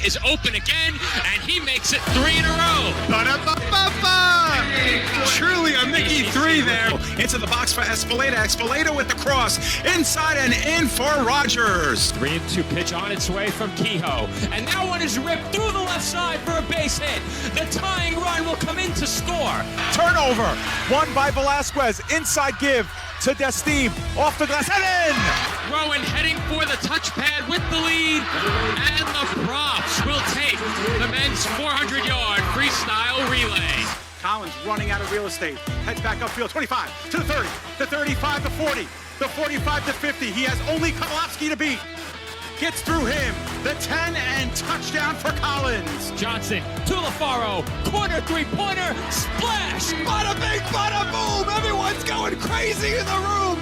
is open again, and he makes it 3 in a row. Ba-da-ba-ba-ba! Truly a Mickey 3 there. Into the box for Espeleta. Espeleta with the cross. Inside and in for Rogers. 3-2 pitch on its way from Kehoe. And that one is ripped through the left side for a base hit. The tying run will come in to score. Turnover. Won by Velasquez. Inside give to Destine. Off the glass and in! Rowan heading for the touchpad with the lead. And the props will take the men's 400-yard freestyle relay. Collins running out of real estate. Heads back upfield. 25 to the 30. The 35 to 40. The 45 to 50. He has only Kovalevsky to beat. Gets through him. The 10 and touchdown for Collins. Johnson to LaFaro. Corner three-pointer. Splash. Bada bing, bada boom. Everyone's going crazy in the room.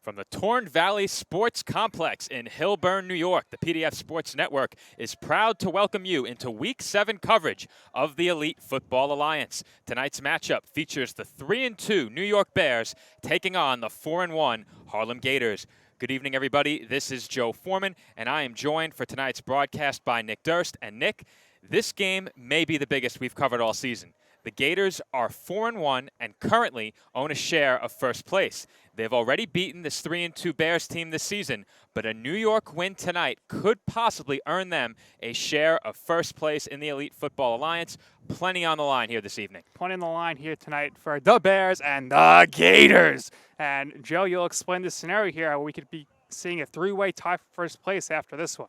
From the Torn Valley Sports Complex in Hillburn, New York, the PDF Sports Network is proud to welcome you into Week 7 coverage of the Elite Football Alliance. Tonight's matchup features the 3-2 New York Bears taking on the 4-1 Harlem Gators. Good evening, everybody. This is Joe Foreman, and I am joined for tonight's broadcast by Nick Durst. And Nick, this game may be the biggest we've covered all season. The Gators are 4-1 and currently own a share of first place. They've already beaten this 3-2 Bears team this season, but a New York win tonight could possibly earn them a share of first place in the Elite Football Alliance. Plenty on the line here this evening. Plenty on the line here tonight for the Bears and the Gators. And Joe, you'll explain the scenario here how we could be seeing a three-way tie for first place after this one.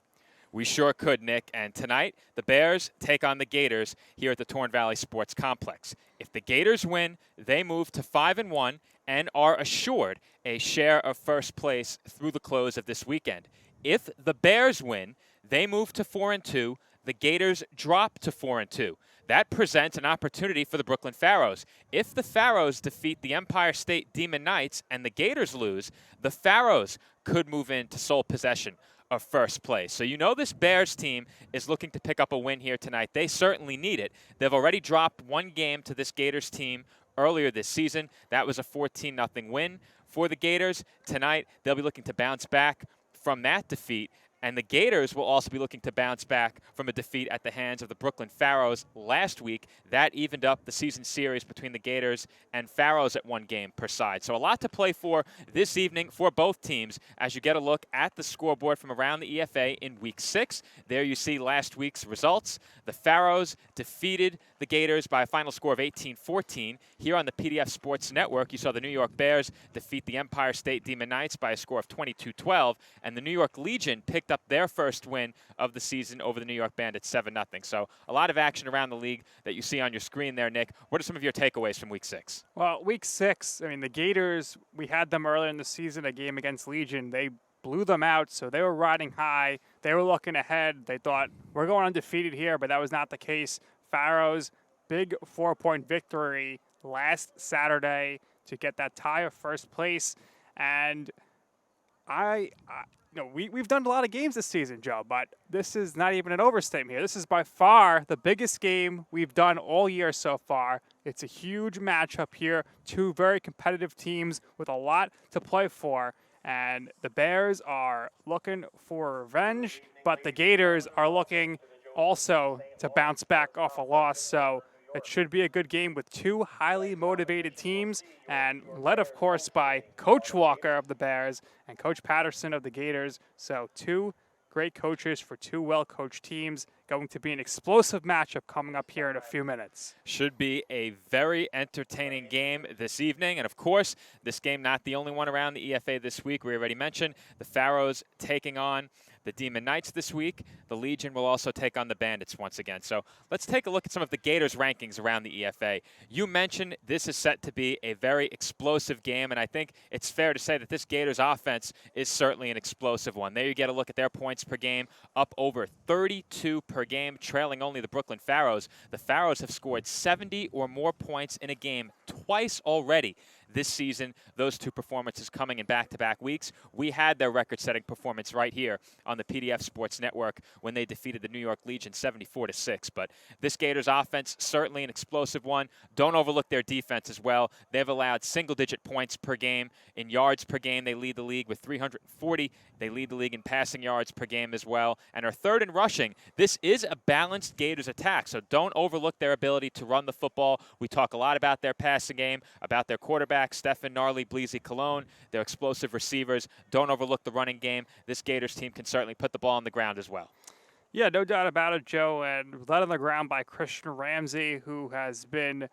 We sure could, Nick. And tonight, the Bears take on the Gators here at the Torn Valley Sports Complex. If the Gators win, they move to 5-1 and are assured a share of first place through the close of this weekend. If the Bears win, they move to 4-2. The Gators drop to 4-2. That presents an opportunity for the Brooklyn Pharaohs. If the Pharaohs defeat the Empire State Demon Knights and the Gators lose, the Pharaohs could move into sole possession of first place. So you know this Bears team is looking to pick up a win here tonight. They certainly need it. They've already dropped one game to this Gators team earlier this season. That was a 14-0 win for the Gators. Tonight, they'll be looking to bounce back from that defeat. And the Gators will also be looking to bounce back from a defeat at the hands of the Brooklyn Pharaohs last week. That evened up the season series between the Gators and Pharaohs at one game per side. So a lot to play for this evening for both teams as you get a look at the scoreboard from around the EFA in Week 6. There you see last week's results. The Pharaohs defeated the Gators by a final score of 18-14. Here on the PDF Sports Network, you saw the New York Bears defeat the Empire State Demon Knights by a score of 22-12, and the New York Legion picked up their first win of the season over the New York Bandits 7-0. So a lot of action around the league that you see on your screen there, Nick. What are some of your takeaways from Week 6? Well, Week 6, I mean, the Gators, we had them earlier in the season, a game against Legion. They blew them out, so they were riding high. They were looking ahead. They thought, we're going undefeated here, but that was not the case. Pharaohs, big 4-point victory last Saturday to get that tie of first place. And we've done a lot of games this season, Joe, but this is not even an overstatement here. This is by far the biggest game we've done all year so far. It's a huge matchup here. Two very competitive teams with a lot to play for. And the Bears are looking for revenge, but the Gators are looking also to bounce back off a loss. So it should be a good game with two highly motivated teams and led, of course, by Coach Walker of the Bears and Coach Patterson of the Gators. So two great coaches for two well-coached teams. Going to be an explosive matchup coming up here in a few minutes. Should be a very entertaining game this evening. And, of course, this game not the only one around the EFA this week. We already mentioned the Pharaohs taking on the Demon Knights this week. The Legion will also take on the Bandits once again. So let's take a look at some of the Gators rankings around the EFA. You mentioned this is set to be a very explosive game, and I think it's fair to say that this Gators offense is certainly an explosive one. There you get a look at their points per game, up over 32 per game, trailing only the Brooklyn Pharaohs. The Pharaohs have scored 70 or more points in a game twice already this season. Those two performances coming in back-to-back weeks. We had their record-setting performance right here on the PDF Sports Network when they defeated the New York Legion 74-6. But this Gators offense, certainly an explosive one. Don't overlook their defense as well. They've allowed single-digit points per game. In yards per game, they lead the league with 340. They lead the league in passing yards per game as well, and are third in rushing. This is a balanced Gators attack, so don't overlook their ability to run the football. We talk a lot about their passing game, about their quarterback, Stephen Gnarly Bleezy Cologne, their explosive receivers. Don't overlook the running game. This Gators team can certainly put the ball on the ground as well. Yeah, no doubt about it, Joe. And led on the ground by Christian Ramsey, who has been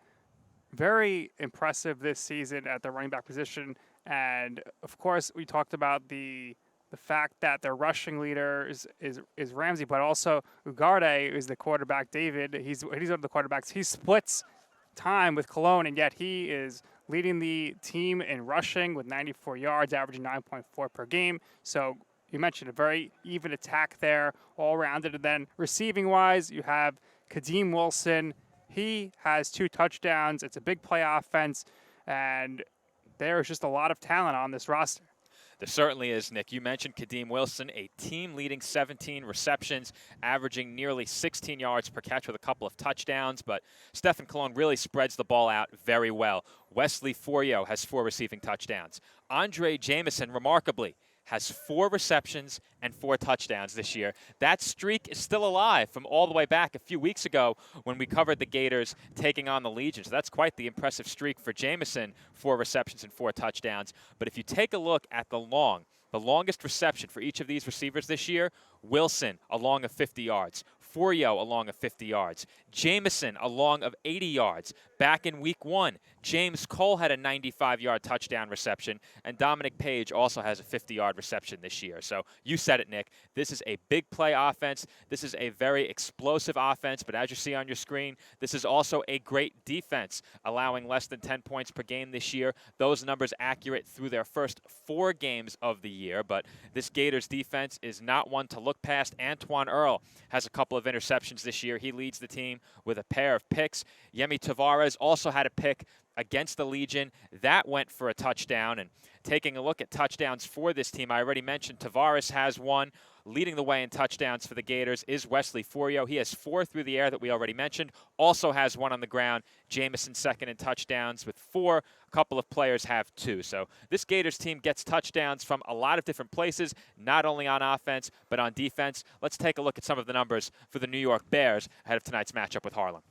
very impressive this season at the running back position. And, of course, we talked about the fact that their rushing leader is Ramsey, but also Ugarte is the quarterback. David, he's one of the quarterbacks. He splits time with Cologne, and yet he is leading the team in rushing with 94 yards, averaging 9.4 per game. So you mentioned a very even attack there, all-rounded. And then receiving-wise, you have Kadeem Wilson. He has 2 touchdowns. It's a big play offense, and there is just a lot of talent on this roster. There certainly is, Nick. You mentioned Kadeem Wilson, a team-leading 17 receptions, averaging nearly 16 yards per catch with a couple of touchdowns. But Stephen Cologne really spreads the ball out very well. Wesley Forio has 4 receiving touchdowns. Andre Jamison, remarkably, has 4 receptions and 4 touchdowns this year. That streak is still alive from all the way back a few weeks ago when we covered the Gators taking on the Legion. So that's quite the impressive streak for Jamison, 4 receptions and 4 touchdowns. But if you take a look at the longest reception for each of these receivers this year, Wilson along of 50 yards. Forio along of 50 yards. Jamison along of 80 yards. Back in week 1, James Cole had a 95-yard touchdown reception, and Dominic Page also has a 50-yard reception this year. So you said it, Nick. This is a big play offense. This is a very explosive offense, but as you see on your screen, this is also a great defense, allowing less than 10 points per game this year. Those numbers accurate through their first 4 games of the year, but this Gators defense is not one to look past. Antoine Earl has a couple of interceptions this year. He leads the team with a pair of picks. Yemi Tavares also had a pick against the Legion. That went for a touchdown. And taking a look at touchdowns for this team, I already mentioned Tavares has 1. Leading the way in touchdowns for the Gators is Wesley Forio. He has 4 through the air that we already mentioned. Also has 1 on the ground. Jamison second in touchdowns with 4. A couple of players have 2. So this Gators team gets touchdowns from a lot of different places, not only on offense, but on defense. Let's take a look at some of the numbers for the New York Bears ahead of tonight's matchup with Harlem.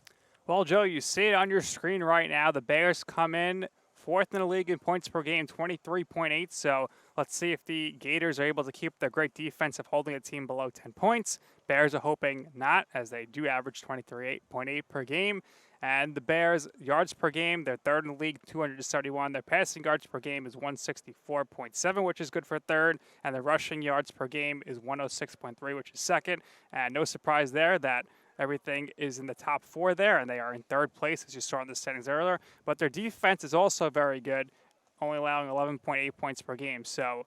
Well, Joe, you see it on your screen right now. The Bears come in 4th in the league in points per game, 23.8. So let's see if the Gators are able to keep their great defense of holding a team below 10 points. Bears are hoping not, as they do average 23.8 per game. And the Bears' yards per game, they're 3rd in the league, 271. Their passing yards per game is 164.7, which is good for 3rd. And their rushing yards per game is 106.3, which is 2nd. And no surprise there that everything is in the top 4 there, and they are in 3rd place, as you saw in the standings earlier. But their defense is also very good, only allowing 11.8 points per game. So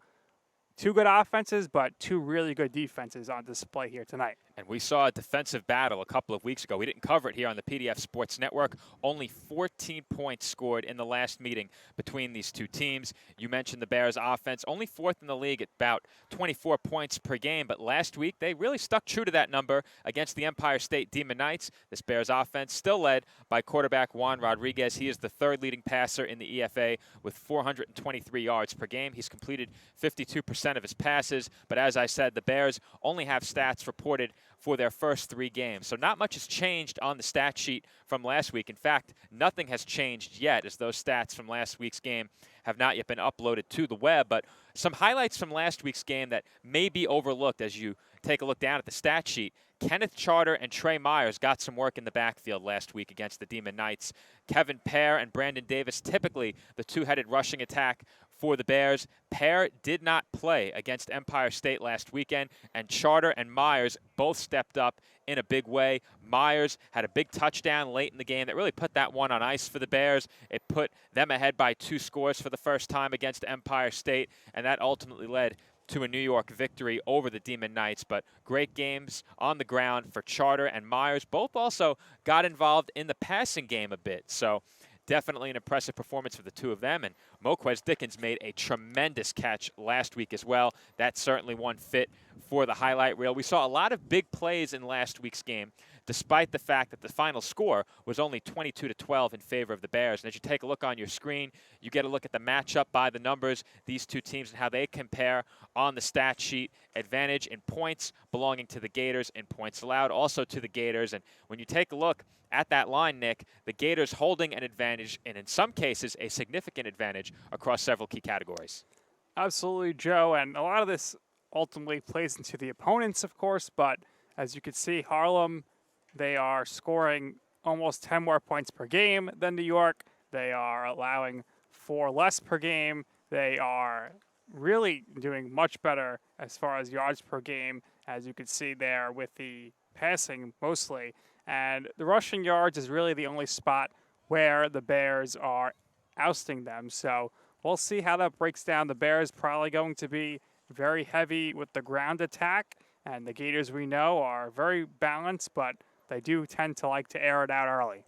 2 good offenses, but 2 really good defenses on display here tonight. And we saw a defensive battle a couple of weeks ago. We didn't cover it here on the PDF Sports Network. Only 14 points scored in the last meeting between these 2 teams. You mentioned the Bears' offense, only 4th in the league at about 24 points per game. But last week, they really stuck true to that number against the Empire State Demon Knights. This Bears' offense still led by quarterback Juan Rodriguez. He is the 3rd leading passer in the EFA with 423 yards per game. He's completed 52% of his passes. But as I said, the Bears only have stats reported for their first 3 games. So not much has changed on the stat sheet from last week. In fact, nothing has changed yet, as those stats from last week's game have not yet been uploaded to the web. But some highlights from last week's game that may be overlooked as you take a look down at the stat sheet. Kenneth Charter and Trey Myers got some work in the backfield last week against the Demon Knights. Kevin Pear and Brandon Davis, typically the 2-headed rushing attack for the Bears. Pear did not play against Empire State last weekend, and Charter and Myers both stepped up in a big way. Myers had a big touchdown late in the game that really put that one on ice for the Bears. It put them ahead by 2 scores for the first time against Empire State, and that ultimately led to a New York victory over the Demon Knights. But great games on the ground for Charter and Myers. Both also got involved in the passing game a bit. So Definitely an impressive performance for the two of them, and Moquez Dickens made a tremendous catch last week as well. That's certainly one fit for the highlight reel. We saw a lot of big plays in last week's game, despite the fact that the final score was only 22-12 in favor of the Bears. And as you take a look on your screen, you get a look at the matchup by the numbers, these two teams and how they compare on the stat sheet. Advantage in points belonging to the Gators, and points allowed also to the Gators. And when you take a look at that line, Nick, the Gators holding an advantage, and in some cases a significant advantage across several key categories. Absolutely, Joe. And a lot of this ultimately plays into the opponents, of course. But as you can see, Harlem, they are scoring almost 10 more points per game than New York. They are allowing 4 less per game. They are really doing much better as far as yards per game, as you can see there with the passing mostly. And the rushing yards is really the only spot where the Bears are ousting them. So we'll see how that breaks down. The Bears probably going to be very heavy with the ground attack, and the Gators, we know, are very balanced, but they do tend to like to air it out early.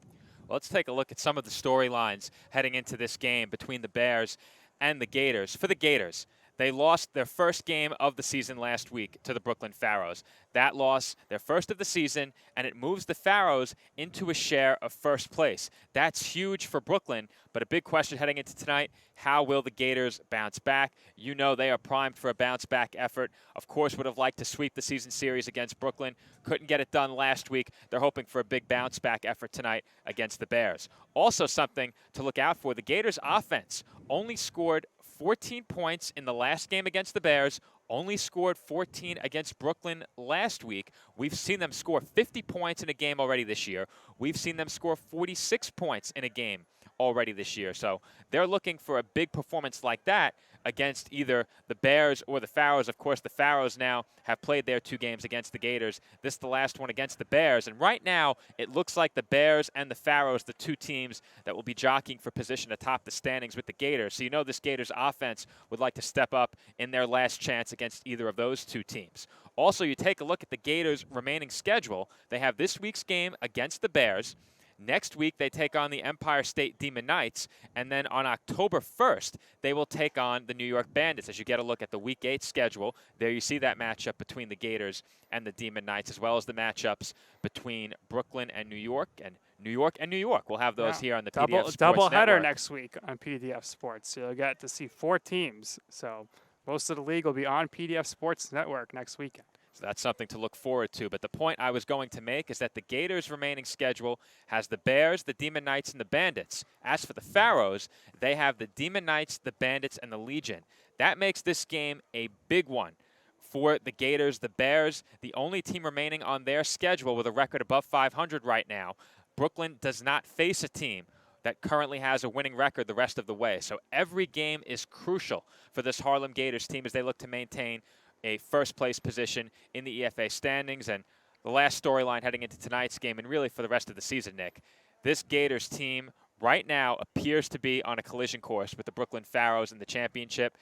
Well, let's take a look at some of the storylines heading into this game between the Bears and the Gators. For the Gators, they lost their first game of the season last week to the Brooklyn Pharaohs. That loss, their first of the season, and it moves the Pharaohs into a share of first place. That's huge for Brooklyn, but a big question heading into tonight, how will the Gators bounce back? You know they are primed for a bounce-back effort. Of course, would have liked to sweep the season series against Brooklyn. Couldn't get it done last week. They're hoping for a big bounce-back effort tonight against the Bears. Also something to look out for, the Gators' offense only scored 14 points in the last game against the Bears, only scored 14 against Brooklyn last week. We've seen them score 50 points in a game already this year. We've seen them score 46 points in a game already this year. So they're looking for a big performance like that against either the Bears or the Pharaohs. Of course, the Pharaohs now have played their 2 games against the Gators. This is the last one against the Bears. And right now, it looks like the Bears and the Pharaohs, the 2 teams that will be jockeying for position atop the standings with the Gators. So you know this Gators offense would like to step up in their last chance against either of those 2 teams. Also, you take a look at the Gators' remaining schedule. They have this week's game against the Bears. Next week, they take on the Empire State Demon Knights, and then on October 1st, they will take on the New York Bandits. As you get a look at the Week 8 schedule, there you see that matchup between the Gators and the Demon Knights, as well as the matchups between Brooklyn and New York, and New York and New York. We'll have those here on the PDF Sports Double header Network. next week on PDF Sports. So you'll get to see 4 teams. So most of the league will be on PDF Sports Network next weekend. So that's something to look forward to. But the point I was going to make is that the Gators' remaining schedule has the Bears, the Demon Knights, and the Bandits. As for the Pharaohs, they have the Demon Knights, the Bandits, and the Legion. That makes this game a big one for the Gators. The Bears, the only team remaining on their schedule with a record above 500 right now. Brooklyn does not face a team that currently has a winning record the rest of the way. So every game is crucial for this Harlem Gators team as they look to maintain a first-place position in the EFA standings. And the last storyline heading into tonight's game, and really for the rest of the season, Nick, this Gators team right now appears to be on a collision course with the Brooklyn Pharaohs in the championship.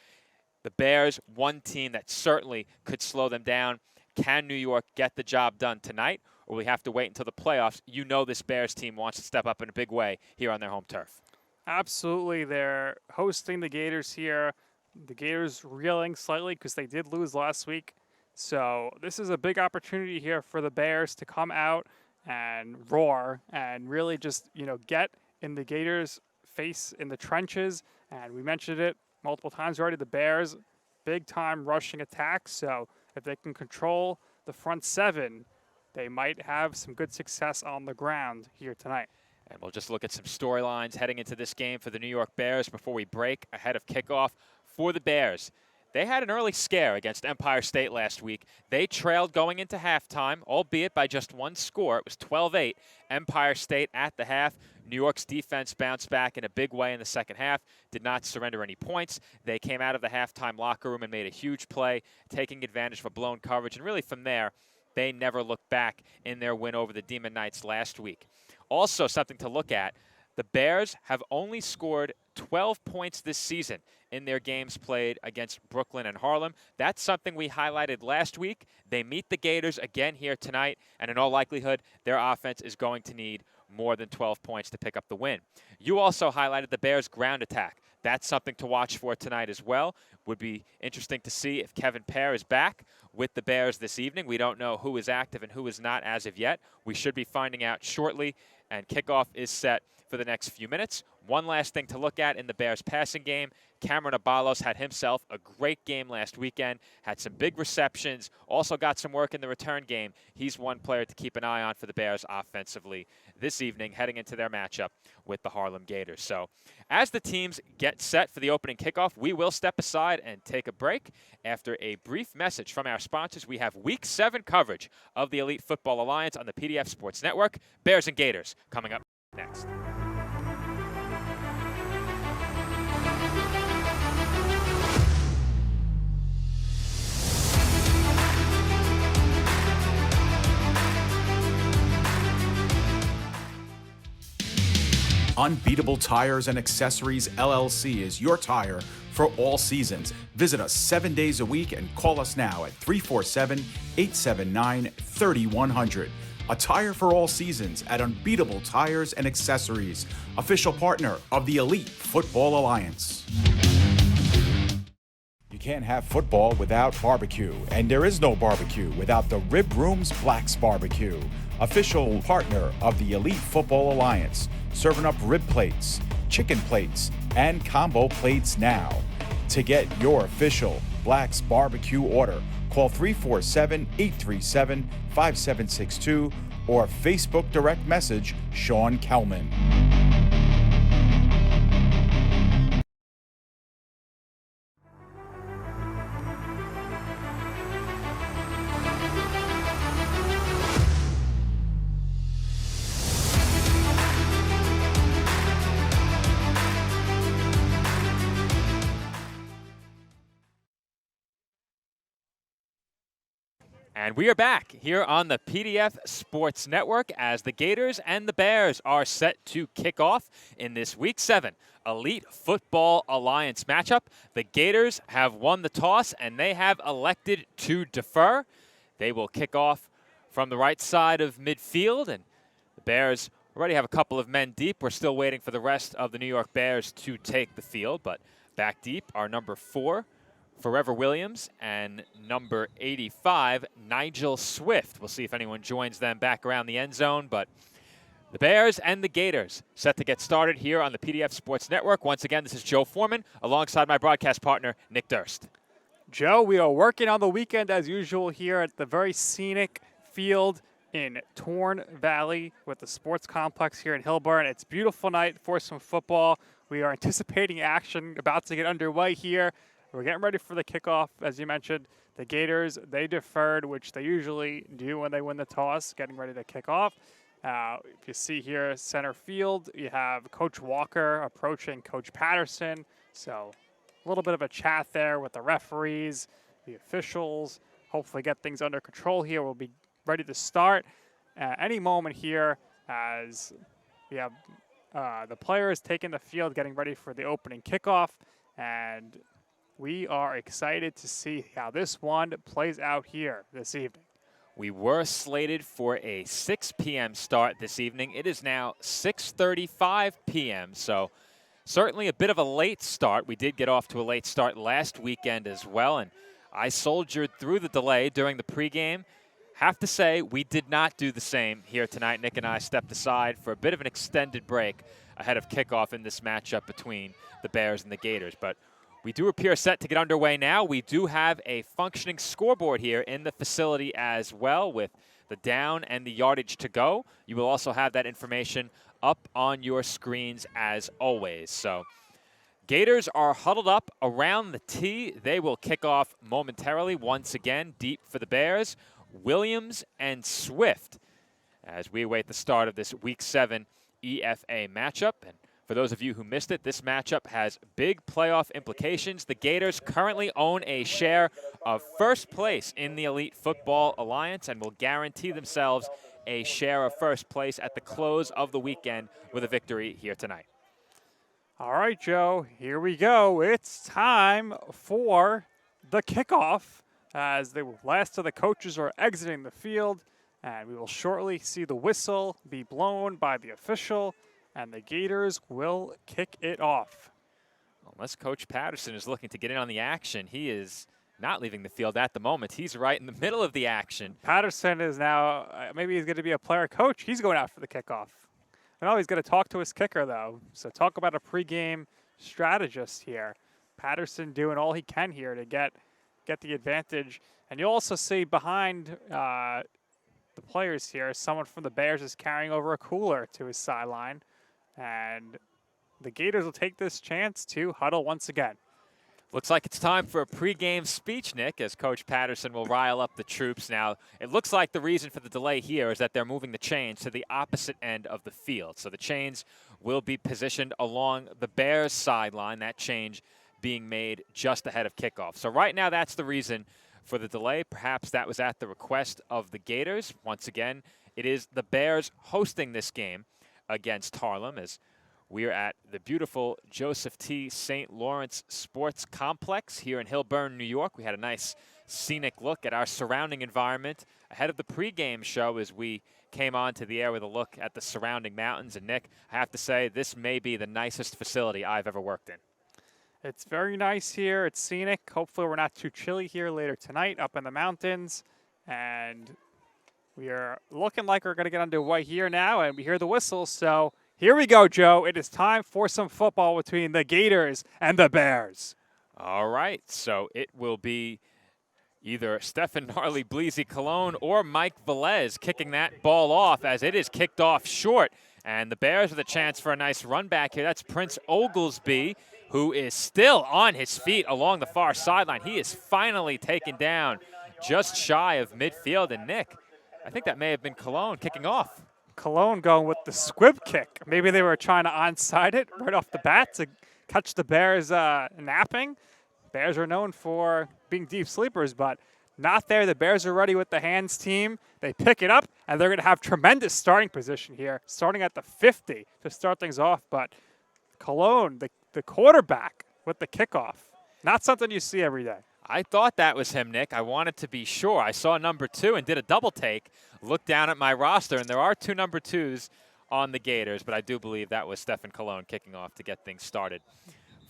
The Bears, one team that certainly could slow them down. Can New York get the job done tonight, or will we have to wait until the playoffs? You know this Bears team wants to step up in a big way here on their home turf. Absolutely. They're hosting the Gators here. The Gators reeling slightly because they did lose last week. So this is a big opportunity here for the Bears to come out and roar and really just, get in the Gators' face in the trenches. And we mentioned it multiple times already, the Bears, big-time rushing attack. So if they can control the front 7, they might have some good success on the ground here tonight. And we'll just look at some storylines heading into this game for the New York Bears before we break ahead of kickoff. For the Bears, they had an early scare against Empire State last week. They trailed going into halftime, albeit by just 1 score. It was 12-8, Empire State at the half. New York's defense bounced back in a big way in the second half, did not surrender any points. They came out of the halftime locker room and made a huge play, taking advantage of a blown coverage. And really from there, they never looked back in their win over the Demon Knights last week. Also something to look at, the Bears have only scored 12 points this season in their games played against Brooklyn and Harlem. That's something we highlighted last week. They meet the Gators again here tonight, and in all likelihood, their offense is going to need more than 12 points to pick up the win. You also highlighted the Bears' ground attack. That's something to watch for tonight as well. Would be interesting to see if Kevin Pear is back with the Bears this evening. We don't know who is active and who is not as of yet. We should be finding out shortly, and kickoff is set for the next few minutes. One last thing to look at in the Bears passing game. Cameron Abalos had himself a great game last weekend, had some big receptions, also got some work in the return game. He's one player to keep an eye on for the Bears offensively this evening, heading into their matchup with the Harlem Gators. So as the teams get set for the opening kickoff, we will step aside and take a break. After a brief message from our sponsors, we have Week 7 coverage of the Elite Football Alliance on the PDF Sports Network. Bears and Gators coming up next. Unbeatable Tires and Accessories LLC is your tire for all seasons. Visit us 7 days a week and call us now at 347-879-3100. A tire for all seasons at Unbeatable Tires and Accessories, official partner of the Elite Football Alliance. You can't have football without barbecue, and there is no barbecue without the Rib Room's Black's Barbecue, official partner of the Elite Football Alliance, serving up rib plates, chicken plates, and combo plates now. To get your official Black's Barbecue order, call 347-837-5762 or Facebook direct message Sean Kelman. And we are back here on the PDF Sports Network as the Gators and the Bears are set to kick off in this Week 7 Elite Football Alliance matchup. The Gators have won the toss and they have elected to defer. They will kick off from the right side of midfield, and the Bears already have a couple of men deep. We're still waiting for the rest of the New York Bears to take the field, but back deep are number 4, Forever Williams, and number 85, Nigel Swift. We'll see if anyone joins them back around the end zone, but the Bears and the Gators set to get started here on the PDF Sports Network. Once again, this is Joe Foreman alongside my broadcast partner, Nick Durst. Joe, we are working on the weekend as usual here at the very scenic field in Torn Valley with the sports complex here in Hillburn. It's a beautiful night for some football. We are anticipating action about to get underway here. We're getting ready for the kickoff, as you mentioned. The Gators, they deferred, which they usually do when they win the toss, getting ready to kick off. If you see here, center field, you have Coach Walker approaching Coach Patterson. So a little bit of a chat there with the referees, the officials. Hopefully get things under control here. We'll be ready to start any moment here as we have the players taking the field, getting ready for the opening kickoff. And we are excited to see how this one plays out here this evening. We were slated for a 6 p.m. start this evening. It is now 6:35 p.m., so certainly a bit of a late start. We did get off to a late start last weekend as well, and I soldiered through the delay during the pregame. Have to say, we did not do the same here tonight. Nick and I stepped aside for a bit of an extended break ahead of kickoff in this matchup between the Bears and the Gators, but we do appear set to get underway now. We do have a functioning scoreboard here in the facility as well with the down and the yardage to go. You will also have that information up on your screens as always. So Gators are huddled up around the tee. They will kick off momentarily once again deep for the Bears. Williams and Swift as we await the start of this Week 7 EFA matchup. And for those of you who missed it, this matchup has big playoff implications. The Gators currently own a share of first place in the Elite Football Alliance and will guarantee themselves a share of first place at the close of the weekend with a victory here tonight. All right, Joe, here we go. It's time for the kickoff as the last of the coaches are exiting the field, and we will shortly see the whistle be blown by the official, and the Gators will kick it off. Unless Coach Patterson is looking to get in on the action, he is not leaving the field at the moment. He's right in the middle of the action. Patterson is now, maybe he's going to be a player coach. He's going out for the kickoff. No, he's going to talk to his kicker, though. So talk about a pregame strategist here. Patterson doing all he can here to get the advantage. And you'll also see behind the players here, someone from the Bears is carrying over a cooler to his sideline. And the Gators will take this chance to huddle once again. Looks like it's time for a pregame speech, Nick, as Coach Patterson will rile up the troops. Now, it looks like the reason for the delay here is that they're moving the chains to the opposite end of the field. So the chains will be positioned along the Bears sideline, that change being made just ahead of kickoff. So right now, that's the reason for the delay. Perhaps that was at the request of the Gators. Once again, it is the Bears hosting this game against Harlem, as we are at the beautiful Joseph T. St. Lawrence Sports Complex here in Hillburn, New York. We had a nice scenic look at our surrounding environment ahead of the pregame show as we came onto the air with a look at the surrounding mountains. And Nick, I have to say, this may be the nicest facility I've ever worked in. It's very nice here. It's scenic. Hopefully we're not too chilly here later tonight up in the mountains. And we are looking like we're going to get underway here now, and we hear the whistle. So here we go, Joe. It is time for some football between the Gators and the Bears. All right, so it will be either Stefan Gnarly Bleezy Cologne or Mike Velez kicking that ball off, as it is kicked off short. And the Bears with a chance for a nice run back here. That's Prince Oglesby, who is still on his feet along the far sideline. He is finally taken down just shy of midfield. And Nick, I think that may have been Cologne kicking off. Cologne going with the squib kick. Maybe they were trying to onside it right off the bat to catch the Bears napping. Bears are known for being deep sleepers, but not there. The Bears are ready with the hands team. They pick it up, and they're going to have tremendous starting position here, starting at the 50 to start things off. But Cologne, the quarterback with the kickoff, not something you see every day. I thought that was him, Nick. I wanted to be sure. I saw number 2 and did a double take, looked down at my roster, and there are 2 number 2s on the Gators, but I do believe that was Stefan Cologne kicking off to get things started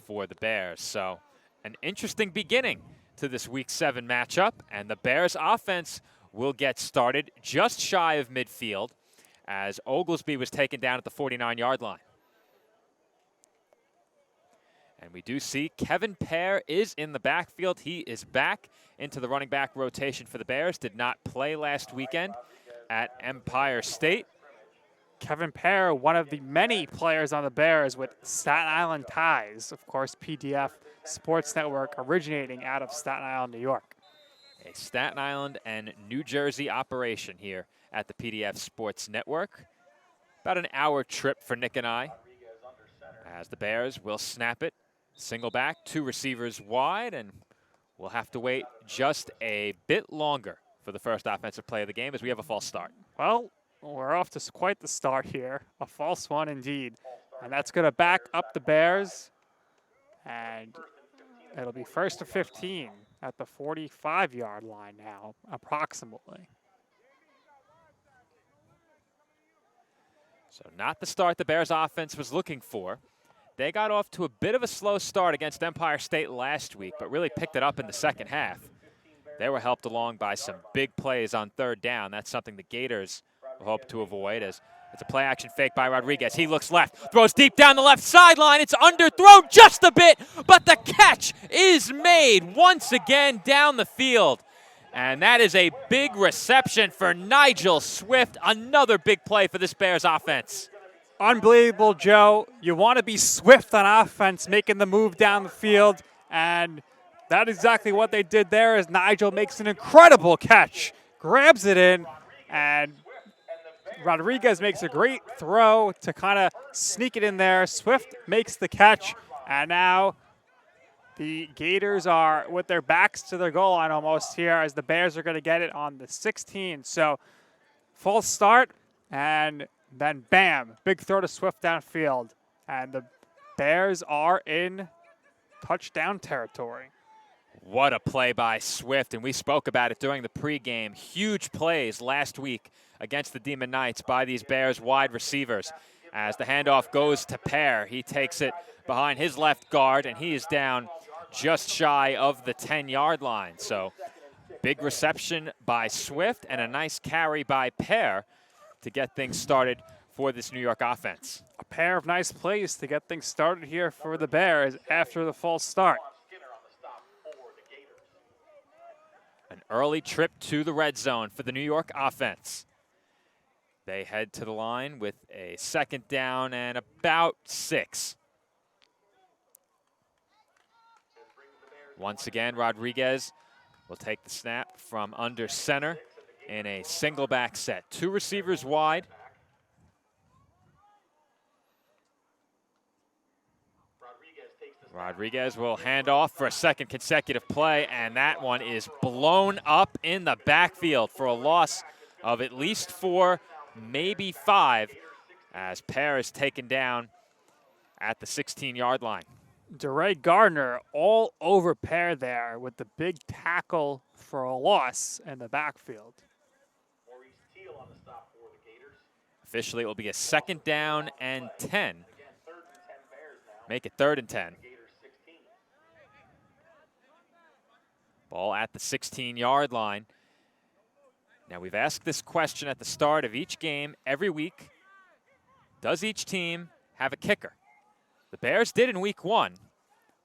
for the Bears. So an interesting beginning to this Week 7 matchup, and the Bears offense will get started just shy of midfield as Oglesby was taken down at the 49-yard line. And we do see Kevin Pear is in the backfield. He is back into the running back rotation for the Bears. Did not play last weekend at Empire State. Kevin Pear, one of the many players on the Bears with Staten Island ties. Of course, PDF Sports Network originating out of Staten Island, New York. A Staten Island and New Jersey operation here at the PDF Sports Network. About an hour trip for Nick and I, as the Bears will snap it. Single back, 2 receivers wide, and we'll have to wait just a bit longer for the first offensive play of the game as we have a false start. Well, we're off to quite the start here. A false one indeed. And that's going to back up the Bears. And it'll be 1st and 15 at the 45-yard line now, approximately. So not the start the Bears offense was looking for. They got off to a bit of a slow start against Empire State last week, but really picked it up in the second half. They were helped along by some big plays on 3rd down. That's something the Gators hope to avoid, as it's a play-action fake by Rodriguez. He looks left, throws deep down the left sideline. It's underthrown just a bit, but the catch is made once again down the field. And that is a big reception for Nigel Swift. Another big play for this Bears offense. Unbelievable, Joe. You want to be swift on offense, making the move down the field, and that's exactly what they did there as Nigel makes an incredible catch, grabs it in, and Rodriguez makes a great throw to kind of sneak it in there. Swift makes the catch, and now the Gators are with their backs to their goal line almost here as the Bears are going to get it on the 16. So false start, and then bam, big throw to Swift downfield. And the Bears are in touchdown territory. What a play by Swift, and we spoke about it during the pregame. Huge plays last week against the Demon Knights by these Bears wide receivers. As the handoff goes to Pear, he takes it behind his left guard, and he is down just shy of the 10-yard line. So big reception by Swift and a nice carry by Pear to get things started for this New York offense. A pair of nice plays to get things started here for the Bears after the false start. An early trip to the red zone for the New York offense. They head to the line with a 2nd down and about 6. Once again, Rodriguez will take the snap from under center in a single back set. 2 receivers wide. Rodriguez will hand off for a 2nd consecutive play, and that one is blown up in the backfield for a loss of at least 4, maybe 5, as Pear is taken down at the 16-yard line. DeRay Gardner all over Pear there with the big tackle for a loss in the backfield. Officially, it will be a 2nd down and 10. Make it 3rd and 10. Ball at the 16-yard line. Now, we've asked this question at the start of each game every week. Does each team have a kicker? The Bears did in week 1.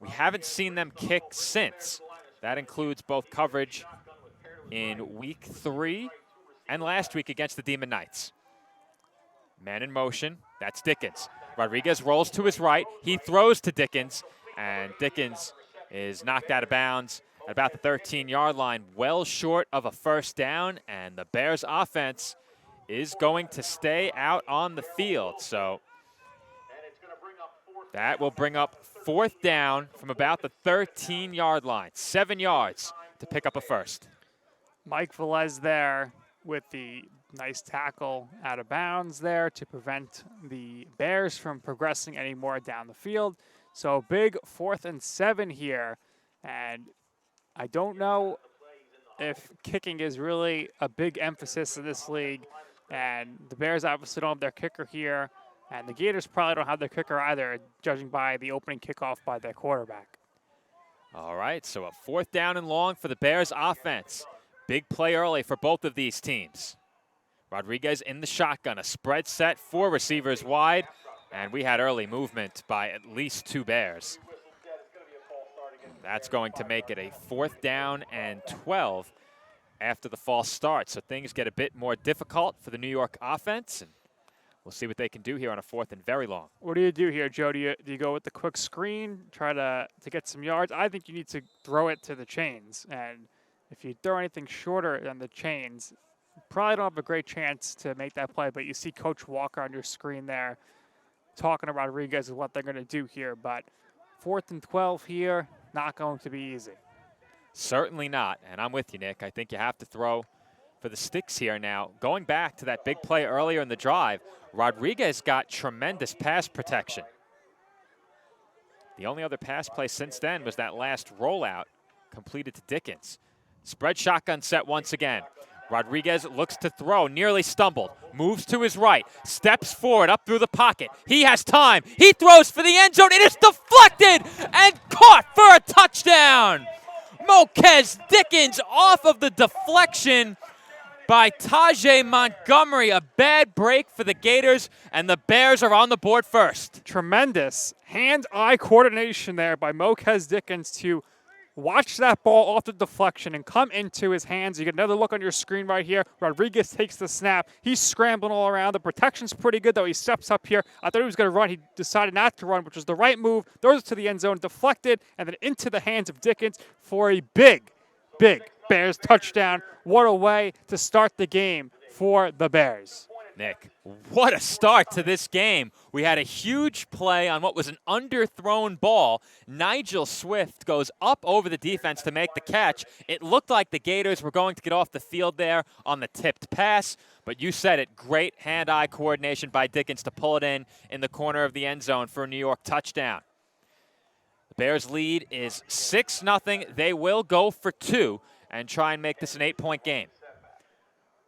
We haven't seen them kick since. That includes both coverage in week 3 and last week against the Demon Knights. Man in motion, that's Dickens. Rodriguez rolls to his right. He throws to Dickens, and Dickens is knocked out of bounds at about the 13-yard line, well short of a 1st down, and the Bears offense is going to stay out on the field. So that will bring up 4th down from about the 13-yard line. 7 yards to pick up a 1st. Mike Velez there with the nice tackle out of bounds there to prevent the Bears from progressing any more down the field. So big 4th and 7 here, and I don't know if kicking is really a big emphasis in this league, and the Bears obviously don't have their kicker here, and the Gators probably don't have their kicker either, judging by the opening kickoff by their quarterback. All right, so a 4th down and long for the Bears offense. Big play early for both of these teams. Rodriguez in the shotgun, a spread set, 4 receivers wide, and we had early movement by at least 2 Bears. That's going to make it a 4th down and 12 after the false start. So things get a bit more difficult for the New York offense, and we'll see what they can do here on a 4th and very long. What do you do here, Joe? Do you go with the quick screen, try to get some yards? I think you need to throw it to the chains, and if you throw anything shorter than the chains, you probably don't have a great chance to make that play, but you see Coach Walker on your screen there talking to Rodriguez of what they're going to do here, but 4th and 12 here, not going to be easy. Certainly not, and I'm with you, Nick. I think you have to throw for the sticks here now. Going back to that big play earlier in the drive, Rodriguez got tremendous pass protection. The only other pass play since then was that last rollout completed to Dickens. Spread shotgun set once again. Rodriguez looks to throw, nearly stumbled, moves to his right, steps forward up through the pocket. He has time. He throws for the end zone. It is deflected and caught for a touchdown. Moquez Dickens off of the deflection by Tajay Montgomery. A bad break for the Gators, and the Bears are on the board first. Tremendous hand-eye coordination there by Moquez Dickens to watch that ball off the deflection and come into his hands. You get another look on your screen right here. Rodriguez takes the snap. He's scrambling all around. The protection's pretty good, though. He steps up here. I thought he was going to run. He decided not to run, which was the right move. Throws it to the end zone, deflected, and then into the hands of Dickens for a big Bears touchdown. What a way to start the game for the Bears. Nick, what a start to this game. We had a huge play on what was an underthrown ball. Nigel Swift goes up over the defense to make the catch. It looked like the Gators were going to get off the field there on the tipped pass, but you said it, great hand-eye coordination by Dickens to pull it in the corner of the end zone for a New York touchdown. The Bears' lead is 6-0. They will go for 2 and try and make this an 8-point game.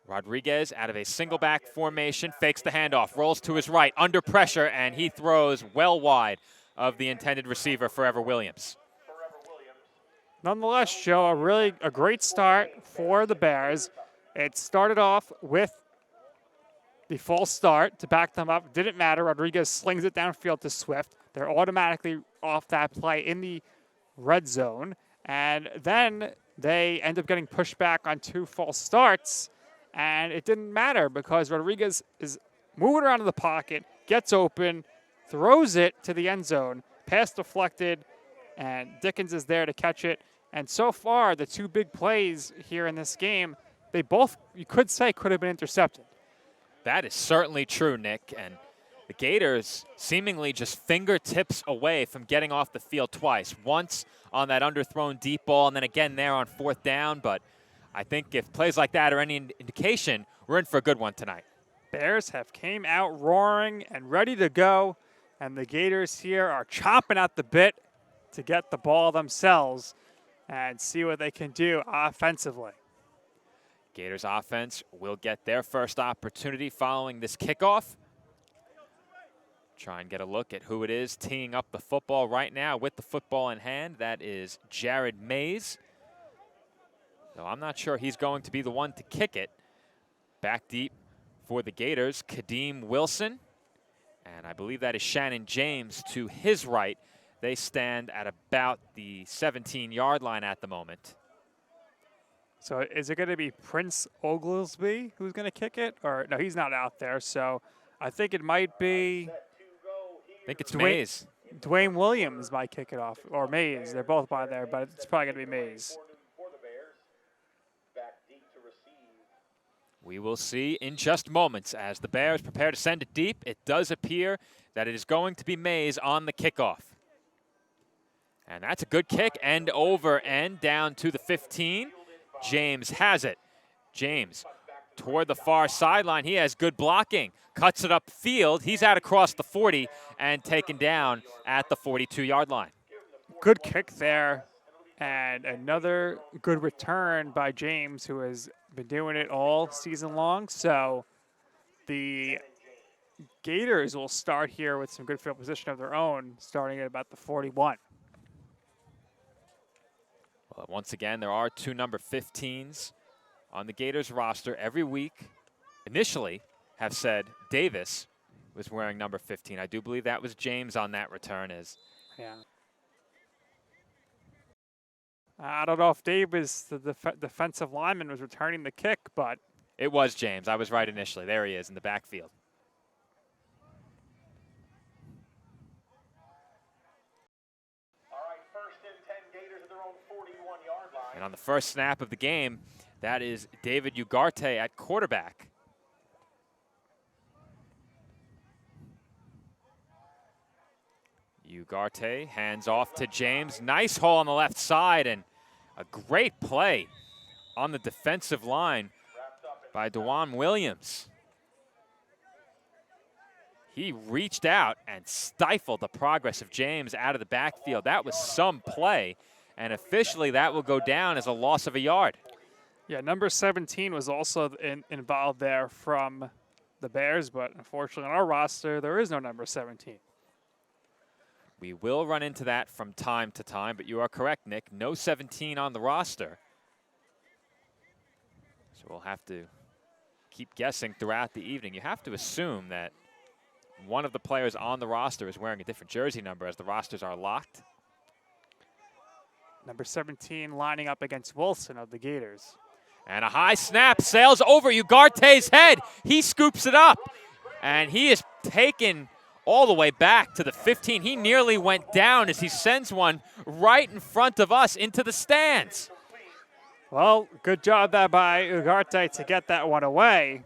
Rodriguez out of a single back formation, fakes the handoff, rolls to his right, under pressure, and he throws well wide of the intended receiver, Forever Williams. Nonetheless, Joe, a great start for the Bears. It started off with the false start to back them up. Didn't matter. Rodriguez slings it downfield to Swift. They're automatically off that play in the red zone. And then they end up getting pushed back on 2 false starts. And it didn't matter because Rodriguez is moving around in the pocket, gets open, throws it to the end zone, pass deflected, and Dickens is there to catch it. And so far, the 2 big plays here in this game, they both, you could say, could have been intercepted. That is certainly true, Nick. And the Gators seemingly just fingertips away from getting off the field twice. Once on that underthrown deep ball, and then again there on 4th down. But I think if plays like that are any indication, we're in for a good one tonight. Bears have came out roaring and ready to go, and the Gators here are chomping at the bit to get the ball themselves and see what they can do offensively. Gators offense will get their first opportunity following this kickoff. Try and get a look at who it is teeing up the football right now with the football in hand. That is Jared Mays. So I'm not sure he's going to be the one to kick it. Back deep for the Gators, Kadeem Wilson. And I believe that is Shannon James to his right. They stand at about the 17-yard line at the moment. So is it going to be Prince Oglesby who's going to kick it? Or no, he's not out there. So I think it might be I think it's Mays. Dwayne Williams might kick it off, or Mays. They're both by there, but it's probably going to be Mays. We will see in just moments as the Bears prepare to send it deep. It does appear that it is going to be Mays on the kickoff. And that's a good kick, end over end down to the 15. James has it. James toward the far sideline. He has good blocking. Cuts it upfield. He's out across the 40 and taken down at the 42-yard line. Good kick there. And another good return by James, who has been doing it all season long. So the Gators will start here with some good field position of their own, starting at about the 41. Well, once again, there are 2 number 15s on the Gators roster every week. Initially, have said Davis was wearing number 15. I do believe that was James on that return. Yeah. I don't know if Davis, the defensive lineman, was returning the kick, but it was James. I was right initially. There he is in the backfield. And on the first snap of the game, that is David Ugarte at quarterback. Ugarte hands off to James. Nice hole on the left side and a great play on the defensive line by Dewan Williams. He reached out and stifled the progress of James out of the backfield. That was some play, and officially that will go down as a loss of a yard. Yeah, number 17 was also involved there from the Bears, but unfortunately on our roster, there is no number 17. We will run into that from time to time, but you are correct, Nick. No 17 on the roster. So we'll have to keep guessing throughout the evening. You have to assume that one of the players on the roster is wearing a different jersey number as the rosters are locked. Number 17 lining up against Wilson of the Gators. And a high snap sails over Ugarte's head. He scoops it up, and he is taken all the way back to the 15. He nearly went down as he sends one right in front of us into the stands. Well, good job there by Ugarte to get that one away.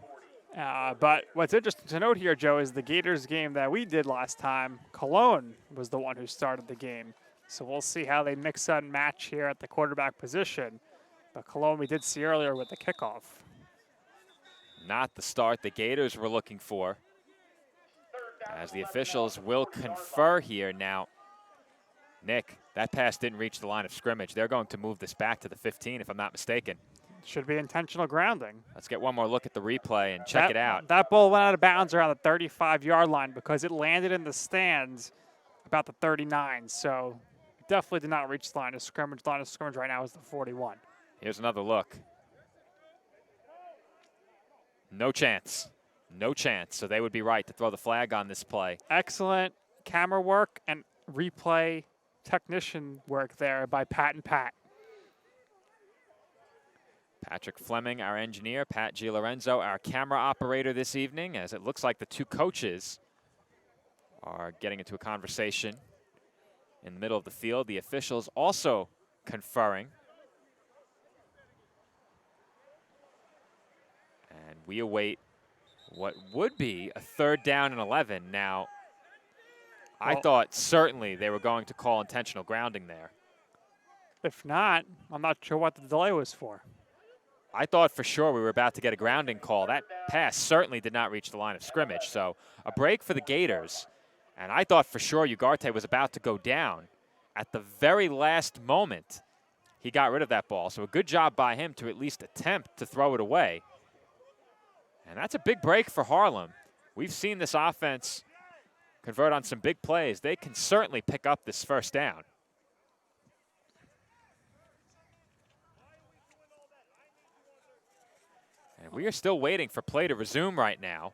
But what's interesting to note here, Joe, is the Gators game that we did last time, Cologne was the one who started the game. So we'll see how they mix and match here at the quarterback position. But Cologne we did see earlier with the kickoff. Not the start the Gators were looking for, as the officials will confer here. Now, Nick, that pass didn't reach the line of scrimmage. They're going to move this back to the 15, if I'm not mistaken. Should be intentional grounding. Let's get one more look at the replay and check it out. That ball went out of bounds around the 35-yard line because it landed in the stands about the 39. So it definitely did not reach the line of scrimmage. The line of scrimmage right now is the 41. Here's another look. No chance. No chance. So they would be right to throw the flag on this play. Excellent camera work and replay technician work there by Pat and Pat. Patrick Fleming, our engineer, Pat Gilorenzo, our camera operator this evening, as it looks like the two coaches are getting into a conversation in the middle of the field. The officials also conferring. And we await what would be a 3rd down and 11. Now, I thought certainly they were going to call intentional grounding there. If not, I'm not sure what the delay was for. I thought for sure we were about to get a grounding call. That pass certainly did not reach the line of scrimmage. So a break for the Gators. And I thought for sure Ugarte was about to go down. At the very last moment, he got rid of that ball. So a good job by him to at least attempt to throw it away. And that's a big break for Harlem. We've seen this offense convert on some big plays. They can certainly pick up this 1st down. And we are still waiting for play to resume right now.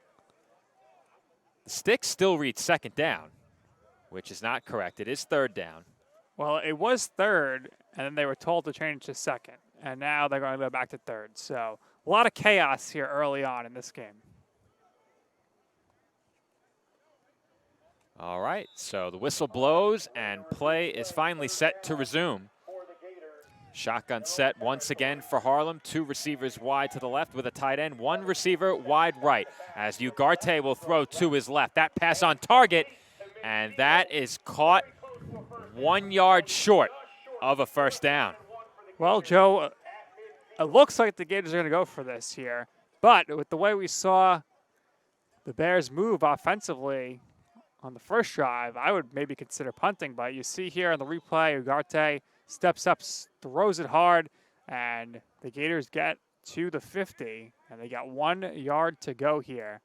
The sticks still read 2nd down, which is not correct. It is 3rd down. Well, it was 3rd, and then they were told to change to 2nd. And now they're going to go back to 3rd. So a lot of chaos here early on in this game. All right, so the whistle blows, and play is finally set to resume. Shotgun set once again for Harlem. 2 receivers wide to the left with a tight end. 1 receiver wide right as Ugarte will throw to his left. That pass on target, and that is caught 1 yard short of a 1st down. Well, Joe, it looks like the Gators are going to go for this here. But with the way we saw the Bears move offensively on the first drive, I would maybe consider punting. But you see here in the replay, Ugarte steps up, throws it hard, and the Gators get to the 50, and they got 1 yard to go here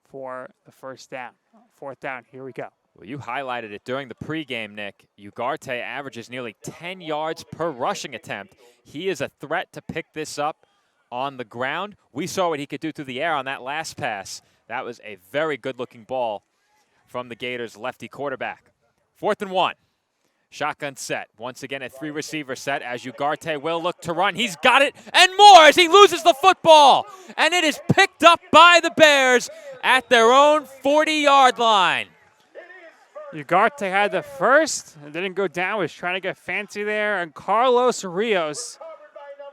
for the 1st down. 4th down, here we go. Well, you highlighted it during the pregame, Nick. Ugarte averages nearly 10 yards per rushing attempt. He is a threat to pick this up on the ground. We saw what he could do through the air on that last pass. That was a very good-looking ball from the Gators' lefty quarterback. 4th and 1. Shotgun set. Once again, a 3-receiver set as Ugarte will look to run. He's got it and more as he loses the football. And it is picked up by the Bears at their own 40-yard line. Ugarte had the first. It didn't go down. He was trying to get fancy there. And Carlos Rios,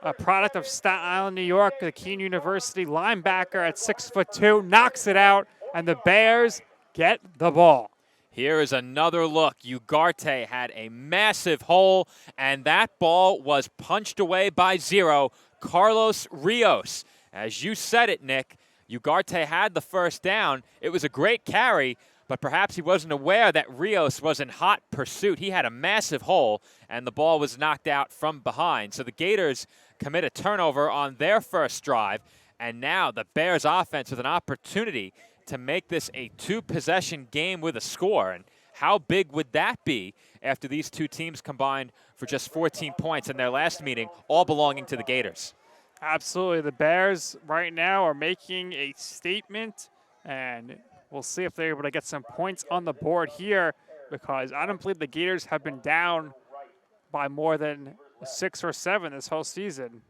a product of Staten Island, New York, the Keene University linebacker at 6'2", knocks it out. And the Bears get the ball. Here is another look. Ugarte had a massive hole, and that ball was punched away by 0. Carlos Rios. As you said it, Nick, Ugarte had the 1st down. It was a great carry, but perhaps he wasn't aware that Rios was in hot pursuit. He had a massive hole, and the ball was knocked out from behind. So the Gators commit a turnover on their 1st drive, and now the Bears offense with an opportunity to make this a 2-possession game with a score. And how big would that be after these two teams combined for just 14 points in their last meeting, all belonging to the Gators? Absolutely. The Bears right now are making a statement, and we'll see if they're able to get some points on the board here, because I don't believe the Gators have been down by more than 6 or 7 this whole season.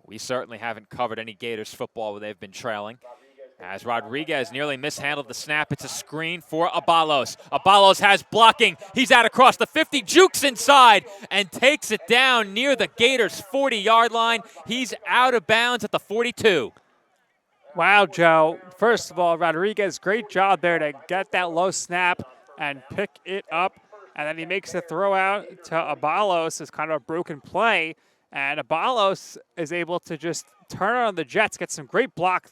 We certainly haven't covered any Gators football where they've been trailing. As Rodriguez nearly mishandled the snap, it's a screen for Abalos. Abalos has blocking. He's out across the 50, jukes inside, and takes it down near the Gators' 40-yard line. He's out of bounds at the 42. Wow, Joe. First of all, Rodriguez, great job there to get that low snap and pick it up. And then he makes a throw out to Abalos as kind of a broken play. And Abalos is able to just turn on the Jets, get some great block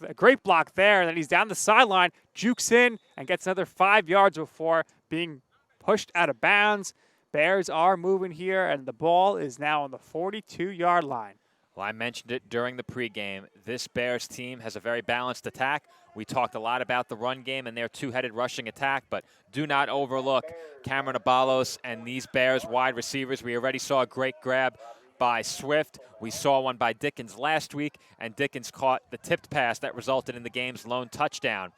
there. And then he's down the sideline, jukes in, and gets another 5 yards before being pushed out of bounds. Bears are moving here, and the ball is now on the 42-yard line. Well, I mentioned it during the pregame. This Bears team has a very balanced attack. We talked a lot about the run game and their two-headed rushing attack, but do not overlook Cameron Abalos and these Bears wide receivers. We already saw a great grab by Swift. We saw one by Dickens last week, and Dickens caught the tipped pass that resulted in the game's lone touchdown.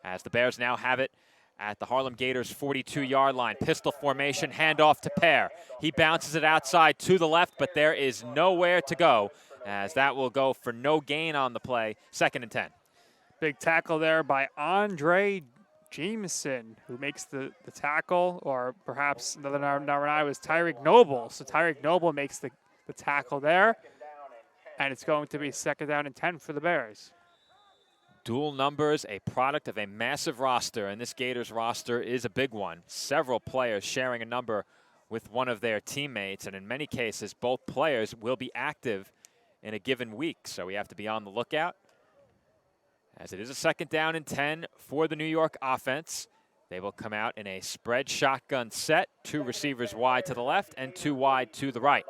As the Bears now have it at the Harlem Gators 42-yard line. Pistol formation, handoff to Pear. He bounces it outside to the left, but there is nowhere to go, as that will go for no gain on the play. 2nd and 10. Big tackle there by Andre Jameson, who makes the tackle, or perhaps another number 9 was Tyreek Noble. So Tyreek Noble makes the tackle there, and it's going to be 2nd down and 10 for the Bears. Dual numbers, a product of a massive roster, and this Gators roster is a big one. Several players sharing a number with one of their teammates, and in many cases, both players will be active in a given week, so we have to be on the lookout. As it is a 2nd down and 10 for the New York offense. They will come out in a spread shotgun set, 2 receivers wide to the left and 2 wide to the right.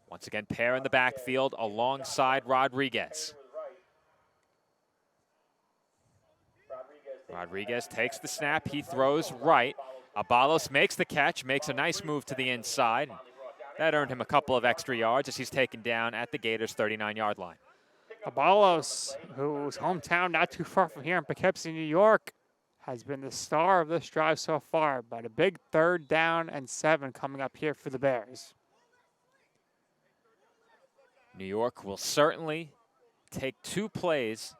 Once again, Pear in the backfield alongside Rodriguez. Rodriguez takes the snap. He throws right. Abalos makes the catch, makes a nice move to the inside. That earned him a couple of extra yards as he's taken down at the Gators' 39-yard line. Abalos, whose hometown not too far from here in Poughkeepsie, New York, has been the star of this drive so far, but a big 3rd down and 7 coming up here for the Bears. New York will certainly take 2 plays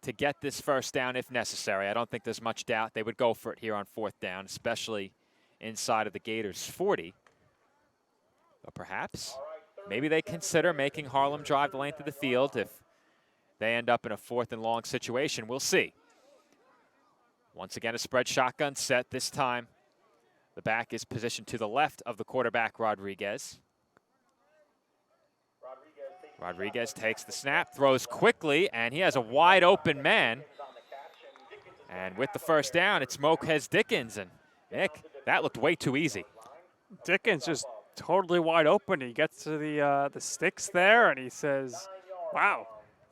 to get this 1st down if necessary. I don't think there's much doubt they would go for it here on 4th down, especially inside of the Gators' 40. But perhaps, maybe they consider making Harlem drive the length of the field if they end up in a 4th and long situation. We'll see. Once again, a spread shotgun set. This time, the back is positioned to the left of the quarterback, Rodriguez. Rodriguez takes the snap, throws quickly, and he has a wide open man. And with the 1st down, it's Mokez Dickens. And Nick, that looked way too easy. Dickens just totally wide open. He gets to the sticks there, and he says, wow,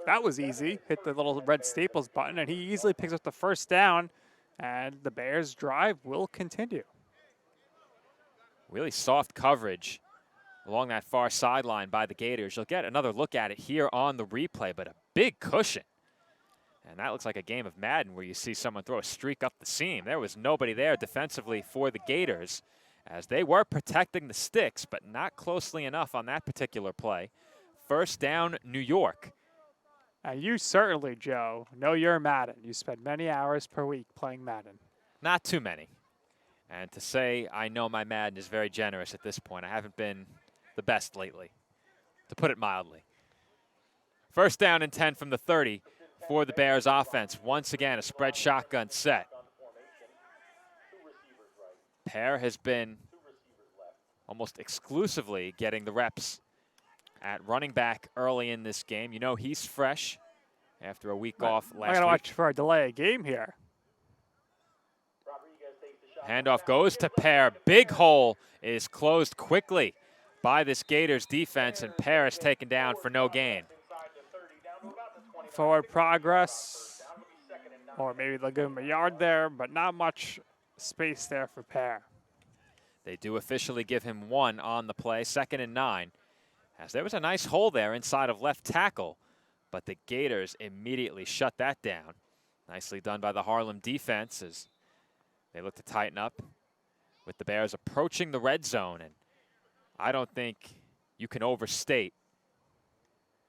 that was easy. Hit the little red Staples button, and he easily picks up the 1st down, and the Bears' drive will continue. Really soft coverage along that far sideline by the Gators. You'll get another look at it here on the replay, but a big cushion. And that looks like a game of Madden where you see someone throw a streak up the seam. There was nobody there defensively for the Gators, as they were protecting the sticks, but not closely enough on that particular play. 1st down, New York. And you certainly, Joe, know your Madden. You spend many hours per week playing Madden. Not too many. And to say I know my Madden is very generous at this point. I haven't been the best lately, to put it mildly. 1st down and 10 from the 30 for the Bears offense. Once again, a spread shotgun set. Pear has been almost exclusively getting the reps at running back early in this game. You know he's fresh after a week off last week. I gotta watch for a delay of game here. Handoff goes to Pear. Big hole is closed quickly by this Gators defense, and Pear is taken down for no gain. Forward progress, or maybe they'll give him a yard there, but not much space there for Pear. They do officially give him 1 on the play, 2nd and 9. As there was a nice hole there inside of left tackle, but the Gators immediately shut that down. Nicely done by the Harlem defense as they look to tighten up with the Bears approaching the red zone. And I don't think you can overstate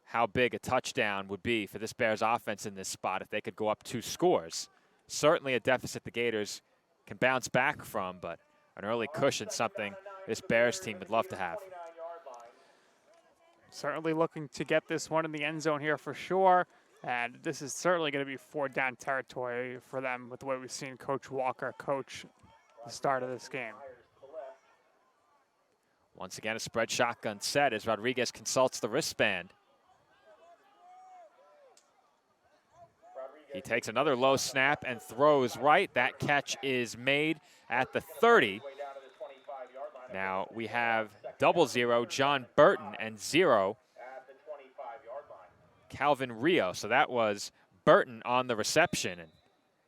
how big a touchdown would be for this Bears offense in this spot if they could go up 2 scores. Certainly a deficit the Gators can bounce back from, but an early cushion, something this Bears team would love to have. Certainly looking to get this one in the end zone here for sure. And this is certainly going to be 4-down territory for them with the way we've seen Coach Walker coach the start of this game. Once again, a spread shotgun set as Rodriguez consults the wristband. He takes another low snap and throws right. That catch is made at the 30. Now we have 0, John Burton, and 0, Calvin Rio. So that was Burton on the reception. And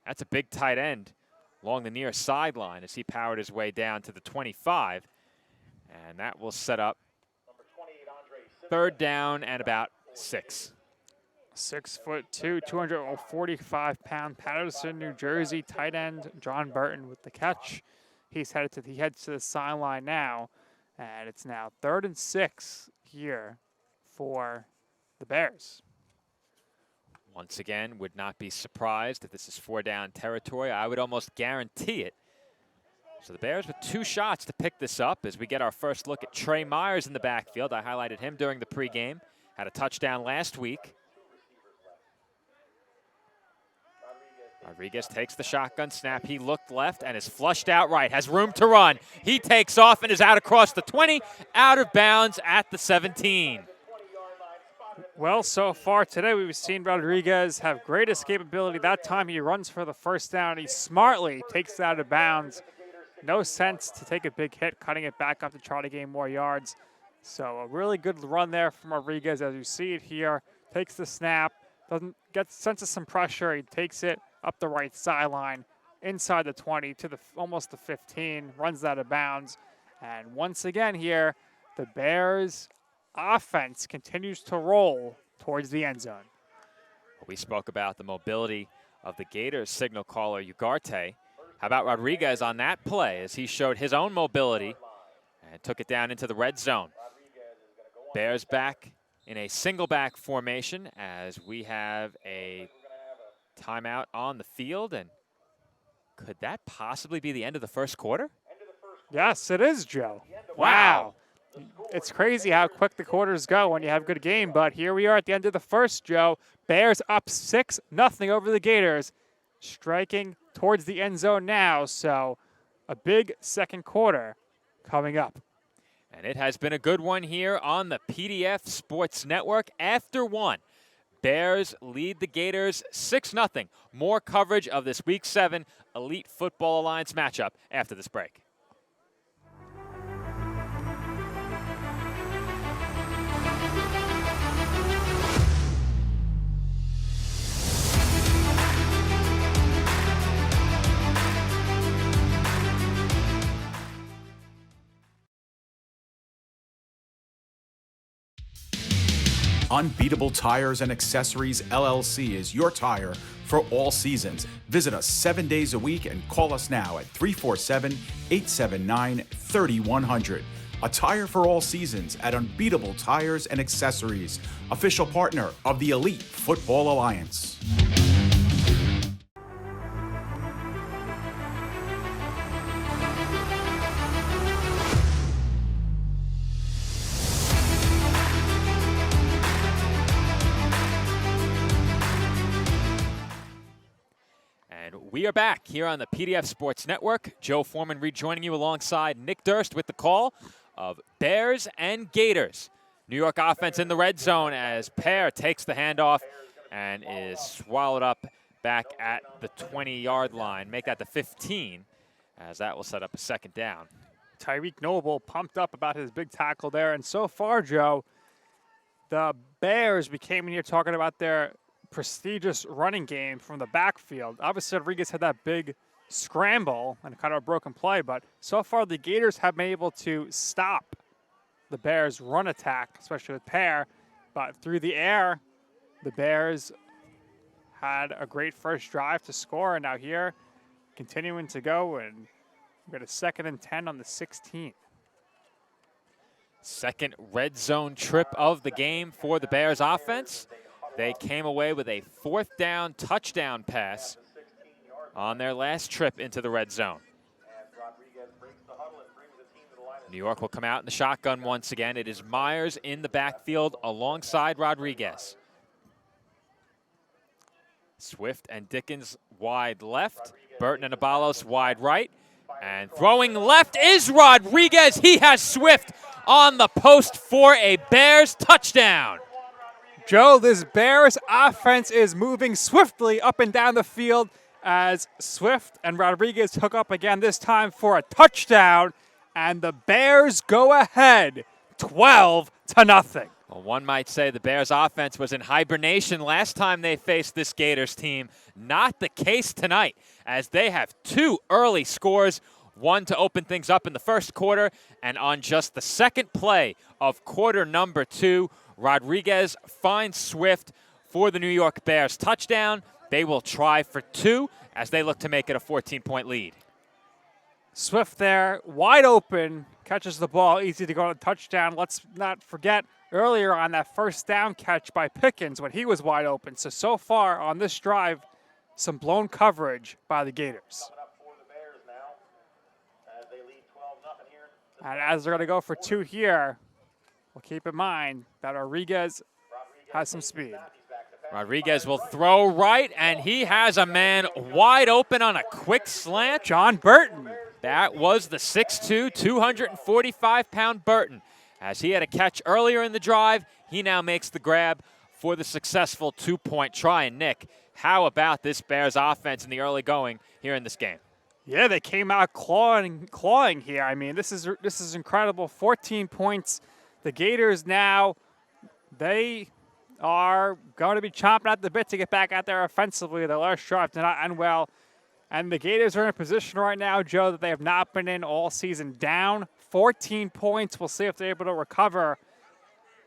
that's a big tight end along the near sideline as he powered his way down to the 25. And that will set up 3rd down and about 6. 6'2", 245-pound Patterson, New Jersey tight end John Burton with the catch. He heads to the sideline now, and it's now 3rd and 6 here for the Bears. Once again, would not be surprised if this is 4-down territory. I would almost guarantee it. So the Bears with 2 shots to pick this up as we get our first look at Trey Myers in the backfield. I highlighted him during the pregame. Had a touchdown last week. Rodriguez takes the shotgun snap. He looked left and is flushed out right. Has room to run. He takes off and is out across the 20, out of bounds at the 17. Well, so far today we've seen Rodriguez have great escapability. That time he runs for the 1st down. He smartly takes it out of bounds. No sense to take a big hit, cutting it back up to try to gain more yards. So a really good run there from Rodriguez as you see it here. Takes the snap, senses some pressure. He takes it up the right sideline, inside the 20 to almost the 15, runs out of bounds. And once again here, the Bears offense continues to roll towards the end zone. We spoke about the mobility of the Gators signal caller Ugarte. How about Rodriguez on that play as he showed his own mobility and took it down into the red zone. Bears back in a single back formation as we have a timeout on the field. And could that possibly be the end of the first quarter? Yes, it is, Joe. Wow. It's crazy how quick the quarters go when you have a good game, but here we are at the end of the first, Joe. Bears up 6-0 over the Gators, striking towards the end zone now, so a big second quarter coming up. And it has been a good one here on the PDF Sports Network. After 1, Bears lead the Gators 6-0. More coverage of this Week 7 Elite Football Alliance matchup after this break. Unbeatable Tires and Accessories LLC is your tire for all seasons. Visit us 7 days a week and call us now at 347-879-3100. A tire for all seasons at Unbeatable Tires and Accessories, official partner of the Elite Football Alliance. We are back here on the PDF Sports Network. Joe Foreman rejoining you alongside Nick Durst with the call of Bears and Gators. New York offense in the red zone as Pear takes the handoff and is swallowed up back at the 20-yard line. Make that the 15 as that will set up a 2nd down. Tyreek Noble pumped up about his big tackle there. And so far, Joe, the Bears, we came in here talking about their prestigious running game from the backfield. Obviously, Rodriguez had that big scramble and kind of a broken play, but so far the Gators have been able to stop the Bears' run attack, especially with Pear. But through the air, the Bears had a great first drive to score, and now here, continuing to go, and we've got a 2nd and 10 on the 16. Second red zone trip of the game for the Bears offense. They came away with a 4th down touchdown pass on their last trip into the red zone. New York will come out in the shotgun once again. It is Myers in the backfield alongside Rodriguez. Swift and Dickens wide left. Burton and Abalos wide right. And throwing left is Rodriguez. He has Swift on the post for a Bears touchdown. Joe, this Bears offense is moving swiftly up and down the field as Swift and Rodriguez hook up again, this time for a touchdown. And the Bears go ahead 12-0. Well, one might say the Bears offense was in hibernation last time they faced this Gators team. Not the case tonight, as they have 2 early scores, one to open things up in the first quarter, and on just the second play of quarter number 2, Rodriguez finds Swift for the New York Bears touchdown. They will try for 2 as they look to make it a 14-point lead. Swift there, wide open, catches the ball, easy to go to touchdown. Let's not forget earlier on that first down catch by Pickens when he was wide open. So far on this drive, some blown coverage by the Gators. And as they're going to go for 2 here, we'll keep in mind that Rodriguez has some speed. Rodriguez will throw right, and he has a man wide open on a quick slant. John Burton. That was the 6'2", 245-pound Burton. As he had a catch earlier in the drive, he now makes the grab for the successful 2-point try. And Nick, how about this Bears offense in the early going here in this game? Yeah, they came out clawing here. I mean, this is incredible. 14 points. The Gators now, they are going to be chomping at the bit to get back out there offensively. The last drive did not end well. And the Gators are in a position right now, Joe, that they have not been in all season. Down 14 points. We'll see if they're able to recover.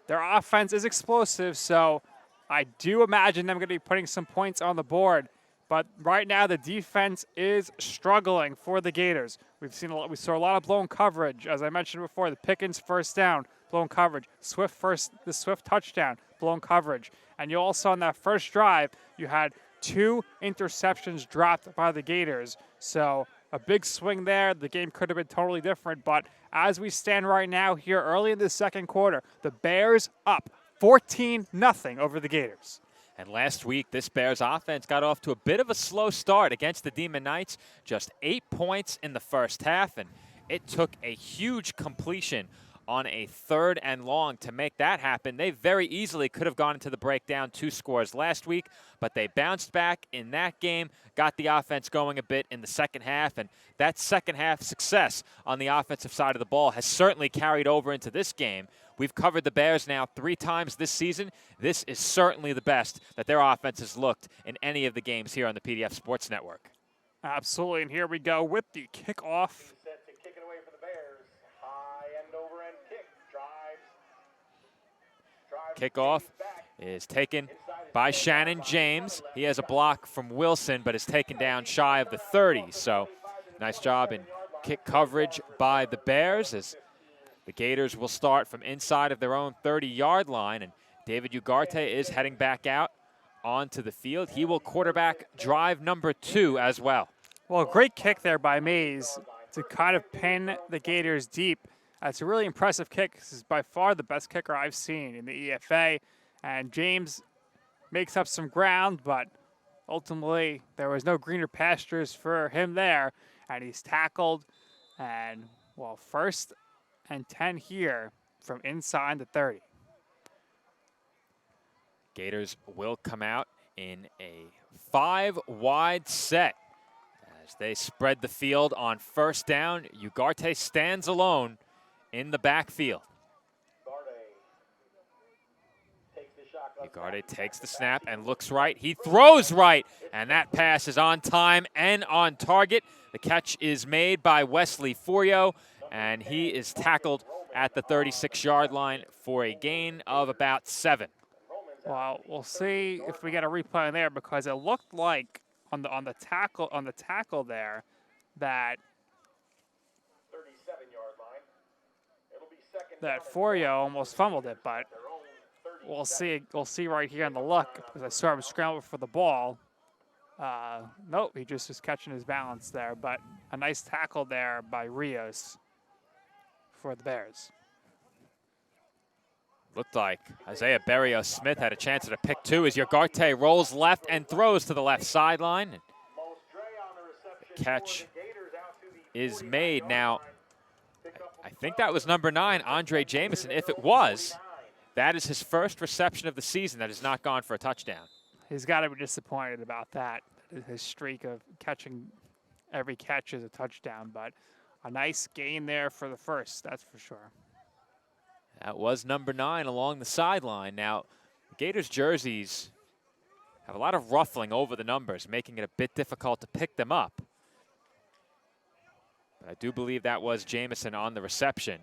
Their offense is explosive, so I do imagine them going to be putting some points on the board. But right now, the defense is struggling for the Gators. We saw a lot of blown coverage, as I mentioned before. The Pickens first down, blown coverage. The Swift touchdown, blown coverage. And you also on that first drive, you had 2 interceptions dropped by the Gators. So a big swing there. The game could have been totally different. But as we stand right now here early in the second quarter, the Bears up 14-0 over the Gators. And last week, this Bears offense got off to a bit of a slow start against the Demon Knights. Just 8 points in the first half, and it took a huge completion on a 3rd and long to make that happen. They very easily could have gone into the breakdown 2 scores last week, but they bounced back in that game, got the offense going a bit in the second half, and that second half success on the offensive side of the ball has certainly carried over into this game. We've covered the Bears now 3 times this season. This is certainly the best that their offense has looked in any of the games here on the PDF Sports Network. Absolutely, and here we go with the kickoff. Kickoff is taken by Shannon James. He has a block from Wilson, but is taken down shy of the 30. So nice job in kick coverage by the Bears, as the Gators will start from inside of their own 30-yard line. And David Ugarte is heading back out onto the field. He will quarterback drive number 2 as well. Well, great kick there by Mays to kind of pin the Gators deep. It's a really impressive kick. This is by far the best kicker I've seen in the EFA. And James makes up some ground, but ultimately there was no greener pastures for him there. And he's tackled. And, well, 1st and 10 here from inside the 30. Gators will come out in a 5-wide set as they spread the field on 1st down. Ugarte stands alone in the backfield. Ugarte takes the snap and looks right. He throws right, and that pass is on time and on target. The catch is made by Wesley Forio, and he is tackled at the 36-yard line for a gain of about 7. Well, we'll see if we get a replay in there, because it looked like on the tackle there that Forio almost fumbled it, but we'll see right here in the look, because I saw him scramble for the ball. Nope, he just was catching his balance there, but a nice tackle there by Rios for the Bears. Looked like Isaiah Berrios-Smith had a chance at a pick two as Ugarte rolls left and throws to the left sideline. The catch is made. Now, I think that was number 9, Andre Jamison. If it was, that is his first reception of the season that has not gone for a touchdown. He's got to be disappointed about that. His streak of catching every catch is a touchdown, but a nice gain there for the first, that's for sure. That was number 9 along the sideline. Now, the Gators jerseys have a lot of ruffling over the numbers, making it a bit difficult to pick them up. But I do believe that was Jamison on the reception.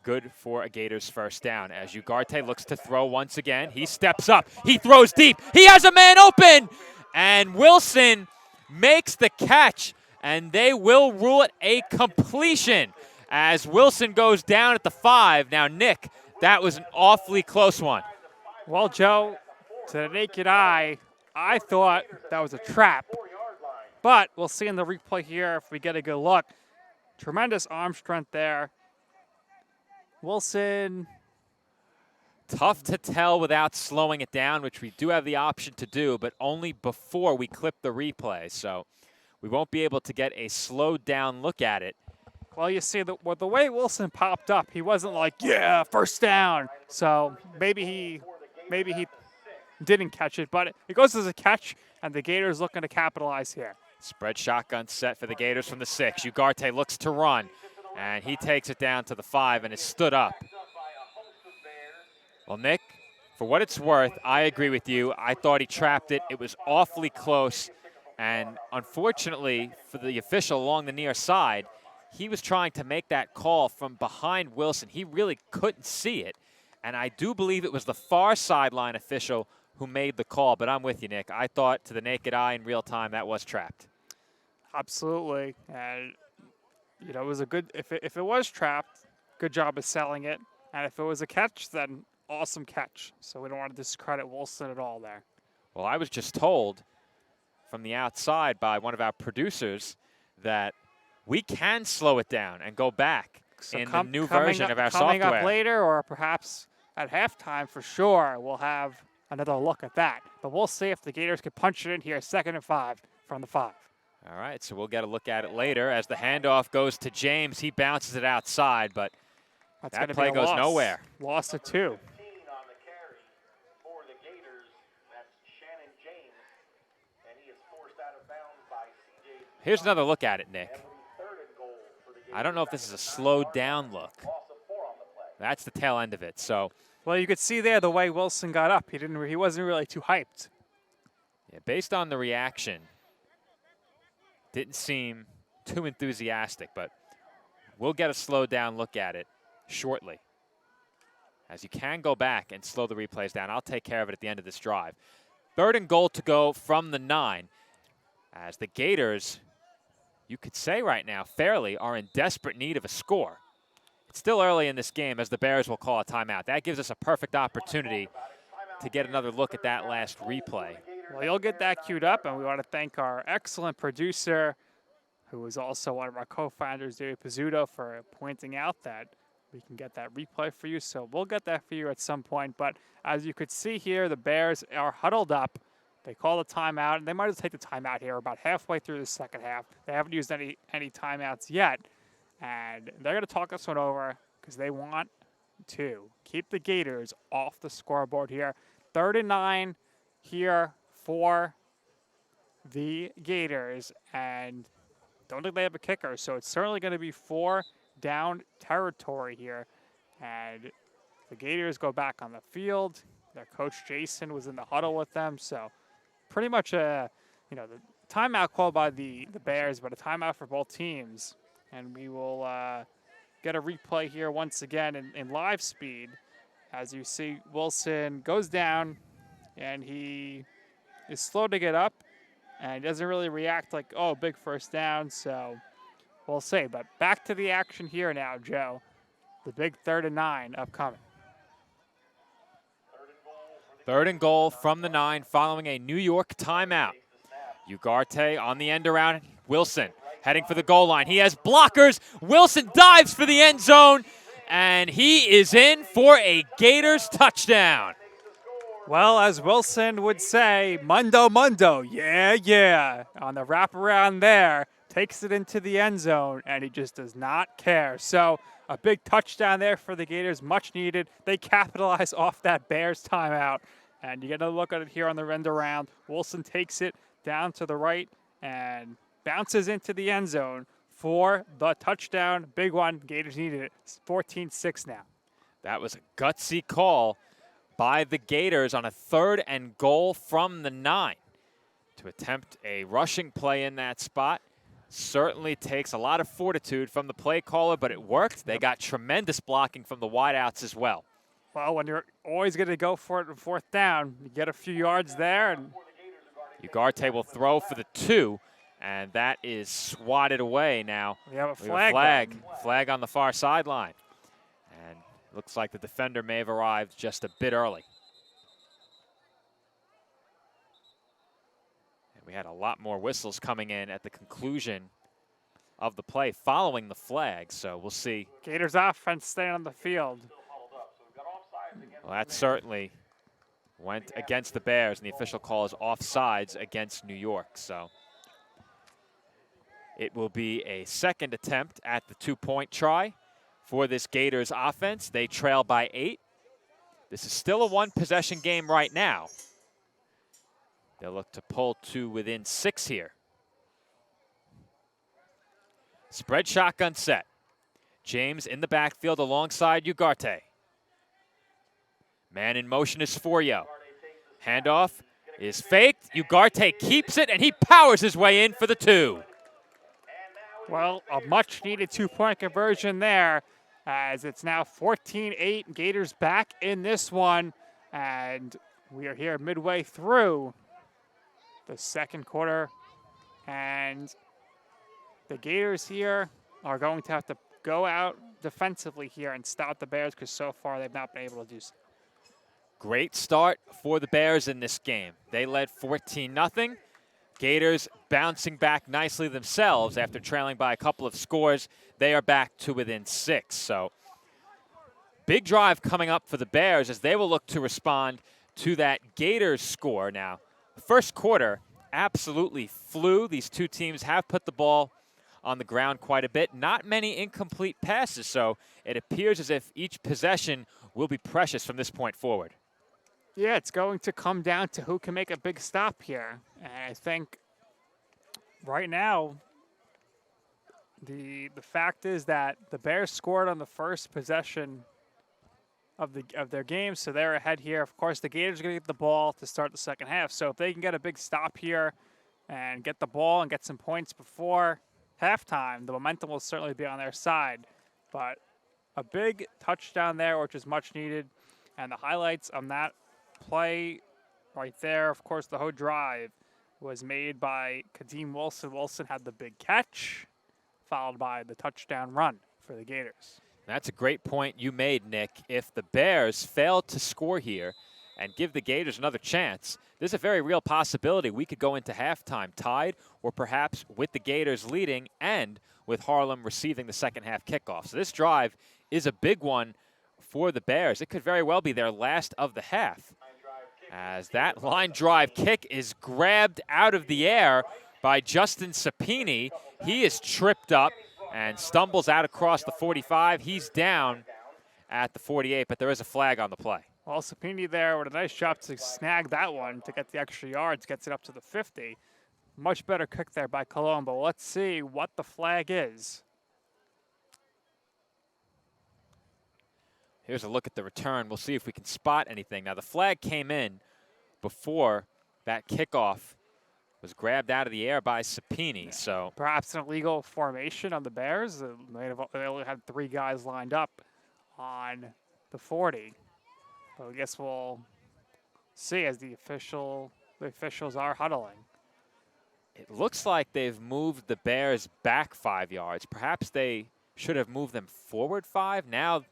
Good for a Gators first down. As Ugarte looks to throw once again, he steps up, he throws deep, he has a man open! And Wilson makes the catch, and they will rule it a completion as Wilson goes down at the 5. Now, Nick, that was an awfully close one. Well, Joe, to the naked eye, I thought that was a trap. But we'll see in the replay here if we get a good look. Tremendous arm strength there. Wilson. Tough to tell without slowing it down, which we do have the option to do, but only before we clip the replay. So we won't be able to get a slowed down look at it. Well, you see, the way Wilson popped up, he wasn't like, yeah, first down. So maybe he didn't catch it, but it goes as a catch, and the Gators looking to capitalize here. Spread shotgun set for the Gators from the 6. Ugarte looks to run, and he takes it down to the 5 and is stood up. Well, Nick, for what it's worth, I agree with you. I thought he trapped it. It was awfully close, and unfortunately for the official along the near side, he was trying to make that call from behind Wilson. He really couldn't see it, and I do believe it was the far sideline official who made the call, but I'm with you, Nick. I thought to the naked eye in real time that was trapped. Absolutely, and you know, it was a good, if it was trapped, good job of selling it, and if it was a catch, then awesome catch. So we don't want to discredit Wilson at all there. Well, I was just told from the outside by one of our producers that we can slow it down and go back So in the new version of our coming software. up later, or perhaps at halftime for sure, we'll have another look at that. But we'll see if the Gators can punch it in here, 2nd and 5 from the 5. All right, so we'll get a look at it later as the handoff goes to James. He bounces it outside, but That's that gonna play be a goes loss. nowhere. Loss of 2. Here's another look at it, Nick. I don't know if this is a slowed down look. That's the tail end of it. So, Well, you could see there the way Wilson got up. He wasn't really too hyped. yeah, based on the reaction, didn't seem too enthusiastic, but we'll get a slowed down look at it shortly. As you can go back and slow the replays down. I'll take care of it at the end of this drive. 3rd and goal to go from the 9. As the Gators, you could say right now, fairly, are in desperate need of a score. It's still early in this game as the Bears will call a timeout. That gives us a perfect opportunity to get another look at that last replay. Well, you'll get that queued up, and we want to thank our excellent producer, who is also one of our co-founders, David Pizzuto, for pointing out that we can get that replay for you. So we'll get that for you at some point. But as you could see here, the Bears are huddled up. They call the timeout, and they might as well take the timeout here about halfway through the second half. They haven't used any timeouts yet, and they're going to talk this one over because they want to keep the Gators off the scoreboard here. 3rd and 9 here for the Gators, and don't think they have a kicker, so it's certainly going to be 4 down territory here, and the Gators go back on the field. Their coach Jason was in the huddle with them, so pretty much the timeout called by the Bears, but a timeout for both teams. And we will get a replay here once again in live speed. As you see, Wilson goes down, and he is slow to get up, and doesn't really react like, oh, big first down. So we'll see. But back to the action here now, Joe. The big 3rd and 9 upcoming. 3rd and goal from the 9 following a New York timeout. Ugarte on the end around. Wilson heading for the goal line. He has blockers. Wilson dives for the end zone, and he is in for a Gators touchdown. Well, as Wilson would say, mundo, mundo, yeah, yeah. On the wraparound there, takes it into the end zone, and he just does not care. So a big touchdown there for the Gators, much needed. They capitalize off that Bears timeout, and you get a look at it here on the render around. Wilson takes it down to the right and bounces into the end zone for the touchdown. Big one. Gators needed it. It's 14-6 now. That was a gutsy call by the Gators on a 3rd and goal from the 9 to attempt a rushing play in that spot. Certainly takes a lot of fortitude from the play caller, but it worked. They got tremendous blocking from the wideouts as well. Well, when you're always going to go for it on 4th down, you get a few yards there. And Ugarte will throw for the 2, and that is swatted away now. we have a We have flag. a flag on the far sideline. And looks like the defender may have arrived just a bit early. And we had a lot more whistles coming in at the conclusion of the play following the flag, so we'll see. Gators offense staying on the field. Well, that certainly went against the Bears, and the official call is offsides against New York. So it will be a 2nd attempt at the 2-point try for this Gators offense. They trail by 8. This is still a 1-possession game right now. They'll look to pull to within 6 here. Spread shotgun set. James in the backfield alongside Ugarte. Man in motion is Forio. Handoff is faked. Ugarte keeps it, and he powers his way in for the 2. Well, a much-needed 2-point conversion there, as it's now 14-8. Gators back in this one, and we are here midway through the 2nd quarter, and the Gators here are going to have to go out defensively here and stop the Bears, because so far they've not been able to do so. Great start for the Bears in this game. They led 14-0. Gators bouncing back nicely themselves after trailing by a couple of scores. They are back to within 6. So big drive coming up for the Bears as they will look to respond to that Gators score. Now, first quarter absolutely flew. These two teams have put the ball on the ground quite a bit. Not many incomplete passes, so it appears as if each possession will be precious from this point forward. Yeah, it's going to come down to who can make a big stop here. And I think right now, the fact is that the Bears scored on the first possession of their game, so they're ahead here. Of course, the Gators are going to get the ball to start the second half. So if they can get a big stop here and get the ball and get some points before halftime, the momentum will certainly be on their side. But a big touchdown there, which is much needed. And the highlights on that play right there, of course, the whole drive was made by Kadeem Wilson. Wilson had the big catch, followed by the touchdown run for the Gators. That's a great point you made, Nick. If the Bears fail to score here and give the Gators another chance, there's a very real possibility we could go into halftime tied, or perhaps with the Gators leading and with Harlem receiving the second half kickoff. So this drive is a big one for the Bears. It could very well be their last of the half, as that line drive kick is grabbed out of the air by Justin Sapini. He is tripped up and stumbles out across the 45. He's down at the 48, but there is a flag on the play. Well, Sapini there with a nice job to snag that one to get the extra yards, gets it up to the 50. Much better kick there by Cologne, but let's see what the flag is. Here's a look at the return. We'll see if we can spot anything. Now, the flag came in before that kickoff was grabbed out of the air by Sapini. So Perhaps an illegal formation on the Bears. They only had 3 guys lined up on the 40. But I guess we'll see as the officials are huddling. it looks like they've moved the Bears back 5 yards. Perhaps they should have moved them forward 5. Now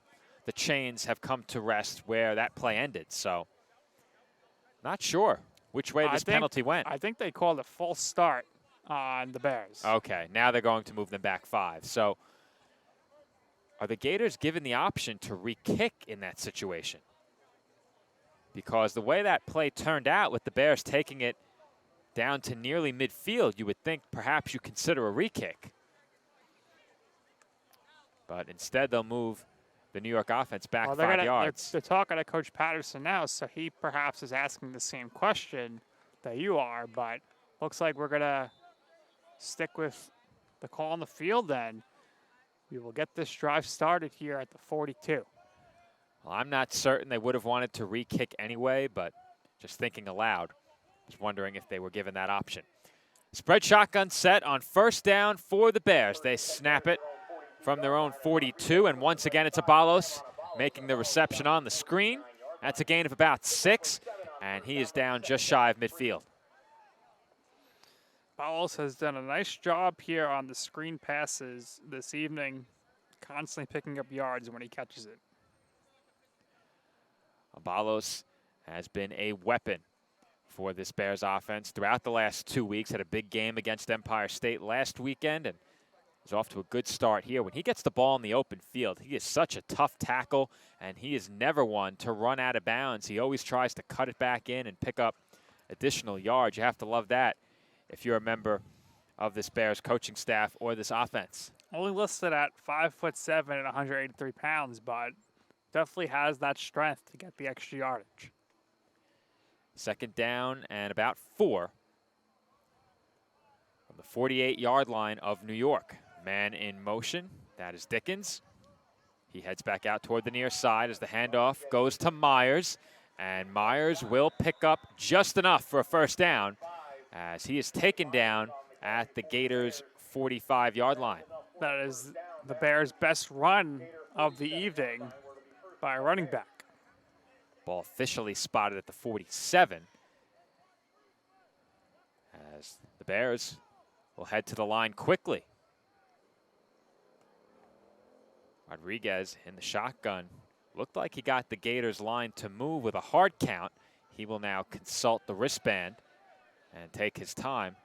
the chains have come to rest where that play ended. So not sure which way this penalty went. I think they called a false start on the Bears. Okay, now they're going to move them back 5. So are the Gators given the option to re-kick in that situation? Because the way that play turned out with the Bears taking it down to nearly midfield, you would think perhaps you consider a re-kick. But instead, they'll move the New York offense back 5 yards. They're talking to Coach Patterson now, so he perhaps is asking the same question that you are, but looks like we're going to stick with the call on the field then. We will get this drive started here at the 42. Well, I'm not certain they would have wanted to re-kick anyway, but just thinking aloud, I was wondering if they were given that option. Spread shotgun set on first down for the Bears. They snap it from their own 42, and once again it's Abalos making the reception on the screen. That's a gain of about 6, and he is down just shy of midfield. Abalos has done a nice job here on the screen passes this evening, constantly picking up yards when he catches it. Abalos has been a weapon for this Bears offense throughout the last 2 weeks. Had a big game against Empire State last weekend and is off to a good start here. When he gets the ball in the open field, he is such a tough tackle, and he is never one to run out of bounds. He always tries to cut it back in and pick up additional yards. You have to love that if you're a member of this Bears coaching staff or this offense. Only listed at 5'7" and 183 pounds, but definitely has that strength to get the extra yardage. Second down and about 4 from the 48-yard line of New York. Man in motion, that is Dickens. He heads back out toward the near side as the handoff goes to Myers, and Myers will pick up just enough for a first down as he is taken down at the Gators' 45-yard line. That is the Bears' best run of the evening by a running back. Ball officially spotted at the 47 as the Bears will head to the line quickly. Rodriguez in the shotgun. Looked like he got the Gators line to move with a hard count. He will now consult the wristband and take his time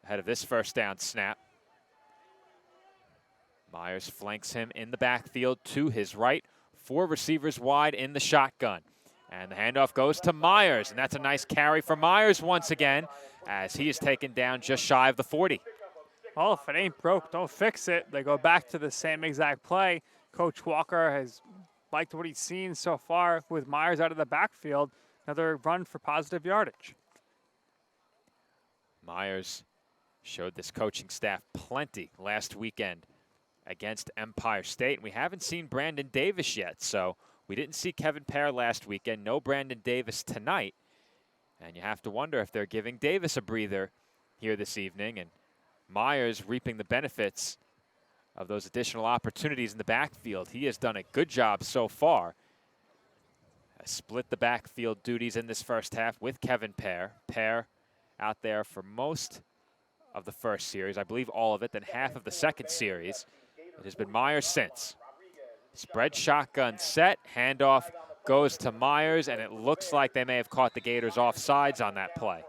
ahead of this first down snap. Myers flanks him in the backfield to his right. 4 receivers wide in the shotgun. And the handoff goes to Myers, and that's a nice carry for Myers once again as he is taken down just shy of the 40. Well, if it ain't broke, don't fix it. They go back to the same exact play. Coach Walker has liked what he's seen so far with Myers out of the backfield. Another run for positive yardage. Myers showed this coaching staff plenty last weekend against Empire State. And we haven't seen Brandon Davis yet, so we didn't see Kevin Pear last weekend. No Brandon Davis tonight. And you have to wonder if they're giving Davis a breather here this evening. And Myers reaping the benefits of those additional opportunities in the backfield. He has done a good job so far. Has split the backfield duties in this first half with Kevin Pear. Pear out there for most of the first series, I believe all of it, then half of the second series. It has been Myers since. Spread shotgun set, handoff goes to Myers, and it looks like they may have caught the Gators offsides on that play.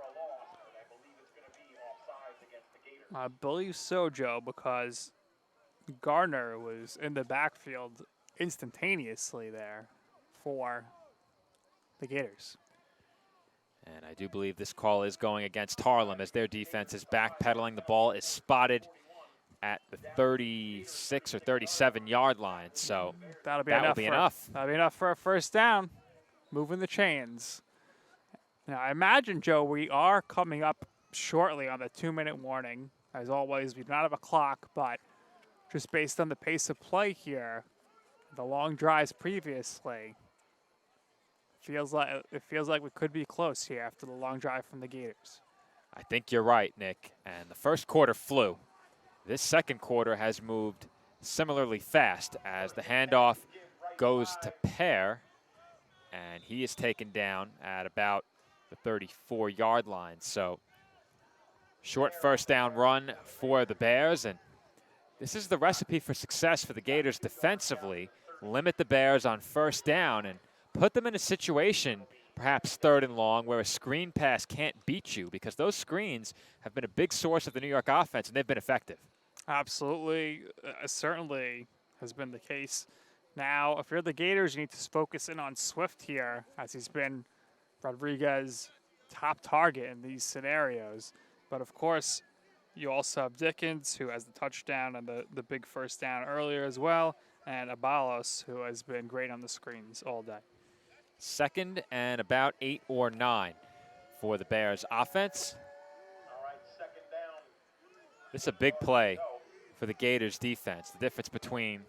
I believe so, Joe, because Gardner was in the backfield instantaneously there for the Gators. And I do believe this call is going against Harlem as their defense is backpedaling. The ball is spotted at the 36 or 37-yard line, so that'll be enough. That'll be enough for a first down, moving the chains. Now, I imagine, Joe, we are coming up shortly on the 2-minute warning. As always, we do not have a clock, but just based on the pace of play here, the long drives previously, it feels like we could be close here after the long drive from the Gators. I think you're right, Nick. And the first quarter flew. This second quarter has moved similarly fast as the handoff goes to Pear, and he is taken down at about the 34-yard line. So short first down run for the Bears, and this is the recipe for success for the Gators defensively. Limit the Bears on first down and put them in a situation, perhaps 3rd and long, where a screen pass can't beat you, because those screens have been a big source of the New York offense, and they've been effective. Absolutely. Certainly has been the case. Now, if you're the Gators, you need to focus in on Swift here, as he's been Rodriguez's top target in these scenarios. But of course, you also have Dickens, who has the touchdown and the big first down earlier as well, and Abalos, who has been great on the screens all day. 2nd and about 8 or 9 for the Bears offense. This is a big play for the Gators defense. The difference between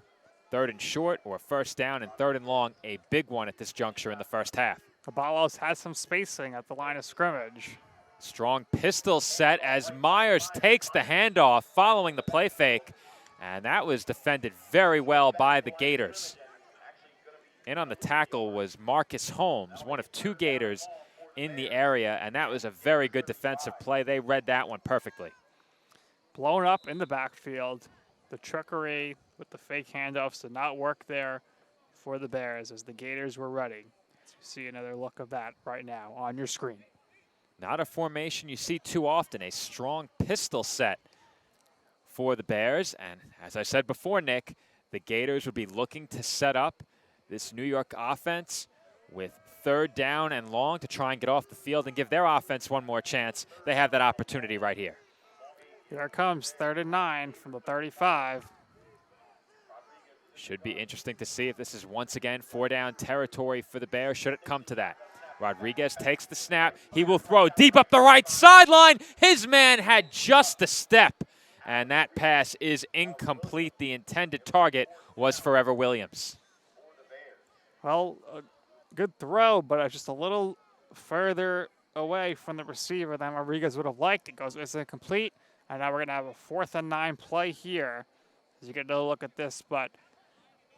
3rd and short or 1st down and 3rd and long, a big one at this juncture in the first half. Abalos has some spacing at the line of scrimmage. Strong pistol set as Myers takes the handoff following the play fake, and that was defended very well by the Gators. In on the tackle was Marcus Holmes, one of 2 Gators in the area, and that was a very good defensive play. They read that one perfectly. Blown up in the backfield. The trickery with the fake handoffs did not work there for the Bears as the Gators were ready. So you see another look of that right now on your screen. Not a formation you see too often, a strong pistol set for the Bears. And as I said before, Nick, the Gators would be looking to set up this New York offense with 3rd down and long to try and get off the field and give their offense one more chance. They have that opportunity right here. Here it comes, 3rd and 9 from the 35. Should be interesting to see if this is once again 4-down territory for the Bears, should it come to that. Rodriguez takes the snap. He will throw deep up the right sideline. His man had just a step, and that pass is incomplete. The intended target was Forever Williams. Well, a good throw, but just a little further away from the receiver than Rodriguez would have liked. It goes, it's incomplete, and now we're going to have a 4th and 9 play here as you get another look at this. But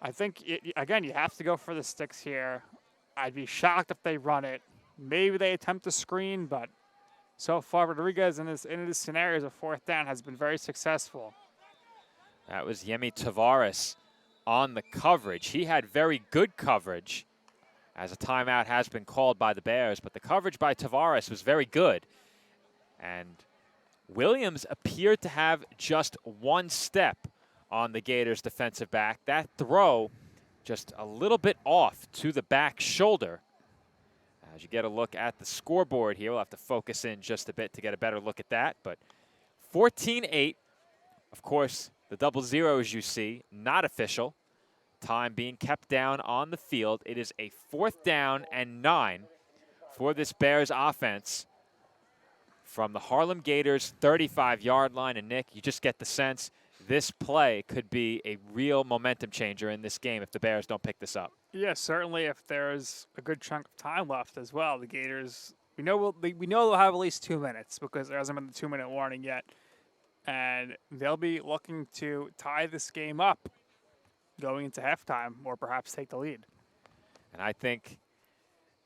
I think, again, you have to go for the sticks here. I'd be shocked if they run it. Maybe they attempt to screen, but so far Rodriguez in this scenario as a 4th down has been very successful. That was Yemi Tavares on the coverage. He had very good coverage as a timeout has been called by the Bears, but the coverage by Tavares was very good. And Williams appeared to have just 1 step on the Gators defensive back. That throw just a little bit off to the back shoulder. As you get a look at the scoreboard here, we'll have to focus in just a bit to get a better look at that. But 14-8, of course, the double zeros you see, not official. Time being kept down on the field. It is a 4th down and 9 for this Bears offense from the Harlem Gators 35-yard line. And Nick, you just get the sense this play could be a real momentum changer in this game if the Bears don't pick this up. Yeah, certainly if there's a good chunk of time left as well. The Gators, we know they'll have at least 2 minutes because there hasn't been the 2-minute warning yet. And they'll be looking to tie this game up going into halftime or perhaps take the lead. And I think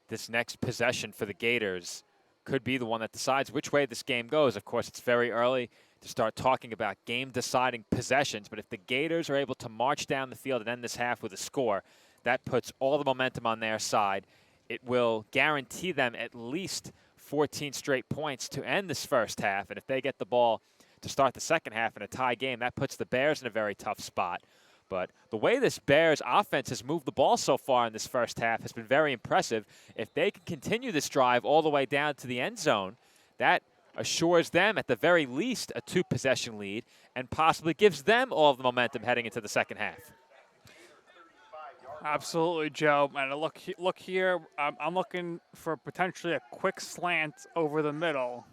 this next possession for the Gators could be the one that decides which way this game goes. Of course, it's very early to start talking about game-deciding possessions, but if the Gators are able to march down the field and end this half with a score, that puts all the momentum on their side. It will guarantee them at least 14 straight points to end this first half, and if they get the ball to start the second half in a tie game, that puts the Bears in a very tough spot. But the way this Bears offense has moved the ball so far in this first half has been very impressive. If they can continue this drive all the way down to the end zone, that assures them at the very least a 2-possession lead and possibly gives them all of the momentum heading into the second half. Absolutely, Joe. And look here, I'm looking for potentially a quick slant over the middle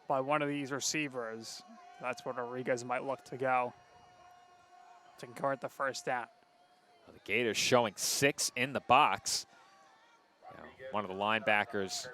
by one of these receivers. That's where Rodriguez might look to go to convert the first down. Well, the Gators showing 6 in the box. Now, one of the linebackers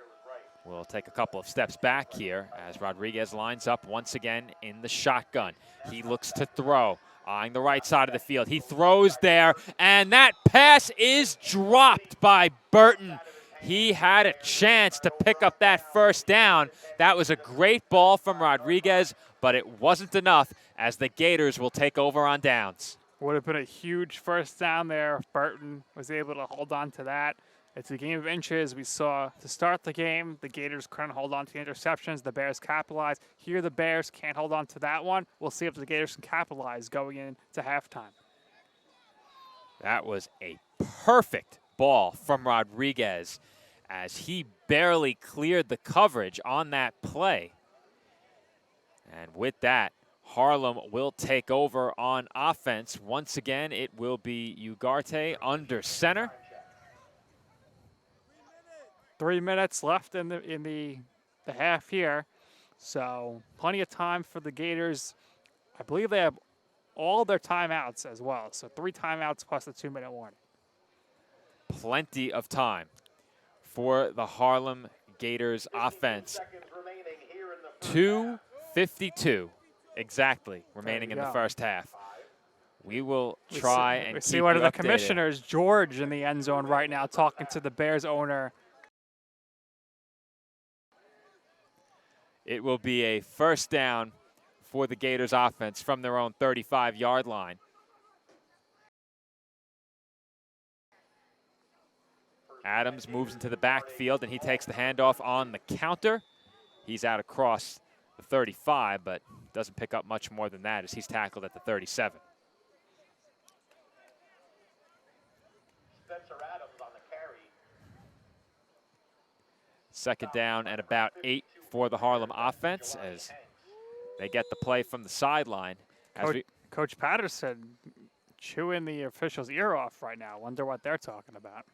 will take a couple of steps back here as Rodriguez lines up once again in the shotgun. He looks to throw, eyeing the right side of the field. He throws there, and that pass is dropped by Burton. He had a chance to pick up that first down. That was a great ball from Rodriguez, but it wasn't enough as the Gators will take over on downs. Would have been a huge first down there if Burton was able to hold on to that. It's a game of inches. We saw to start the game, the Gators couldn't hold on to the interceptions. The Bears capitalized. Here the Bears can't hold on to that one. We'll see if the Gators can capitalize going into halftime. That was a perfect ball from Rodriguez as he barely cleared the coverage on that play. And with that, Harlem will take over on offense. Once again, it will be Ugarte under center. 3 minutes left in the half here, so plenty of time for the Gators. I believe they have all their timeouts as well, so 3 timeouts plus the 2-minute warning. Plenty of time for the Harlem Gators offense. 2:52 exactly remaining in the first half. We will try and we keep see one you of the updated. commissioners, George, in the end zone right now, talking to the Bears owner. It will be a first down for the Gators offense from their own 35-yard line. Adams moves into the backfield, and he takes the handoff on the counter. He's out across the 35, but doesn't pick up much more than that as he's tackled at the 37. Second down and about 8 for the Harlem offense as they get the play from the sideline. Coach Patterson chewing the official's ear off right now. Wonder what they're talking about.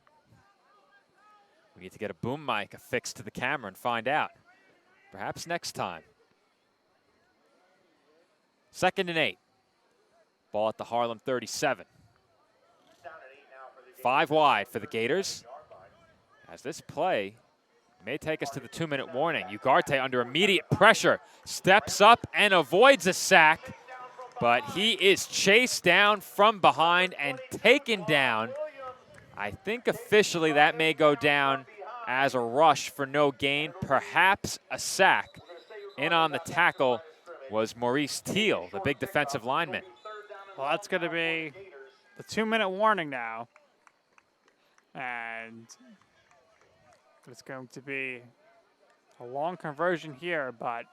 We need to get a boom mic affixed to the camera and find out. Perhaps next time. 2nd and 8. Ball at the Harlem 37. 5 wide for the Gators. As this play may take us to the 2-minute warning. Ugarte under immediate pressure steps up and avoids a sack, but he is chased down from behind and taken down. I think officially that may go down as a rush for no gain, perhaps a sack. In on the tackle was Maurice Teal, the big defensive lineman. Well, that's going to be the 2-minute warning now. And it's going to be a long conversion here, but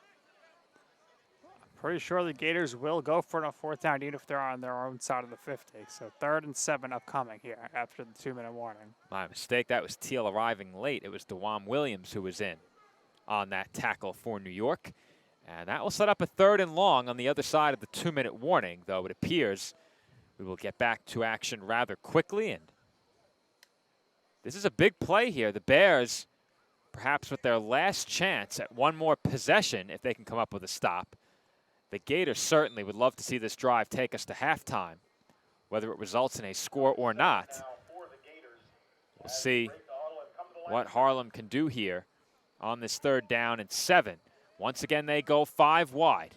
I'm pretty sure the Gators will go for it on 4th down, even if they're on their own side of the 50. So 3rd and 7 upcoming here after the 2-minute warning. My mistake, that was Teal arriving late. It was DeJuan Williams who was in on that tackle for New York. And that will set up a 3rd and long on the other side of the 2-minute warning, though it appears we will get back to action rather quickly. And this is a big play here. The Bears, perhaps with their last chance at one more possession, if they can come up with a stop. The Gators certainly would love to see this drive take us to halftime, whether it results in a score or not. We'll see what Harlem can do here on this 3rd down and 7. Once again, they go 5 wide.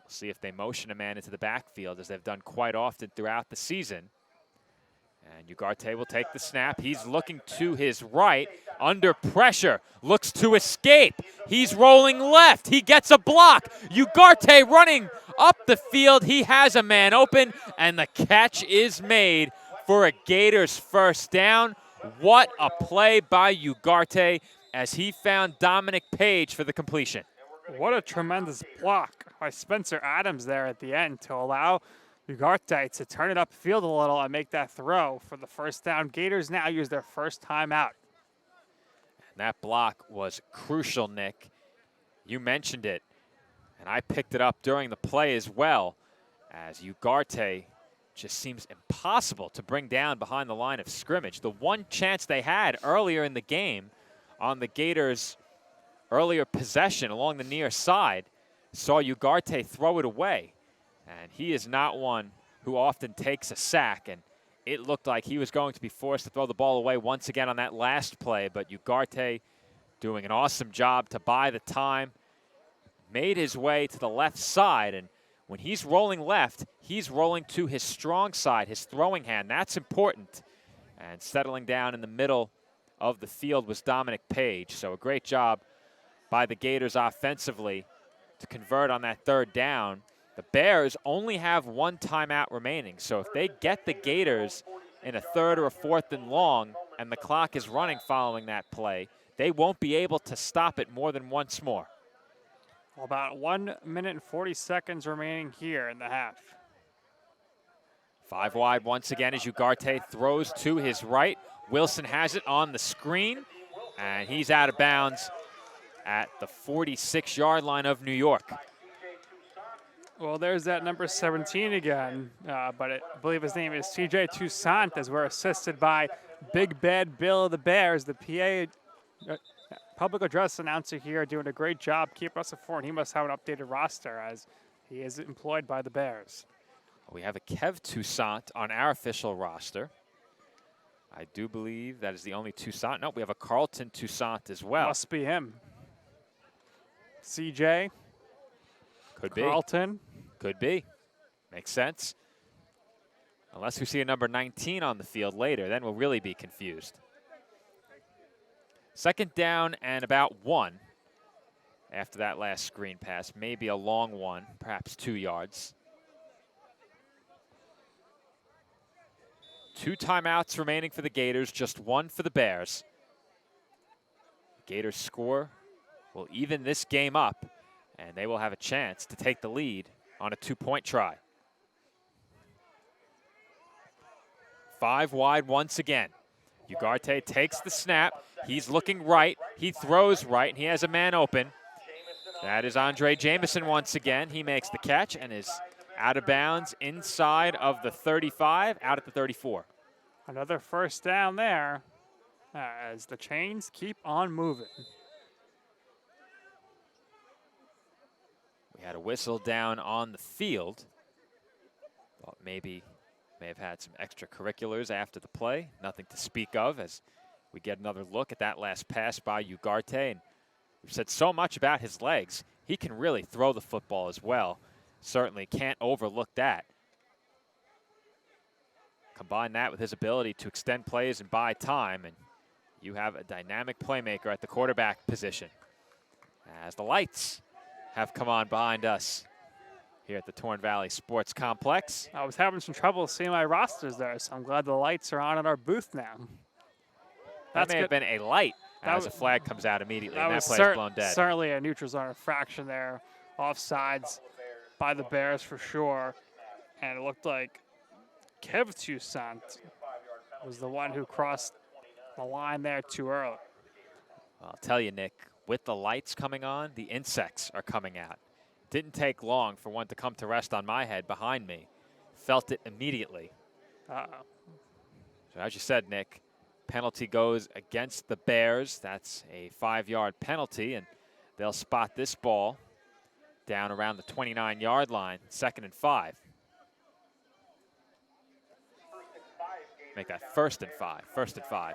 We'll see if they motion a man into the backfield, as they've done quite often throughout the season. And Ugarte will take the snap. He's looking to his right, under pressure, looks to escape. He's rolling left. He gets a block. Ugarte running up the field. He has a man open, and the catch is made for a Gators first down. What a play by Ugarte as he found Dominic Page for the completion. What a tremendous block by Spencer Adams there at the end to allow Ugarte to turn it upfield a little and make that throw for the first down. Gators now use their first timeout. And that block was crucial, Nick. You mentioned it, and I picked it up during the play as well, as Ugarte just seems impossible to bring down behind the line of scrimmage. The one chance they had earlier in the game on the Gators' earlier possession along the near side saw Ugarte throw it away. And he is not one who often takes a sack, and it looked like he was going to be forced to throw the ball away once again on that last play, but Ugarte doing an awesome job to buy the time, made his way to the left side, and when he's rolling left, he's rolling to his strong side, his throwing hand. That's important. And settling down in the middle of the field was Dominic Page, so a great job by the Gators offensively to convert on that 3rd down. The Bears only have 1 timeout remaining, so if they get the Gators in a 3rd or a 4th and long and the clock is running following that play, they won't be able to stop it more than once more. Well, about 1 minute and 40 seconds remaining here in the half. 5 wide once again as Ugarte throws to his right. Wilson has it on the screen, and he's out of bounds at the 46-yard line of New York. Well, there's that number 17 again, but I believe his name is C.J. Toussaint, as we're assisted by Big Bad Bill of the Bears, the PA public address announcer here, doing a great job keeping us informed. He must have an updated roster as he is employed by the Bears. We have a Kev Toussaint on our official roster. I do believe that is the only Toussaint. No, we have a Carlton Toussaint as well. Must be him. CJ. Could be. Carlton. Could be. Makes sense. Unless we see a number 19 on the field later, then we'll really be confused. 2nd down and about 1 after that last screen pass. Maybe a long one, perhaps 2 yards. 2 timeouts remaining for the Gators, just 1 for the Bears. Gators score will even this game up, and they will have a chance to take the lead on a 2-point try. 5 wide once again. Ugarte takes the snap. He's looking right. He throws right, and he has a man open. That is Andre Jamison once again. He makes the catch and is out of bounds inside of the 35, out at the 34. Another first down there as the chains keep on moving. We had a whistle down on the field. Thought maybe may have had some extracurriculars after the play. Nothing to speak of as we get another look at that last pass by Ugarte. And we've said so much about his legs. He can really throw the football as well. Certainly can't overlook that. Combine that with his ability to extend plays and buy time, and you have a dynamic playmaker at the quarterback position. As the lights have come on behind us here at the Torn Valley Sports Complex. I was having some trouble seeing my rosters there, so I'm glad the lights are on in our booth now. That may have been a light as a flag comes out immediately, and that play's blown dead. Certainly a neutral zone infraction there, offsides by the Bears for sure, and it looked like Kev Toussaint was the one who crossed the line there too early. I'll tell you, Nick, with the lights coming on, the insects are coming out. Didn't take long for one to come to rest on my head behind me. Felt it immediately. Uh-oh. So as you said, Nick, penalty goes against the Bears. That's a 5-yard penalty, and they'll spot this ball down around the 29-yard line, 2nd and 5. Make that 1st and 5. 1st and 5.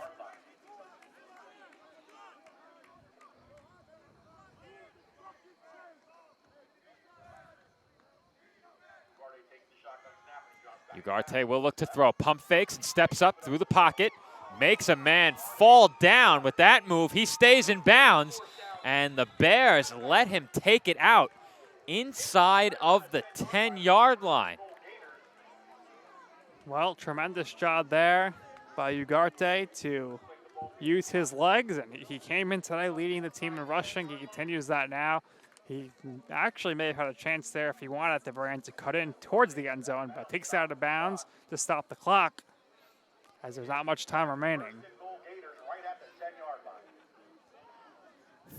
Ugarte will look to throw. Pump fakes and steps up through the pocket. Makes a man fall down with that move. He stays in bounds, and the Bears let him take it out inside of the 10-yard line. Well, tremendous job there by Ugarte to use his legs, and he came in today leading the team in rushing. He continues that now. He actually may have had a chance there if he wanted at the very end to cut in towards the end zone, but takes it out of bounds to stop the clock as there's not much time remaining.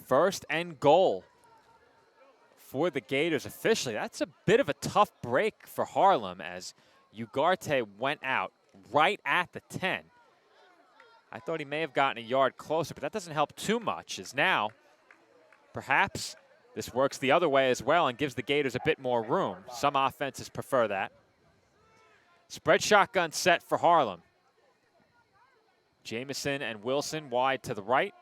1st and goal for the Gators officially. That's a bit of a tough break for Harlem as Ugarte went out right at the 10. I thought he may have gotten a yard closer, but that doesn't help too much, as now perhaps this works the other way as well and gives the Gators a bit more room. Some offenses prefer that. Spread shotgun set for Harlem. Jamison and Wilson wide to the right.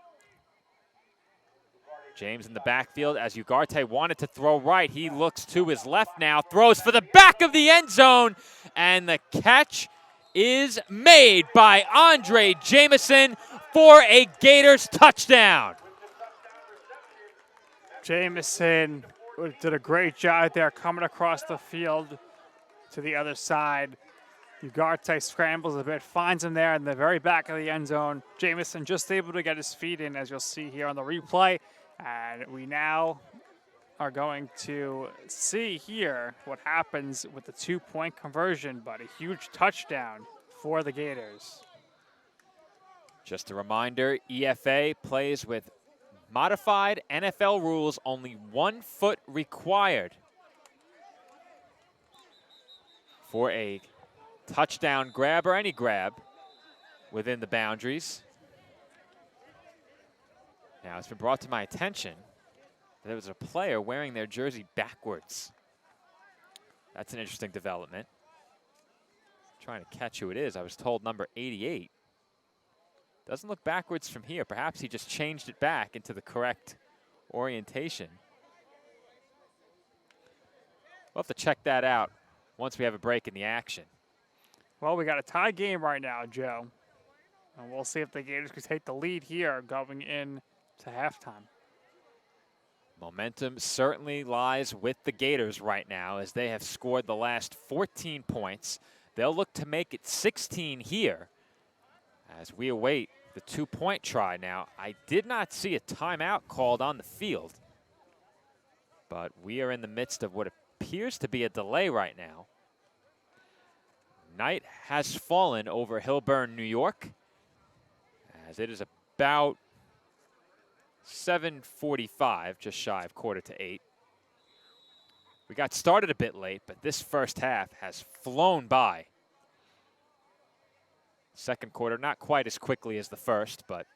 James in the backfield as Ugarte wanted to throw right. He looks to his left now, throws for the back of the end zone, and the catch is made by Andre Jamison for a Gators touchdown. Jamison did a great job there coming across the field to the other side. Ugarte scrambles a bit, finds him there in the very back of the end zone. Jamison just able to get his feet in, as you'll see here on the replay. And we now are going to see here what happens with the 2-point conversion, but a huge touchdown for the Gators. Just a reminder, EFA plays with modified NFL rules, only 1 foot required for a touchdown grab or any grab within the boundaries. Now, it's been brought to my attention that there was a player wearing their jersey backwards. That's an interesting development. Trying to catch who it is. I was told number 88. Doesn't look backwards from here. Perhaps he just changed it back into the correct orientation. We'll have to check that out once we have a break in the action. Well, we got a tie game right now, Joe. And we'll see if the Gators can take the lead here going in to halftime. Momentum certainly lies with the Gators right now as they have scored the last 14 points. They'll look to make it 16 here as we await the 2-point try. Now, I did not see a timeout called on the field, but we are in the midst of what appears to be a delay right now. Night has fallen over Hillburn, New York, as it is about 7:45, just shy of 7:45. We got started a bit late, but this first half has flown by. Second quarter, not quite as quickly as the first, but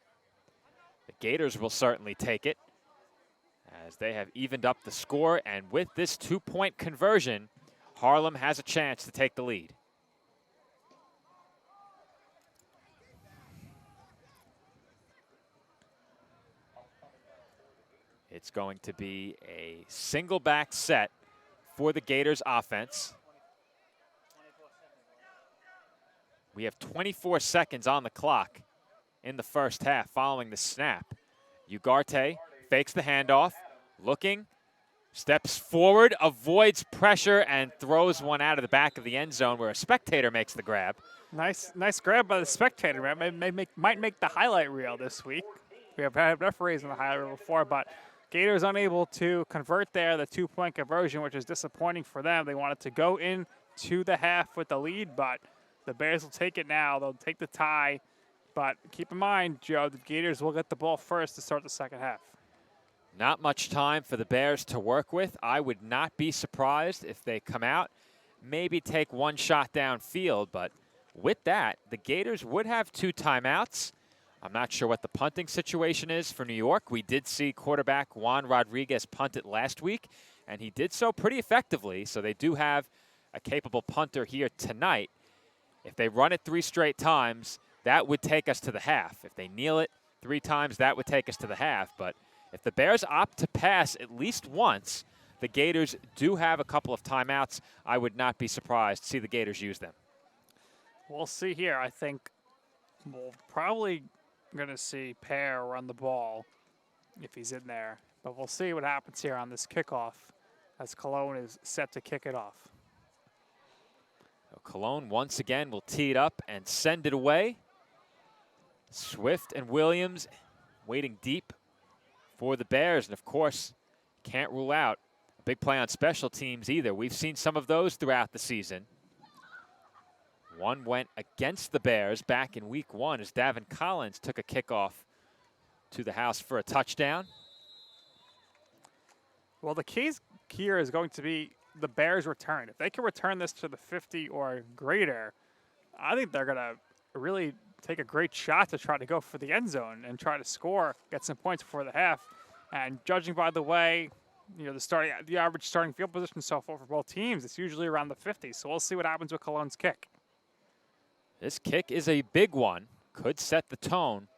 the Gators will certainly take it as they have evened up the score. And with this 2-point conversion, Harlem has a chance to take the lead. It's going to be a single back set for the Gators offense. We have 24 seconds on the clock in the first half following the snap. Ugarte fakes the handoff, looking, steps forward, avoids pressure, and throws one out of the back of the end zone where a spectator makes the grab. Nice grab by the spectator, man. Might make the highlight reel this week. We have had referees in the highlight reel before, but Gators unable to convert there, the 2-point conversion, which is disappointing for them. They wanted to go into the half with the lead, but the Bears will take it now. They'll take the tie. But keep in mind, Joe, the Gators will get the ball first to start the second half. Not much time for the Bears to work with. I would not be surprised if they come out, maybe take one shot downfield. But with that, the Gators would have 2 timeouts. I'm not sure what the punting situation is for New York. We did see quarterback Juan Rodriguez punt it last week, and he did so pretty effectively. So they do have a capable punter here tonight. If they run it 3 straight times, that would take us to the half. If they kneel it 3 times, that would take us to the half. But if the Bears opt to pass at least once, the Gators do have a couple of timeouts. I would not be surprised to see the Gators use them. We'll see here. I think we'll probably going to see Pear run the ball if he's in there. But we'll see what happens here on this kickoff as Cologne is set to kick it off. Cologne once again will tee it up and send it away. Swift and Williams waiting deep for the Bears. And, of course, can't rule out a big play on special teams either. We've seen some of those throughout the season. One went against the Bears back in week 1 as Davin Collins took a kickoff to the house for a touchdown. Well, the key here is going to be the Bears return. If they can return this to the 50 or greater, I think they're going to really take a great shot to try to go for the end zone and try to score, get some points before the half. And judging by the way, the average starting field position so far for both teams, it's usually around the 50. So we'll see what happens with Cologne's kick. This kick is a big one. Could set the tone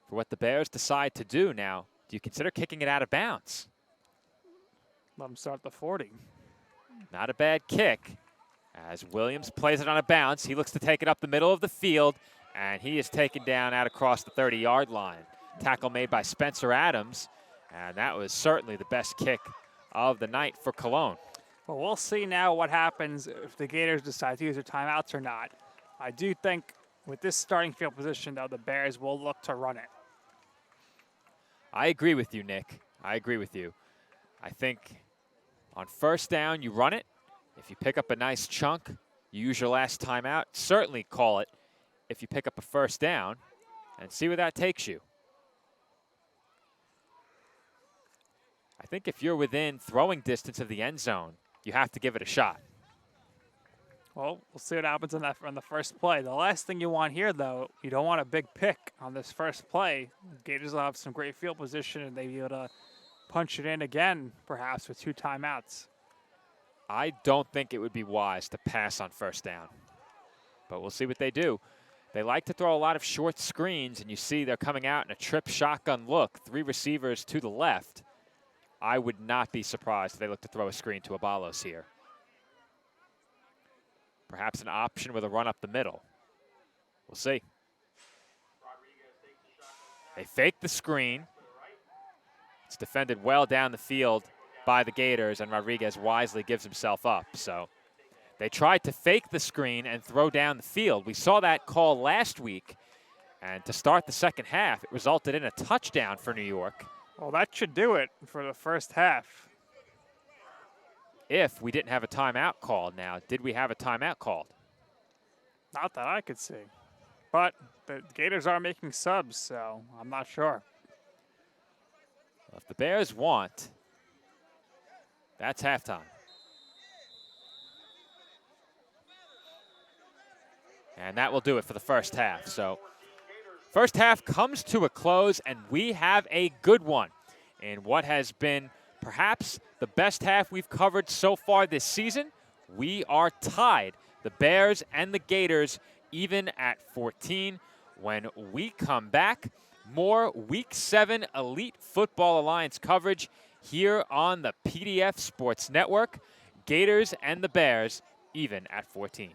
for what the Bears decide to do. Now, do you consider kicking it out of bounds? Let them start the 40. Not a bad kick. As Williams plays it on a bounce, he looks to take it up the middle of the field, and he is taken down out across the 30-yard line. Tackle made by Spencer Adams, and that was certainly the best kick of the night for Cologne. Well, we'll see now what happens if the Gators decide to use their timeouts or not. I do think with this starting field position, though, the Bears will look to run it. I agree with you, Nick. I agree with you. I think on first down, you run it. If you pick up a nice chunk, you use your last timeout. Certainly call it if you pick up a first down and see where that takes you. I think if you're within throwing distance of the end zone, you have to give it a shot. Well, we'll see what happens on the first play. The last thing you want here, though, you don't want a big pick on this first play. Gators will have some great field position, and they'll be able to punch it in again, perhaps with 2 timeouts. I don't think it would be wise to pass on first down, but we'll see what they do. They like to throw a lot of short screens, and you see they're coming out in a trip shotgun look, 3 receivers to the left. I would not be surprised if they look to throw a screen to Abalos here. Perhaps an option with a run up the middle. We'll see. They fake the screen. It's defended well down the field by the Gators, and Rodriguez wisely gives himself up. So they tried to fake the screen and throw down the field. We saw that call last week, and to start the second half, it resulted in a touchdown for New York. Well, that should do it for the first half. If we didn't have a timeout called. Now, did we have a timeout called? Not that I could see. But the Gators are making subs, so I'm not sure. Well, if the Bears want, that's halftime. And that will do it for the first half. So first half comes to a close, and we have a good one in what has been perhaps the best half we've covered so far this season. We are tied, the Bears and the Gators, even at 14. When we come back, more Week 7 Elite Football Alliance coverage here on the PDF Sports Network. Gators and the Bears, even at 14.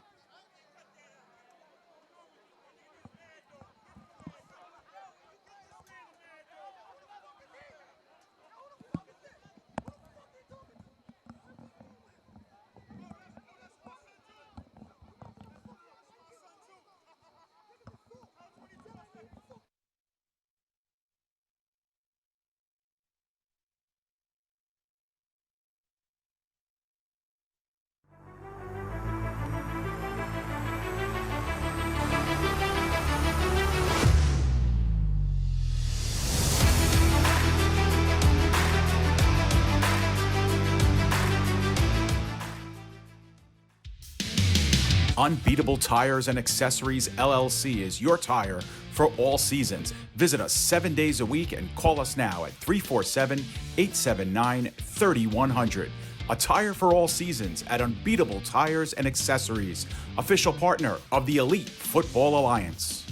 Unbeatable Tires and Accessories LLC is your tire for all seasons. Visit us 7 days a week and call us now at 347-879-3100. A tire for all seasons at Unbeatable Tires and Accessories, official partner of the Elite Football Alliance.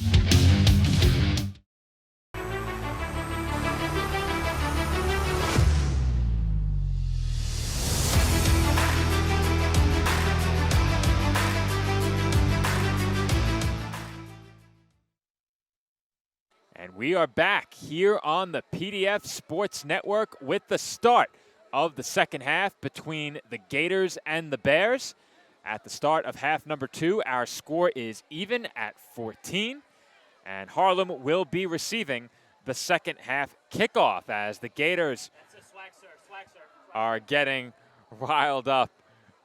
And we are back here on the PDF Sports Network with the start of the second half between the Gators and the Bears. At the start of half number 2, our score is even at 14. And Harlem will be receiving the second half kickoff as the Gators are getting riled up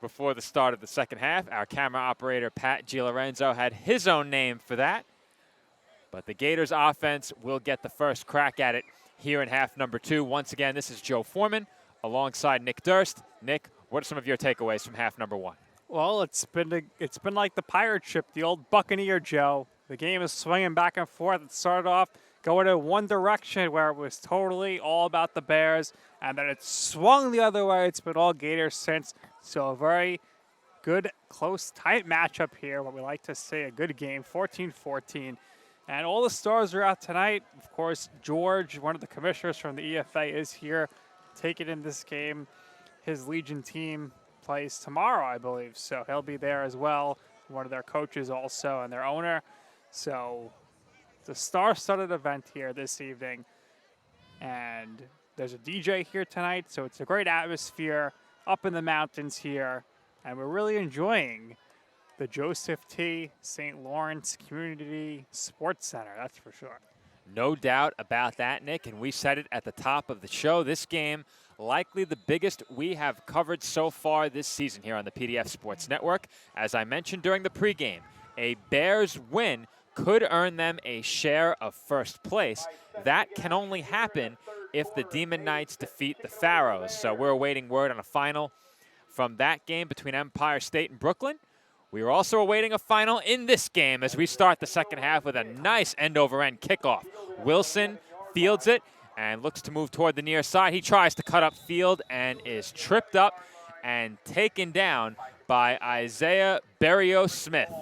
before the start of the second half. Our camera operator, Pat Gilorenzo, had his own name for that. But the Gators offense will get the first crack at it here in half number 2. Once again, this is Joe Foreman alongside Nick Durst. Nick, what are some of your takeaways from half number 1? Well, it's been like the pirate ship, the old Buccaneer, Joe. The game is swinging back and forth. It started off going in one direction where it was totally all about the Bears, and then it swung the other way. It's been all Gators since. So a very good, close, tight matchup here. What we like to see, a good game, 14-14. And all the stars are out tonight. Of course, George, one of the commissioners from the EFA, is here taking in this game. His Legion team plays tomorrow, I believe, so he'll be there as well. One of their coaches also and their owner. So it's a star-studded event here this evening. And there's a DJ here tonight, so it's a great atmosphere up in the mountains here. And we're really enjoying the Joseph T. St. Lawrence Community Sports Center, that's for sure. No doubt about that, Nick, and we said it at the top of the show. This game likely the biggest we have covered so far this season here on the PDF Sports Network. As I mentioned during the pregame, a Bears win could earn them a share of first place. That can only happen if the Demon Knights defeat the Pharaohs. So we're awaiting word on a final from that game between Empire State and Brooklyn. We are also awaiting a final in this game as we start the second half with a nice end-over-end kickoff. Wilson fields it and looks to move toward the near side. He tries to cut up field and is tripped up and taken down by Isaiah Berrios-Smith.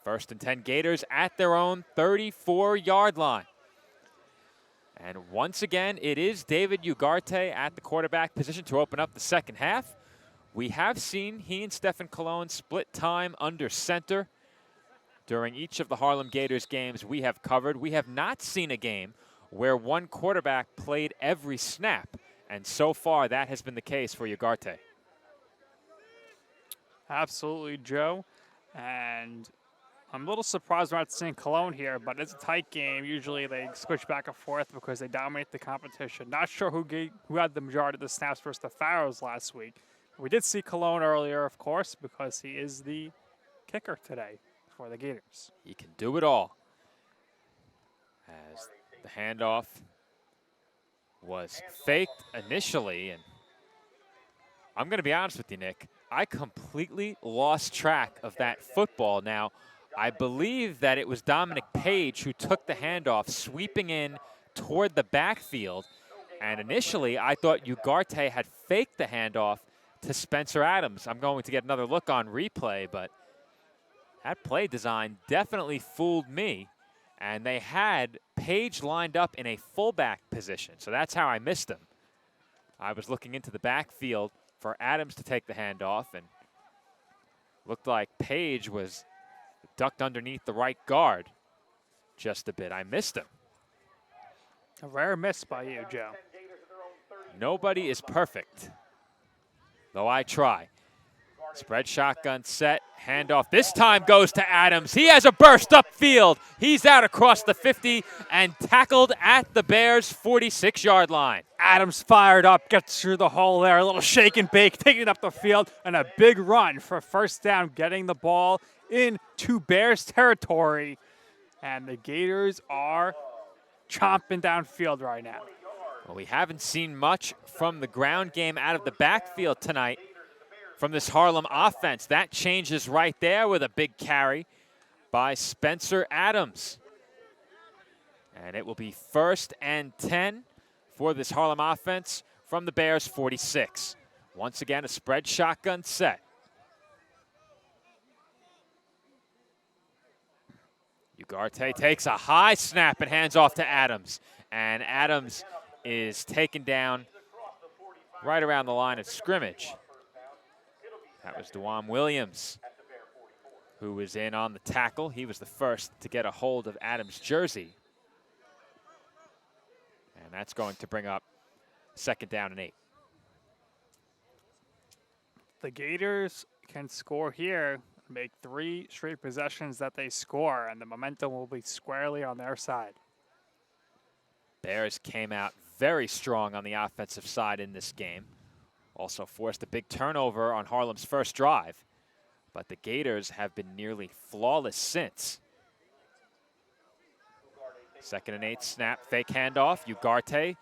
First and 10 Gators at their own 34-yard line. And once again, it is David Ugarte at the quarterback position to open up the second half. We have seen he and Stephen Colon split time under center during each of the Harlem Gators games we have covered. We have not seen a game where one quarterback played every snap, and so far that has been the case for Ugarte. Absolutely, Joe. And I'm a little surprised we're not seeing Cologne here, but it's a tight game. Usually they switch back and forth because they dominate the competition. Not sure who had the majority of the snaps versus the Pharaohs last week. We did see Cologne earlier, of course, because he is the kicker today for the Gators. He can do it all. As the handoff was faked initially, and I'm going to be honest with you, Nick, I completely lost track of that football. Now, I believe that it was Dominic Page who took the handoff, sweeping in toward the backfield. And initially, I thought Ugarte had faked the handoff to Spencer Adams. I'm going to get another look on replay, but that play design definitely fooled me. And they had Page lined up in a fullback position, so that's how I missed him. I was looking into the backfield for Adams to take the handoff, and looked like Page was ducked underneath the right guard just a bit. I missed him. A rare miss by you, Joe. Nobody is perfect, though I try. Spread shotgun set, handoff. This time goes to Adams. He has a burst upfield. He's out across the 50 and tackled at the Bears' 46-yard line. Adams fired up, gets through the hole there, a little shake and bake, taking it up the field, and a big run for first down, getting the ball into Bears territory. And the Gators are chomping downfield right now. Well, we haven't seen much from the ground game out of the backfield tonight from this Harlem offense. That changes right there with a big carry by Spencer Adams. And it will be 1st and 10 for this Harlem offense from the Bears' 46. Once again, a spread shotgun set. Ugarte takes a high snap and hands off to Adams. And Adams is taken down right around the line of scrimmage. That was DeJuan Williams who was in on the tackle. He was the first to get a hold of Adams' jersey. And that's going to bring up 2nd down and 8. The Gators can score here, make 3 straight possessions that they score, and the momentum will be squarely on their side. Bears came out very strong on the offensive side in this game. Also forced a big turnover on Harlem's first drive. But the Gators have been nearly flawless since. 2nd and 8 snap, fake handoff. Ugarte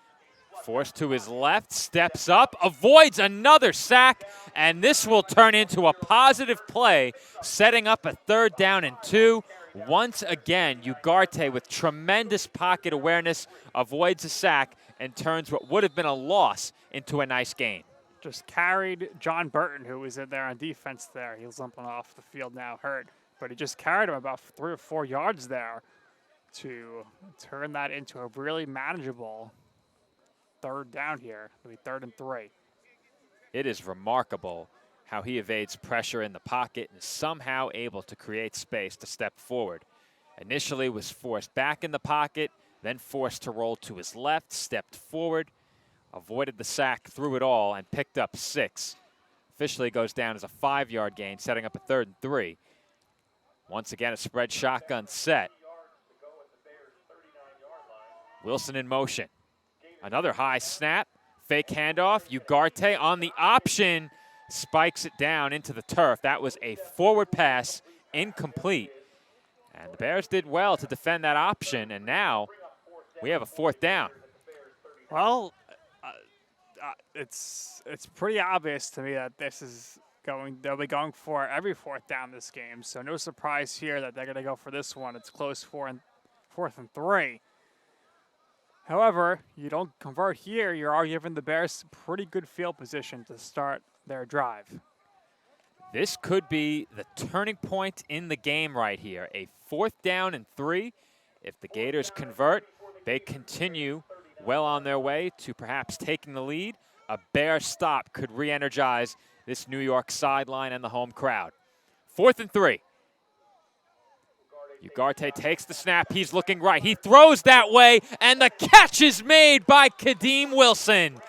forced to his left, steps up, avoids another sack, and this will turn into a positive play, setting up a 3rd down and 2. Once again, Ugarte with tremendous pocket awareness avoids a sack and turns what would have been a loss into a nice gain. Just carried John Burton, who was in there on defense there. He's limping off the field now, hurt. But he just carried him about 3 or 4 yards there to turn that into a really manageable 3rd down here. It'll be 3rd and 3. It is remarkable how he evades pressure in the pocket and is somehow able to create space to step forward. Initially was forced back in the pocket, then forced to roll to his left, stepped forward, avoided the sack through it all, and picked up 6. Officially goes down as a 5-yard gain, setting up a 3rd and 3. Once again, a spread shotgun set. Wilson in motion. Another high snap. Fake handoff. Ugarte on the option. Spikes it down into the turf. That was a forward pass, incomplete. And the Bears did well to defend that option, and now we have a 4th down. Well, it's pretty obvious to me that they'll be going for every 4th down this game. So no surprise here that they're going to go for this one. It's close 4th and 3. However, you don't convert here, you're already giving the Bears pretty good field position to start their drive. This could be the turning point in the game right here. A 4th down and 3. If the Gators convert, they continue well on their way to perhaps taking the lead. A Bear stop could re-energize this New York sideline and the home crowd. 4th and 3. Ugarte takes the snap. He's looking right. He throws that way, and the catch is made by Kadeem Wilson.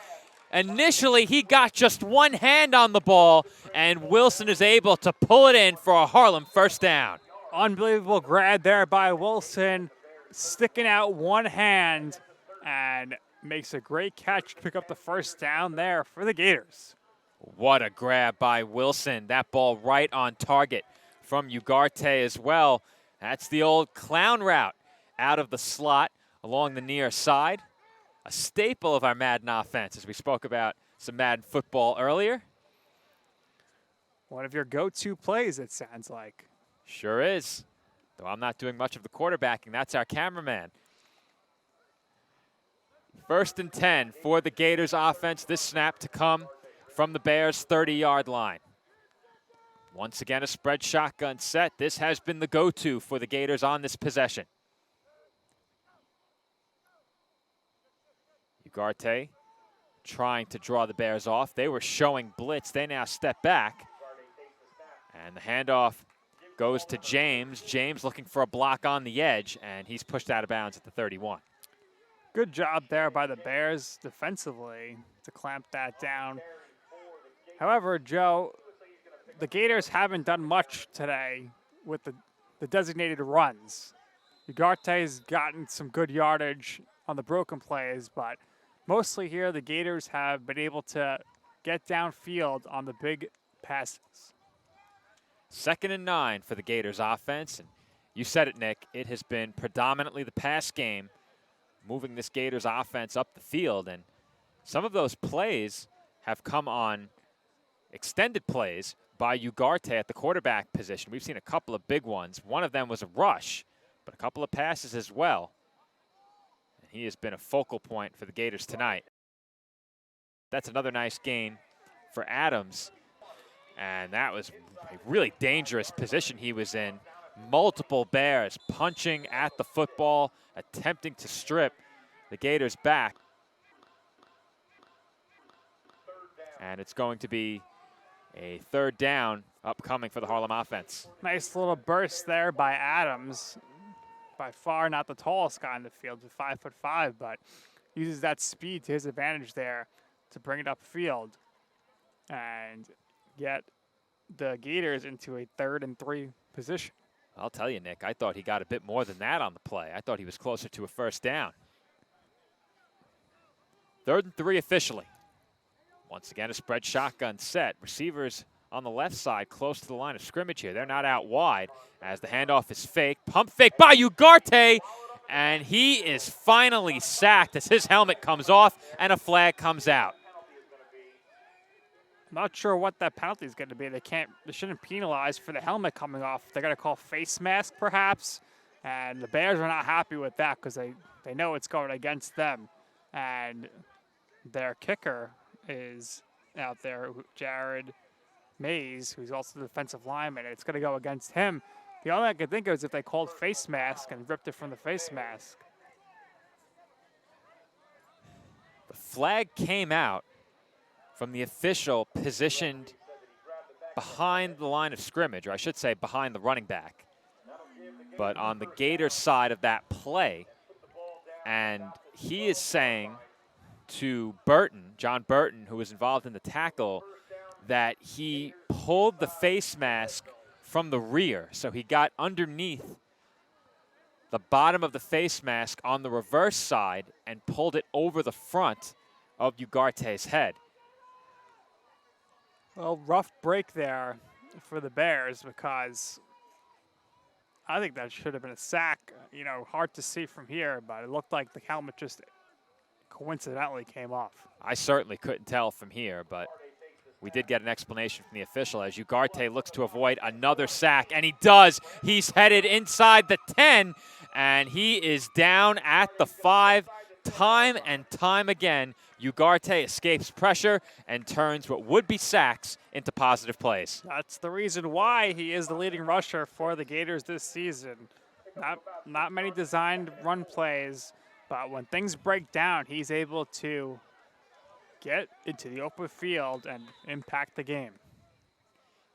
Initially, he got just one hand on the ball, and Wilson is able to pull it in for a Harlem 1st down. Unbelievable grab there by Wilson, sticking out one hand, and makes a great catch to pick up the 1st down there for the Gators. What a grab by Wilson. That ball right on target from Ugarte as well. That's the old clown route out of the slot along the near side. A staple of our Madden offense, as we spoke about some Madden football earlier. One of your go-to plays, it sounds like. Sure is. Though I'm not doing much of the quarterbacking. That's our cameraman. 1st and 10 for the Gators offense. This snap to come from the Bears' 30-yard line. Once again, a spread shotgun set. This has been the go-to for the Gators on this possession. Ugarte trying to draw the Bears off. They were showing blitz. They now step back. And the handoff goes to James. James looking for a block on the edge, and he's pushed out of bounds at the 31. Good job there by the Bears defensively to clamp that down. However, Joe, the Gators haven't done much today with the designated runs. Ugarte's gotten some good yardage on the broken plays, but mostly here the Gators have been able to get downfield on the big passes. 2nd and 9 for the Gators offense. And you said it, Nick. It has been predominantly the pass game moving this Gators offense up the field. And some of those plays have come on extended plays by Ugarte at the quarterback position. We've seen a couple of big ones. One of them was a rush, but a couple of passes as well. And he has been a focal point for the Gators tonight. That's another nice gain for Adams. And that was a really dangerous position he was in. Multiple Bears punching at the football, attempting to strip the Gators back. And it's going to be a 3rd down upcoming for the Harlem offense. Nice little burst there by Adams. By far not the tallest guy in the field, with 5'5", but uses that speed to his advantage there to bring it upfield and get the Gators into a 3rd and 3 position. I'll tell you, Nick, I thought he got a bit more than that on the play. I thought he was closer to a 1st down. 3rd and 3 officially. Once again, a spread shotgun set. Receivers on the left side close to the line of scrimmage here. They're not out wide as the handoff is fake. Pump fake by Ugarte, and he is finally sacked as his helmet comes off and a flag comes out. Not sure what that penalty is going to be. They shouldn't penalize for the helmet coming off. They're going to call face mask perhaps, and the Bears are not happy with that because they know it's going against them. And their kicker is out there, Jared Mays, who's also the defensive lineman. It's going to go against him. The only I could think of is if they called face mask and ripped it from the face mask. The flag came out from the official positioned behind the line of scrimmage, or I should say behind the running back, but on the Gators side of that play. And he is saying to Burton, John Burton, who was involved in the tackle, that he pulled the face mask from the rear. So he got underneath the bottom of the face mask on the reverse side and pulled it over the front of Ugarte's head. Well, rough break there for the Bears because I think that should have been a sack. You know, hard to see from here, but it looked like the helmet just coincidentally came off. I certainly couldn't tell from here, but we did get an explanation from the official as Ugarte looks to avoid another sack, and he does. He's headed inside the 10, and he is down at the 5. Time and time again, Ugarte escapes pressure and turns what would be sacks into positive plays. That's the reason why he is the leading rusher for the Gators this season. Not many designed run plays, but when things break down, he's able to get into the open field and impact the game.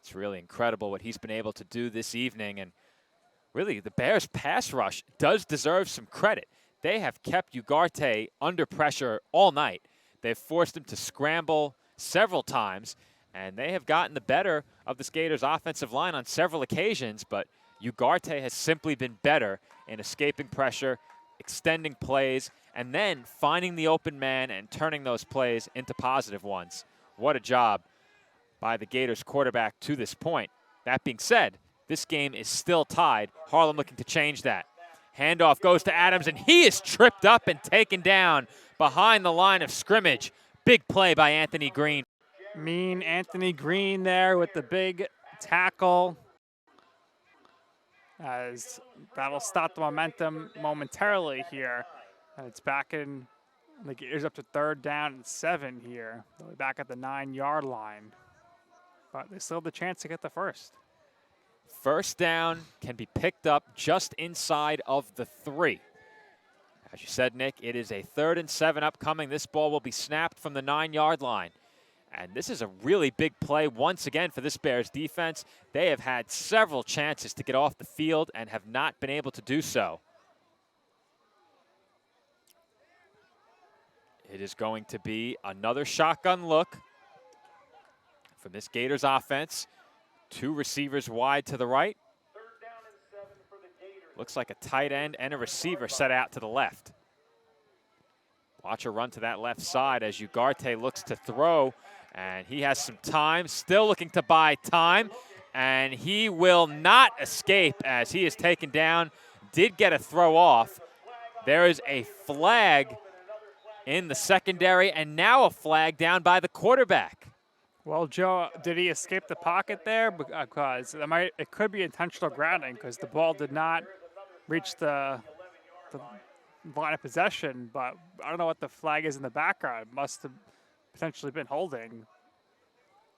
It's really incredible what he's been able to do this evening, and really the Bears pass rush does deserve some credit. They have kept Ugarte under pressure all night. They've forced him to scramble several times, and they have gotten the better of the Gators' offensive line on several occasions, but Ugarte has simply been better in escaping pressure, extending plays, and then finding the open man and turning those plays into positive ones. What a job by the Gators quarterback to this point. That being said, this game is still tied. Harlem looking to change that. Handoff goes to Adams, and he is tripped up and taken down behind the line of scrimmage. Big play by Anthony Green. Mean Anthony Green there with the big tackle, as that'll stop the momentum momentarily here. And it's back in the Gators up to 3rd down and 7 here. They'll be back at the 9-yard line. But they still have the chance to get the first. First down can be picked up just inside of the 3. As you said, Nick, it is a 3rd and 7 upcoming. This ball will be snapped from the 9-yard line. And this is a really big play once again for this Bears defense. They have had several chances to get off the field and have not been able to do so. It is going to be another shotgun look from this Gators offense. 2 receivers wide to the right. Looks like a tight end and a receiver set out to the left. Watch a run to that left side as Ugarte looks to throw, and he has some time, still looking to buy time, and he will not escape as he is taken down. Did get a throw off. There is a flag in the secondary, and now a flag down by the quarterback. Well, Joe, did he escape the pocket there? Because it could be intentional grounding because the ball did not reach the line of possession, but I don't know what the flag is in the background. It must have potentially been holding.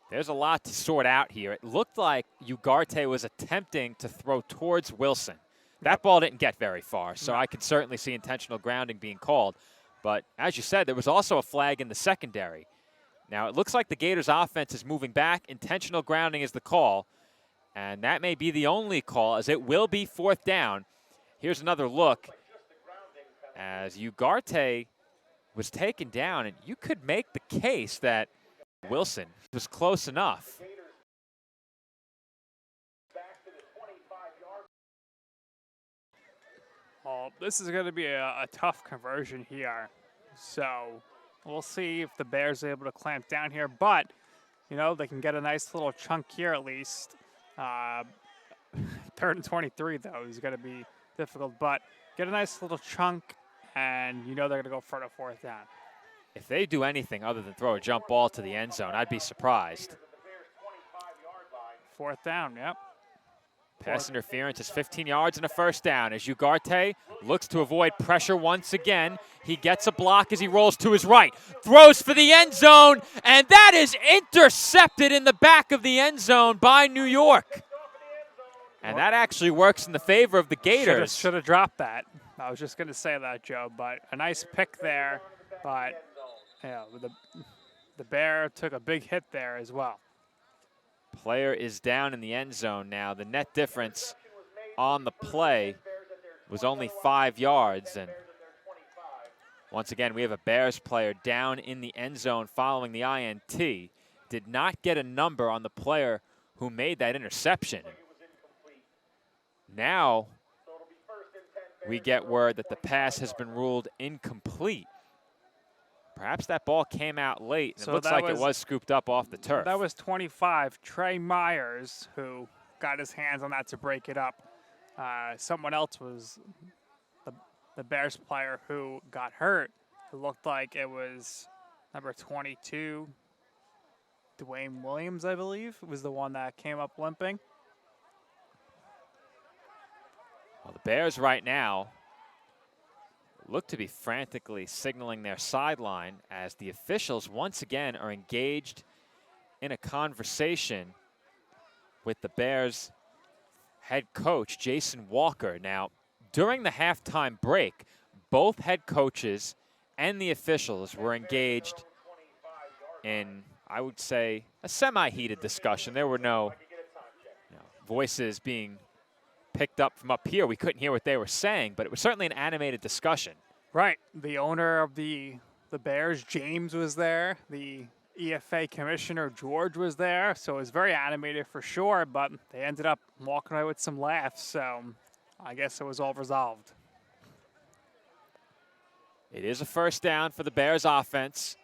There's a lot to sort out here. It looked like Ugarte was attempting to throw towards Wilson. That ball didn't get very far, so I can certainly see intentional grounding being called. But as you said, there was also a flag in the secondary. Now, it looks like the Gators offense is moving back. Intentional grounding is the call, and that may be the only call as it will be 4th down. Here's another look as Ugarte was taken down, and you could make the case that Wilson was close enough. Well, this is going to be a tough conversion here. So we'll see if the Bears are able to clamp down here. But, you know, they can get a nice little chunk here at least. 3rd and 23, though, is going to be difficult. But get a nice little chunk, and you know they're going to go for the 4th down. If they do anything other than throw a jump ball to the end zone, I'd be surprised. 4th down, yep. Pass interference is 15 yards and a first down as Ugarte looks to avoid pressure once again. He gets a block as he rolls to his right, throws for the end zone, and that is intercepted in the back of the end zone by New York. And that actually works in the favor of the Gators. Should have dropped that. I was just going to say that, Joe, but a nice pick there. But yeah, the Bear took a big hit there as well. Player is down in the end zone now. The net difference on the play was only 5 yards. And once again, we have a Bears player down in the end zone following the INT. Did not get a number on the player who made that interception. Now we get word that the pass has been ruled incomplete. Perhaps that ball came out late, and So it looks like it was scooped up off the turf. That was 25, Trey Myers, who got his hands on that to break it up. Someone else was the Bears player who got hurt. It looked like it was number 22, Dwayne Williams, I believe, was the one that came up limping. Well, the Bears right now look to be frantically signaling their sideline as the officials once again are engaged in a conversation with the Bears head coach, Jason Walker. Now, during the halftime break, both head coaches and the officials were engaged in, I would say, a semi-heated discussion. There were no voices being picked up from up here. We couldn't hear what they were saying, but it was certainly an animated discussion. Right. The owner of the Bears, James, was there. The EFA commissioner, George, was there. So it was very animated for sure, but they ended up walking away with some laughs. So I guess it was all resolved. It is a first down for the Bears offense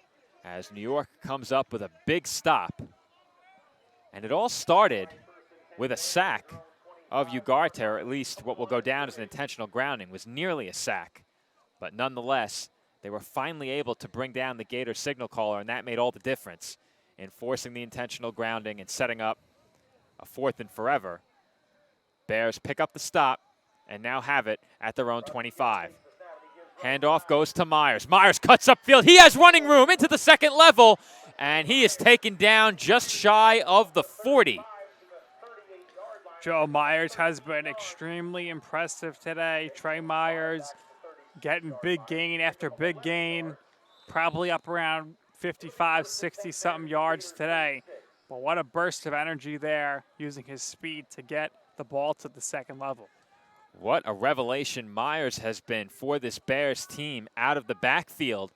as New York comes up with a big stop. And it all started with a sack of Ugarte, or at least what will go down as an intentional grounding, was nearly a sack. But nonetheless, they were finally able to bring down the Gator signal caller, and that made all the difference in forcing the intentional grounding and setting up a 4th and forever. Bears pick up the stop and now have it at their own 25. Handoff goes to Myers. Myers cuts upfield. He has running room into the second level, and he is taken down just shy of the 40. Joe Myers has been extremely impressive today. Trey Myers getting big gain after big gain, probably up around 55, 60-something yards today. But what a burst of energy there, using his speed to get the ball to the second level. What a revelation Myers has been for this Bears team out of the backfield.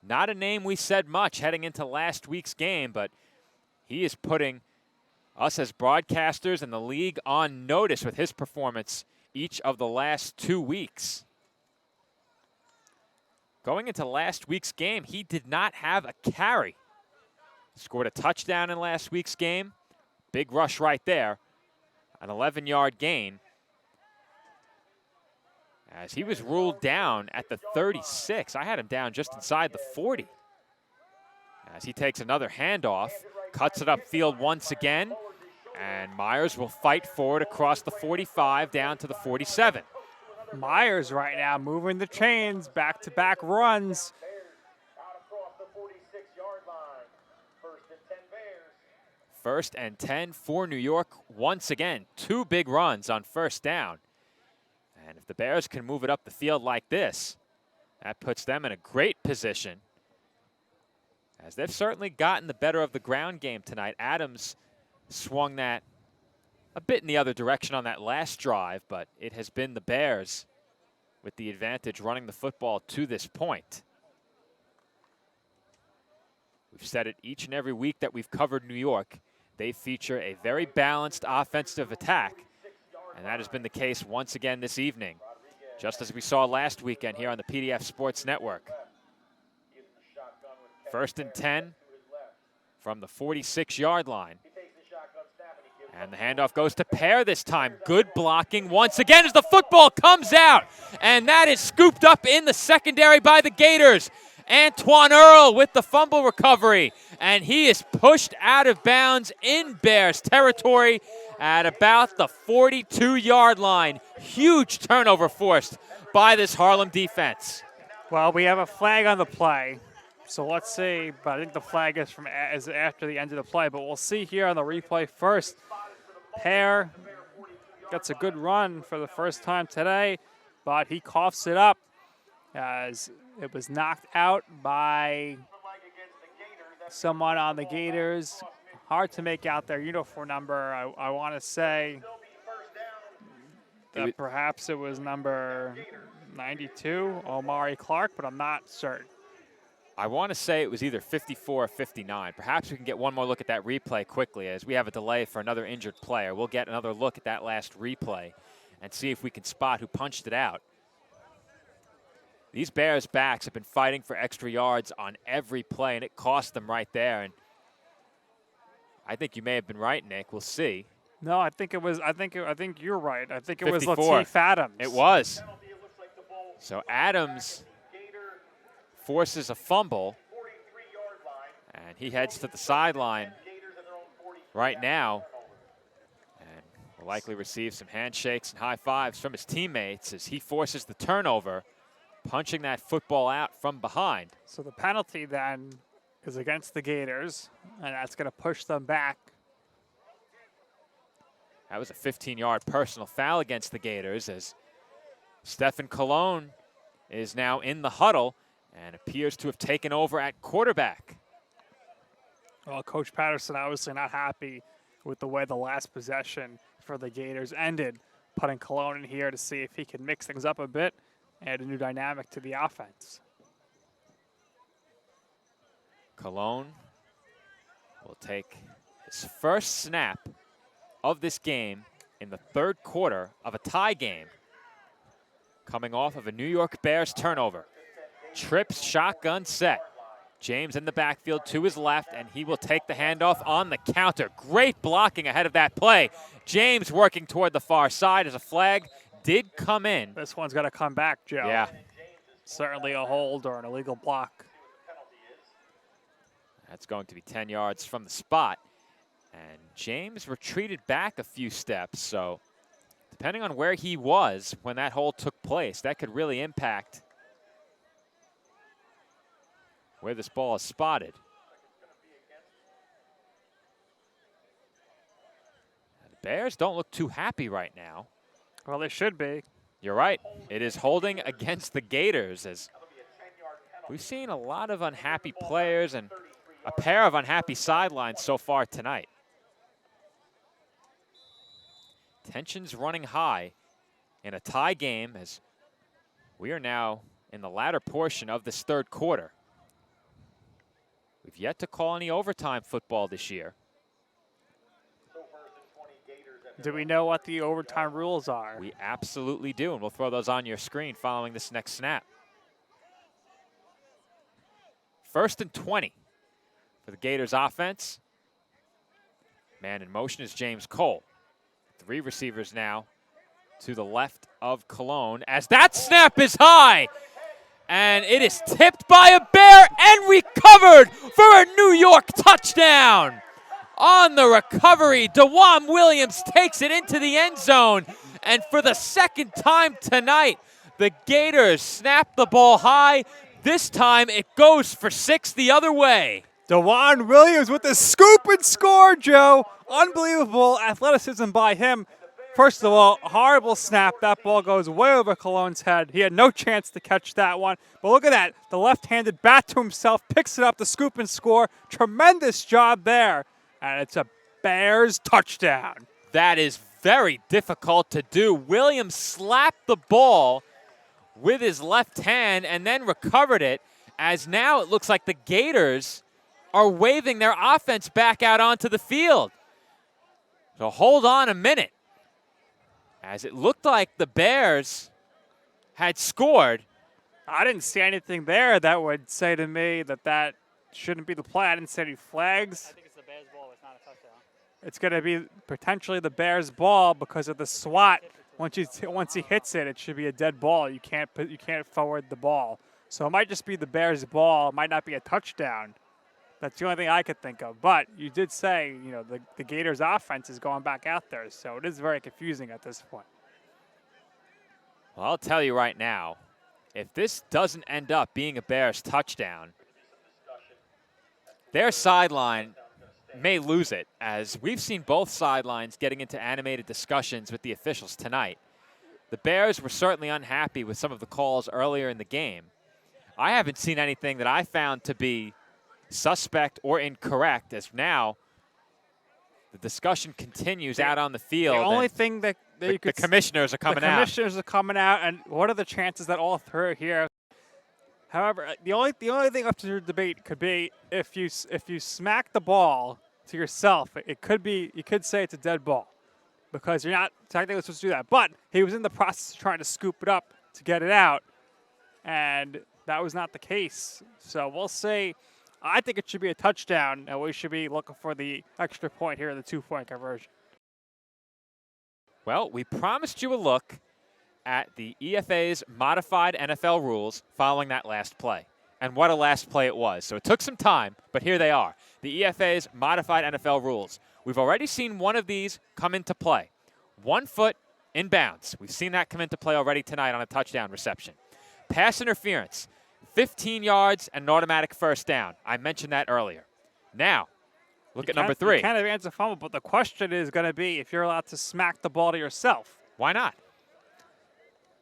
Not a name we said much heading into last week's game, but he is putting us as broadcasters and the league on notice with his performance each of the last 2 weeks. Going into last week's game, he did not have a carry. Scored a touchdown in last week's game. Big rush right there. An 11-yard gain. As he was ruled down at the 36. I had him down just inside the 40. As he takes another handoff, cuts it upfield once again, and Myers will fight forward across the 45 down to the 47. Myers right now moving the chains, back-to-back runs. First and 10 for New York once again. 2 big runs on first down. And if the Bears can move it up the field like this, that puts them in a great position, as they've certainly gotten the better of the ground game tonight. Adams swung that a bit in the other direction on that last drive, but it has been the Bears with the advantage running the football to this point. We've said it each and every week that we've covered New York. They feature a very balanced offensive attack, and that has been the case once again this evening, just as we saw last weekend here on the PDF Sports Network. First and 10 from the 46-yard line. And the handoff goes to Pear this time. Good blocking once again as the football comes out. And that is scooped up in the secondary by the Gators. Antoine Earl with the fumble recovery. And he is pushed out of bounds in Bears territory at about the 42-yard line. Huge turnover forced by this Harlem defense. Well, we have a flag on the play. So let's see, but I think the flag is after the end of the play. But we'll see here on the replay first. Pear gets a good run for the first time today, but he coughs it up as it was knocked out by someone on the Gators. Hard to make out their uniform number. I want to say that perhaps it was number 92, Omari Clark, but I'm not certain. I want to say it was either 54 or 59. Perhaps we can get one more look at that replay quickly as we have a delay for another injured player. We'll get another look at that last replay and see if we can spot who punched it out. These Bears backs have been fighting for extra yards on every play, and it cost them right there. And I think you may have been right, Nick. We'll see. No, I think it was. I think you're right. I think it was 54. Lateef Adams. It was. So Adams forces a fumble, and he heads to the sideline right now, and will likely receive some handshakes and high fives from his teammates as he forces the turnover, punching that football out from behind. So the penalty then is against the Gators, and that's going to push them back. That was a 15-yard personal foul against the Gators as Stephen Cologne is now in the huddle and appears to have taken over at quarterback. Well, Coach Patterson obviously not happy with the way the last possession for the Gators ended, putting Cologne in here to see if he can mix things up a bit, add a new dynamic to the offense. Cologne will take his first snap of this game in the third quarter of a tie game, coming off of a New York Bears turnover. Trips shotgun set. James in the backfield to his left, and he will take the handoff on the counter. Great blocking ahead of that play. James working toward the far side as a flag did come in. This one's got to come back, Joe. Yeah. Certainly a hold or an illegal block. That's going to be 10 yards from the spot. And James retreated back a few steps, so depending on where he was when that hold took place, that could really impact where this ball is spotted. The Bears don't look too happy right now. Well, they should be. You're right. It is holding against the Gators, as we've seen a lot of unhappy players and a pair of unhappy sidelines so far tonight. Tensions running high in a tie game as we are now in the latter portion of this third quarter. We've yet to call any overtime football this year. Do we know what the overtime rules are? We absolutely do, and we'll throw those on your screen following this next snap. 1st and 20 for the Gators offense. Man in motion is James Cole. 3 receivers now to the left of Cologne as that snap is high. And it is tipped by a Bear and recovered for a New York touchdown. On the recovery, DeJuan Williams takes it into the end zone. And for the second time tonight, the Gators snap the ball high. This time it goes for 6 the other way. DeJuan Williams with the scoop and score, Joe. Unbelievable athleticism by him. First of all, horrible snap. That ball goes way over Cologne's head. He had no chance to catch that one. But look at that. The left-handed bat to himself, picks it up, the scoop and score. Tremendous job there. And it's a Bears touchdown. That is very difficult to do. Williams slapped the ball with his left hand and then recovered it, as now it looks like the Gators are waving their offense back out onto the field. So hold on a minute, as it looked like the Bears had scored. I didn't see anything there that would say to me that that shouldn't be the play. I didn't see any flags. I think it's the Bears' ball. It's not a touchdown. It's going to be potentially the Bears' ball because of the swat. Once he hits it, it should be a dead ball. You can't forward the ball. So it might just be the Bears' ball. It might not be a touchdown. That's the only thing I could think of. But you did say, you know, the Gators' offense is going back out there, so it is very confusing at this point. Well, I'll tell you right now, if this doesn't end up being a Bears touchdown, their sideline may lose it, as we've seen both sidelines getting into animated discussions with the officials tonight. The Bears were certainly unhappy with some of the calls earlier in the game. I haven't seen anything that I found to be suspect or incorrect, as now the discussion continues out on the field. The only thing that you could the commissioners are coming out. The commissioners are coming out, and what are the chances that all three are here? However, the only thing up to debate could be if you smack the ball to yourself, it could be, you could say it's a dead ball because you're not technically supposed to do that. But he was in the process of trying to scoop it up to get it out. and that was not the case. So we'll see. I think it should be a touchdown, and we should be looking for the extra point here in the 2-point conversion. Well, we promised you a look at the EFA's modified NFL rules following that last play. And what a last play it was. So it took some time, but here they are. The EFA's modified NFL rules. We've already seen one of these come into play. 1 foot in bounds. We've seen that come into play already tonight on a touchdown reception. Pass interference, 15 yards and an automatic first down. I mentioned that earlier. Now, look at number 3. You can't advance a fumble, but the question is going to be if you're allowed to smack the ball to yourself. Why not?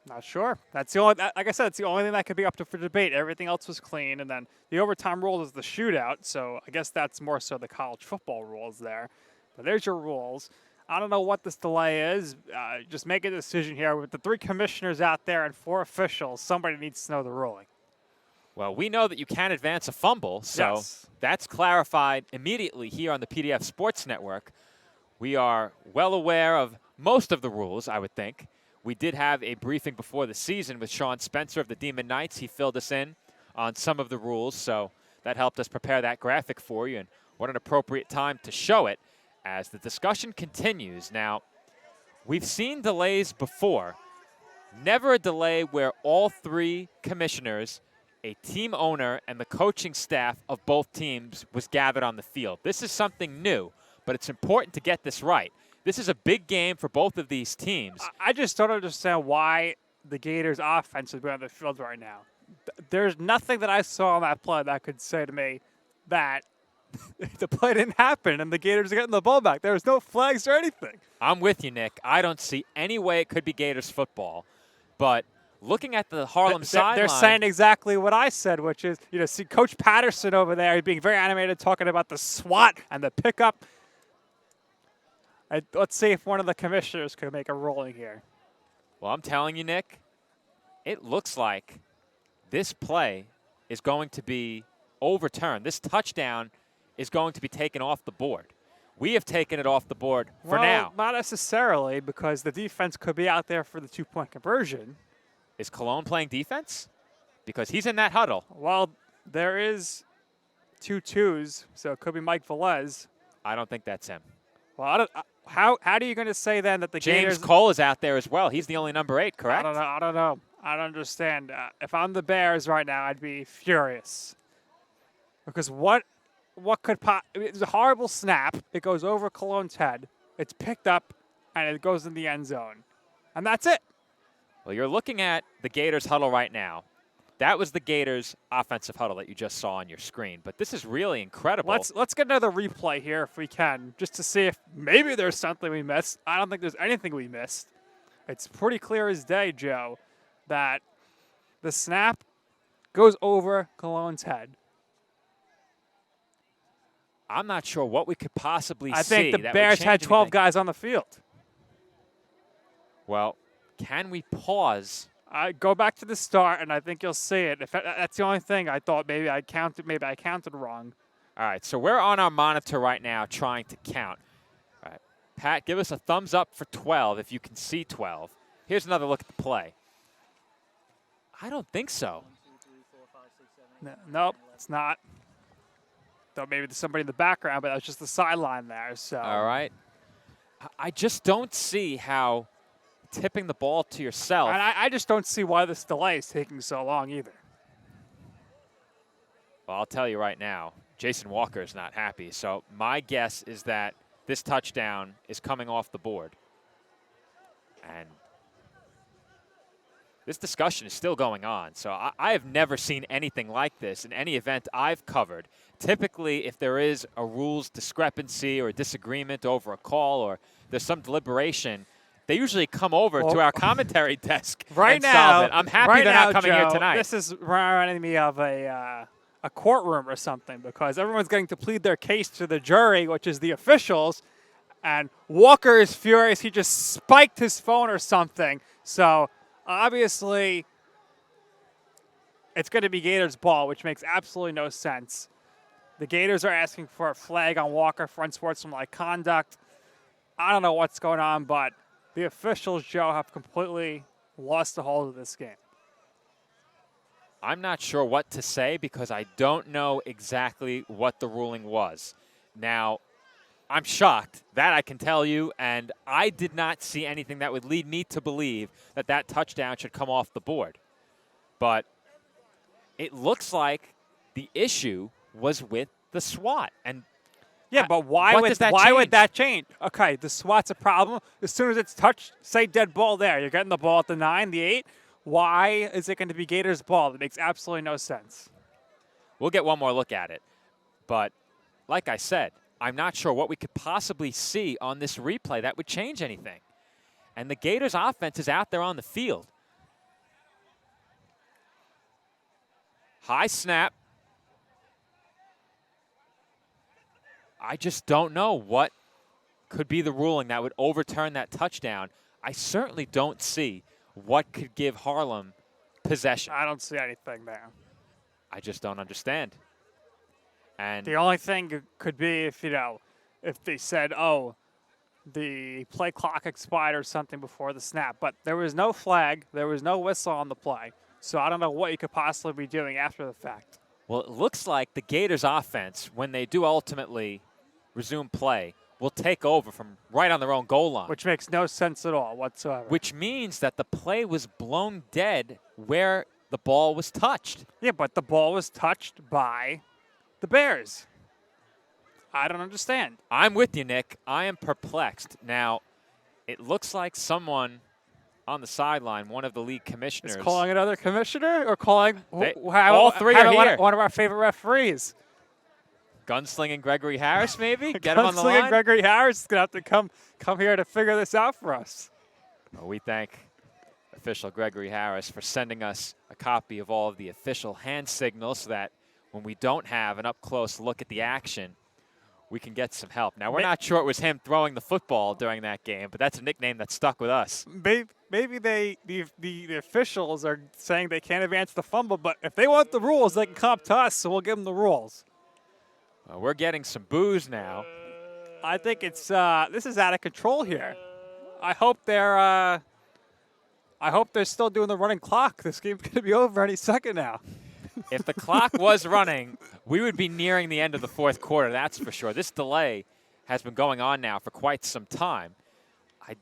Not sure. That's the only. Like I said, it's the only thing that could be up for debate. Everything else was clean, and then the overtime rule is the shootout. So I guess that's more so the college football rules there. But there's your rules. I don't know what this delay is. Just make a decision here with the 3 commissioners out there and 4 officials. Somebody needs to know the ruling. Well, we know that you can advance a fumble, so yes. That's clarified immediately here on the PDF Sports Network. We are well aware of most of the rules, I would think. We did have a briefing before the season with Sean Spencer of the Demon Knights. He filled us in on some of the rules, so that helped us prepare that graphic for you. And what an appropriate time to show it as the discussion continues. Now, we've seen delays before. Never a delay where all 3 commissioners, a team owner, and the coaching staff of both teams was gathered on the field. This is something new, but it's important to get this right. This is a big game for both of these teams. I just don't understand why the Gators offense is on the field right now. There's nothing that I saw on that play that could say to me that the play didn't happen and the Gators are getting the ball back. There was no flags or anything. I'm with you, Nick. I don't see any way it could be Gators football. But looking at the Harlem sideline, they're saying exactly what I said, which is, see Coach Patterson over there being very animated, talking about the SWAT and the pickup. Let's see if one of the commissioners could make a ruling here. Well, I'm telling you, Nick, it looks like this play is going to be overturned. This touchdown is going to be taken off the board. We have taken it off the board for now. Not necessarily, because the defense could be out there for the 2-point conversion. Is Cologne playing defense? Because he's in that huddle. Well, there is 2 twos, so it could be Mike Velez. I don't think that's him. Well, how are you going to say then that the James Gators? Cole is out there as well. He's the only number 8, correct? I don't know. I don't understand. If I'm the Bears right now, I'd be furious. Because what could it's a horrible snap. It goes over Cologne's head. It's picked up, and it goes in the end zone. And that's it. Well, you're looking at the Gators huddle right now. That was the Gators offensive huddle that you just saw on your screen. But this is really incredible. Let's get another replay here if we can, just to see if maybe there's something we missed. I don't think there's anything we missed. It's pretty clear as day, Joe, that the snap goes over Cologne's head. I'm not sure what we could possibly see. I think the that Bears would had change 12 anything. guys on the field. Well, can we pause? I go back to the start, and I think you'll see it. If that's the only thing I thought maybe I counted wrong. All right, so we're on our monitor right now trying to count. All right, Pat, give us a thumbs up for 12 if you can see 12. Here's another look at the play. I don't think so. Nope, it's not. Thought maybe there's somebody in the background, but that was just the sideline there. So. All right. I just don't see how tipping the ball to yourself. And I just don't see why this delay is taking so long either. Well, I'll tell you right now, Jason Walker is not happy. So my guess is that this touchdown is coming off the board. And this discussion is still going on. So I have never seen anything like this in any event I've covered. Typically, if there is a rules discrepancy or a disagreement over a call or there's some deliberation, they usually come over to our commentary desk and solve it. I'm happy they're not coming Joe, here tonight. This is reminding me of a courtroom or something, because everyone's getting to plead their case to the jury, which is the officials, and Walker is furious. He just spiked his phone or something. So obviously it's going to be Gators ball, which makes absolutely no sense. The Gators are asking for a flag on Walker for unsportsmanlike conduct. I don't know what's going on, but the officials, Joe, have completely lost the hold of this game. I'm not sure what to say because I don't know exactly what the ruling was. Now, I'm shocked, that I can tell you, and I did not see anything that would lead me to believe that that touchdown should come off the board. But it looks like the issue was with the SWAT. And yeah, but why would that change? Okay, the SWAT's a problem. As soon as it's touched, say dead ball there. You're getting the ball at the 9, the 8. Why is it going to be Gators' ball? That makes absolutely no sense. We'll get one more look at it. But like I said, I'm not sure what we could possibly see on this replay that would change anything. And the Gators' offense is out there on the field. High snap. I just don't know what could be the ruling that would overturn that touchdown. I certainly don't see what could give Harlem possession. I don't see anything there. I just don't understand. And the only thing could be if they said, oh, the play clock expired or something before the snap. But there was no flag. There was no whistle on the play. So I don't know what you could possibly be doing after the fact. Well, it looks like the Gators offense, when they do ultimately resume play, will take over from right on their own goal line. Which makes no sense at all whatsoever. Which means that the play was blown dead where the ball was touched. Yeah, but the ball was touched by the Bears. I don't understand. I'm with you, Nick. I am perplexed. Now, it looks like someone on the sideline, one of the league commissioners. Is calling another commissioner or calling all three are here. One of our favorite referees. Gunslinging Gregory Harris, maybe? Get him on the line? Gunslinging Gregory Harris is going to have to come here to figure this out for us. Well, we thank official Gregory Harris for sending us a copy of all of the official hand signals so that when we don't have an up-close look at the action, we can get some help. Now, we're not sure it was him throwing the football during that game, but that's a nickname that stuck with us. Maybe the officials are saying they can't advance the fumble, but if they want the rules, they can come up to us, so we'll give them the rules. We're getting some boos now. I think it's this is out of control here. I hope they're still doing the running clock. This game's going to be over any second now. If the clock was running, we would be nearing the end of the fourth quarter, that's for sure. This delay has been going on now for quite some time. I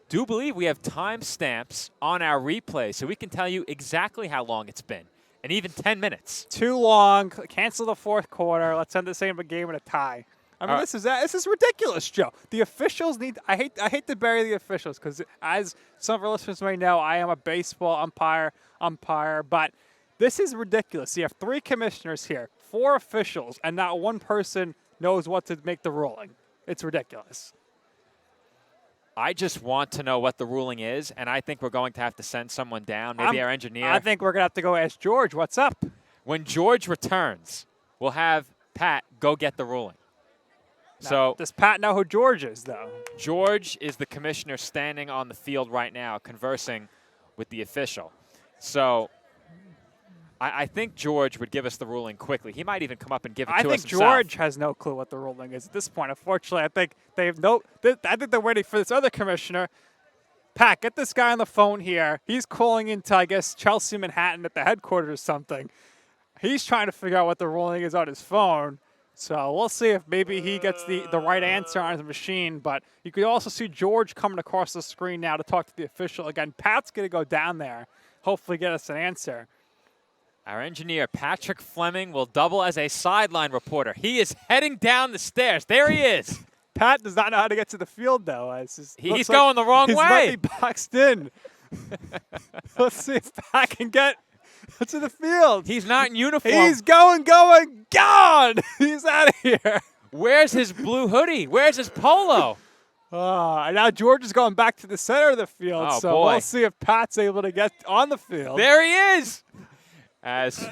do believe we have time stamps on our replay, so we can tell you exactly how long it's been, and even 10 minutes. Too long. Cancel the fourth quarter. Let's end the same game in a tie. I mean, this is ridiculous, Joe. The officials need. I hate to bury the officials because, as some of our listeners may know, I am a baseball umpire, but this is ridiculous. You have 3 commissioners here, 4 officials, and not one person knows what to make the ruling. It's ridiculous. I just want to know what the ruling is, and I think we're going to have to send someone down, maybe our engineer. I think we're going to have to go ask George what's up. When George returns, we'll have Pat go get the ruling. Now, so does Pat know who George is, though? George is the commissioner standing on the field right now conversing with the official. So I think George would give us the ruling quickly. He might even come up and give it to us himself. I think George has no clue what the ruling is at this point. Unfortunately, I think they're waiting for this other commissioner. Pat, get this guy on the phone here. He's calling into, I guess, Chelsea, Manhattan at the headquarters or something. He's trying to figure out what the ruling is on his phone. So we'll see if maybe he gets the right answer on his machine. But you could also see George coming across the screen now to talk to the official. Again, Pat's going to go down there, hopefully get us an answer. Our engineer, Patrick Fleming, will double as a sideline reporter. He is heading down the stairs. There he is. Pat does not know how to get to the field, though. He's going the wrong way. He might be boxed in. Let's see if Pat can get to the field. He's not in uniform. He's going, gone. He's out of here. Where's his blue hoodie? Where's his polo? Now George is going back to the center of the field. Oh, so boy. We'll see if Pat's able to get on the field. There he is. As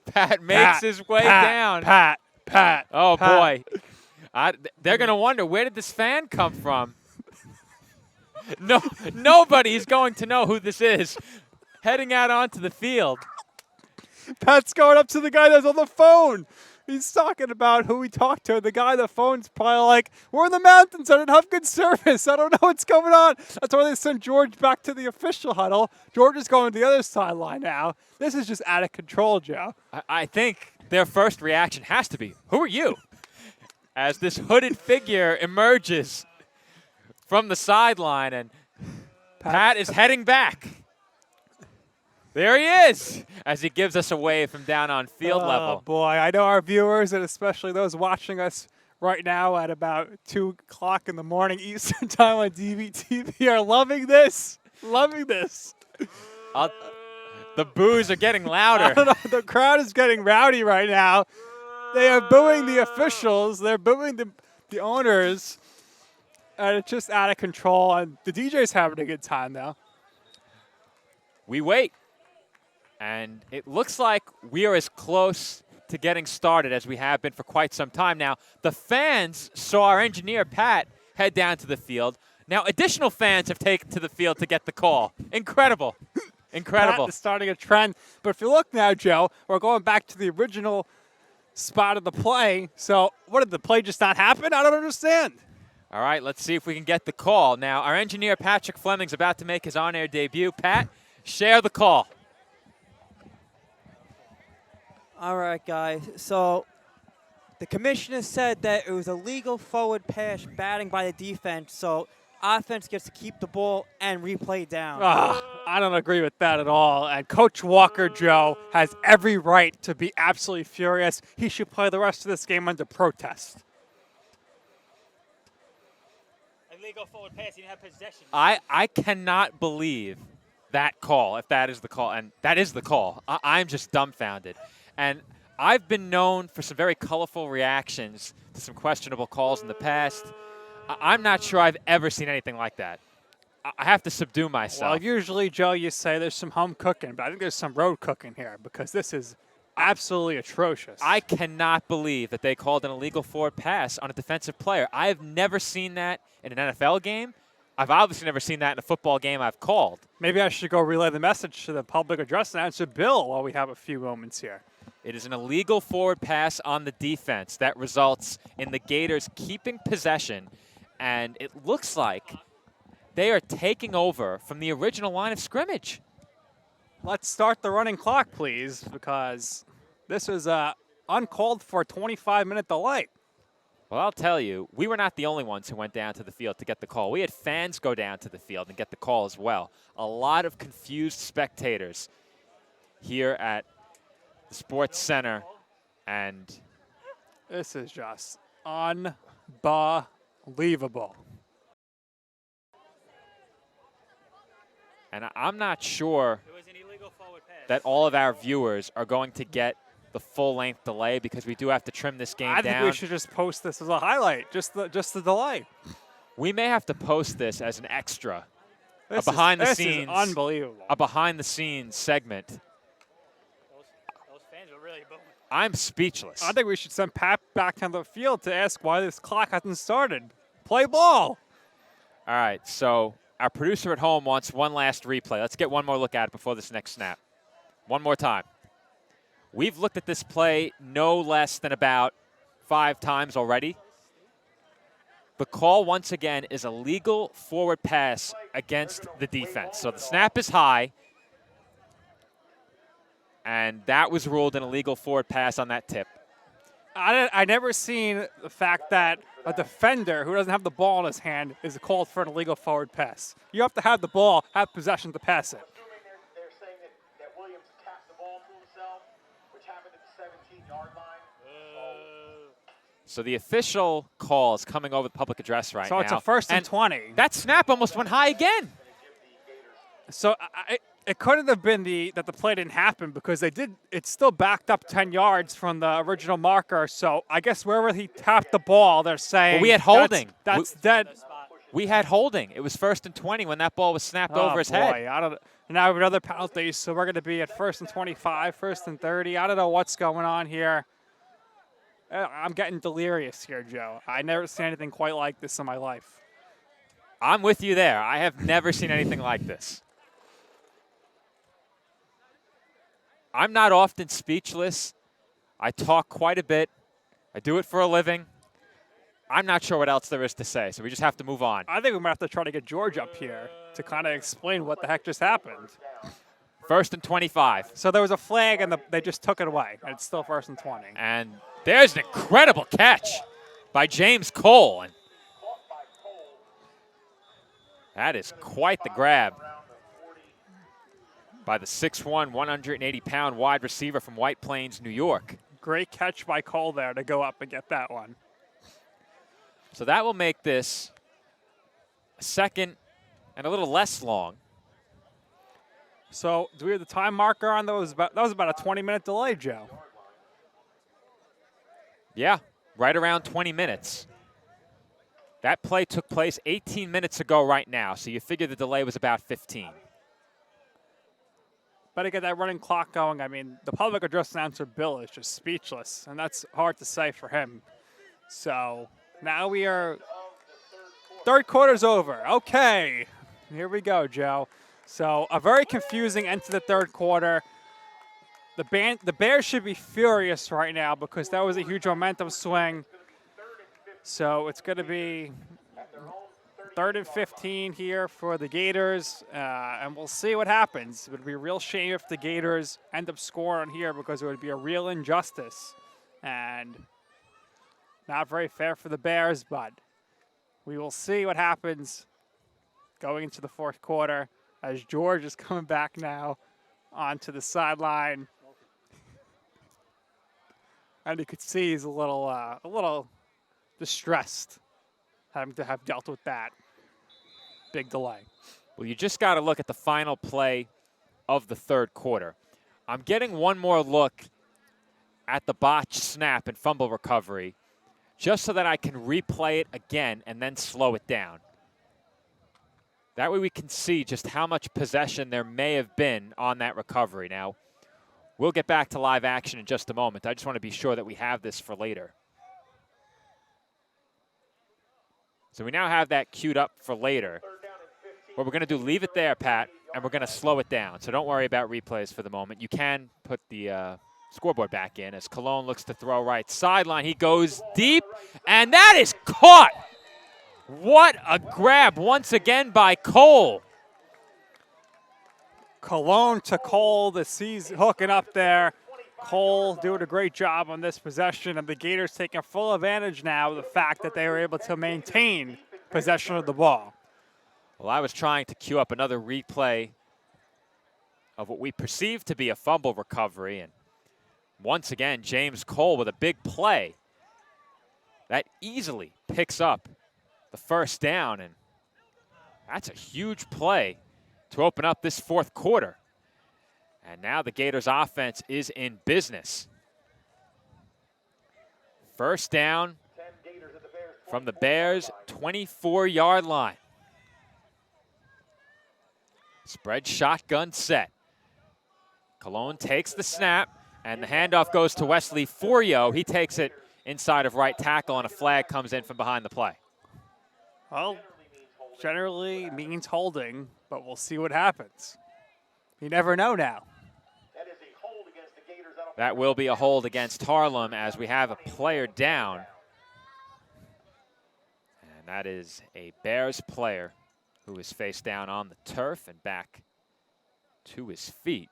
Pat makes his way down. Pat. Oh, boy. They're going to wonder, where did this fan come from? Nobody's going to know who this is. Heading out onto the field. Pat's going up to the guy that's on the phone. He's talking about who he talked to. The guy on the phone's probably like, we're in the mountains. I didn't have good service. I don't know what's going on. That's why they sent George back to the official huddle. George is going to the other sideline now. This is just out of control, Joe. I think their first reaction has to be, who are you? As this hooded figure emerges from the sideline, and Pat is heading back. There he is, as he gives us a wave from down on field level. Oh, boy. I know our viewers, and especially those watching us right now at about 2 o'clock in the morning Eastern time on DVTV are loving this. Loving this. The boos are getting louder. I don't know. The crowd is getting rowdy right now. They are booing the officials. They're booing the owners. And it's just out of control. And the DJ's having a good time, though. We wait. And it looks like we are as close to getting started as we have been for quite some time now. The fans saw our engineer, Pat, head down to the field. Now, additional fans have taken to the field to get the call. Incredible. Incredible. Pat is starting a trend. But if you look now, Joe, we're going back to the original spot of the play. So what, did the play just not happen? I don't understand. All right, let's see if we can get the call. Now, our engineer, Patrick Fleming's about to make his on-air debut. Pat, share the call. All right, guys. So the commissioner said that it was a legal forward pass batting by the defense, so offense gets to keep the ball and replay down. I don't agree with that at all. And Coach Walker, Joe, has every right to be absolutely furious. He should play the rest of this game under protest. Illegal forward pass, he didn't have possession. I cannot believe that call, if that is the call. And that is the call. I'm just dumbfounded. And I've been known for some very colorful reactions to some questionable calls in the past. I'm not sure I've ever seen anything like that. I have to subdue myself. Well, usually, Joe, you say there's some home cooking, but I think there's some road cooking here because this is absolutely atrocious. I cannot believe that they called an illegal forward pass on a defensive player. I have never seen that in an NFL game. I've obviously never seen that in a football game I've called. Maybe I should go relay the message to the public address announcer, Bill, while we have a few moments here. It is an illegal forward pass on the defense that results in the Gators keeping possession, and it looks like they are taking over from the original line of scrimmage. Let's start the running clock, please, because this is a uncalled for 25-minute delay. Well, I'll tell you, we were not the only ones who went down to the field to get the call. We had fans go down to the field and get the call as well. A lot of confused spectators here at the Sports Center, and this is just unbelievable. And I'm not sure that all of our viewers are going to get the full-length delay because we do have to trim this game down. I think we should just post this as a highlight, just the delay. We may have to post this as an extra, This a behind-the-scenes, is unbelievable. a behind-the-scenes segment. Those fans were really booing. I'm speechless. I think we should send Pat back on the field to ask why this clock hasn't started. Play ball. All right, so our producer at home wants one last replay. Let's get one more look at it before this next snap. One more time. We've looked at this play no less than about 5 times already. The call, once again, is a legal forward pass against the defense. So the snap is high, and that was ruled an illegal forward pass on that tip. I never seen the fact that a defender who doesn't have the ball in his hand is called for an illegal forward pass. You have to have the ball, have possession to pass it. They're saying that Williams tapped the ball to himself, which happened at the 17-yard line. So the official call is coming over the public address right now. So it's a first and 20. That snap almost went high again. So it couldn't have been that the play didn't happen because they did. It's still backed up 10 yards from the original marker. So I guess wherever he tapped the ball, they're saying we had holding. That's dead. We had holding. It was first and 20 when that ball was snapped over his head. I don't. Now we have another penalty, so we're going to be at first and 25, first and 30. I don't know what's going on here. I'm getting delirious here, Joe. I never seen anything quite like this in my life. I'm with you there. I have never seen anything like this. I'm not often speechless. I talk quite a bit. I do it for a living. I'm not sure what else there is to say, so we just have to move on. I think we might have to try to get George up here to kind of explain what the heck just happened. 1st and 25. So there was a flag, and they just took it away, and it's still 1st and 20. And there's an incredible catch by James Cole. And that is quite the grab by the 6'1", 180-pound wide receiver from White Plains, New York. Great catch by Cole there to go up and get that one. So that will make this a 2nd and a little less long. So do we have the time marker on? That was about a 20-minute delay, Joe. Yeah, right around 20 minutes. That play took place 18 minutes ago right now, so you figure the delay was about 15. Better get that running clock going. I mean, the public address announcer, Bill, is just speechless, and that's hard to say for him. So now we are, third quarter's over. Okay, here we go, Joe. So a very confusing end to the third quarter. The Bears should be furious right now because that was a huge momentum swing. So it's going to be 3rd and 15 here for the Gators, and we'll see what happens. It would be a real shame if the Gators end up scoring here because it would be a real injustice and not very fair for the Bears, but we will see what happens going into the fourth quarter as George is coming back now onto the sideline. And you could see he's a little distressed having to have dealt with that big delay. Well, you just got to look at the final play of the third quarter. I'm getting one more look at the botched snap and fumble recovery just so that I can replay it again and then slow it down. That way we can see just how much possession there may have been on that recovery. Now, we'll get back to live action in just a moment. I just want to be sure that we have this for later. So we now have that queued up for later. What we're going to do, leave it there, Pat, and we're going to slow it down. So don't worry about replays for the moment. You can put the scoreboard back in as Cologne looks to throw right sideline. He goes deep, and that is caught. What a grab once again by Cole. Cologne to Cole, the season hooking up there. Cole doing a great job on this possession, and the Gators taking full advantage now of the fact that they were able to maintain possession of the ball. Well, I was trying to queue up another replay of what we perceived to be a fumble recovery, and once again, James Cole with a big play that easily picks up the first down, and that's a huge play to open up this fourth quarter. And now the Gators offense is in business. First down from the Bears' 24-yard line. Spread shotgun set. Cologne takes the snap, and the handoff goes to Wesley Forio. He takes it inside of right tackle, and a flag comes in from behind the play. Well, generally means holding, but we'll see what happens. You never know now. That will be a hold against Harlem as we have a player down. And that is a Bears player who is face down on the turf and back to his feet.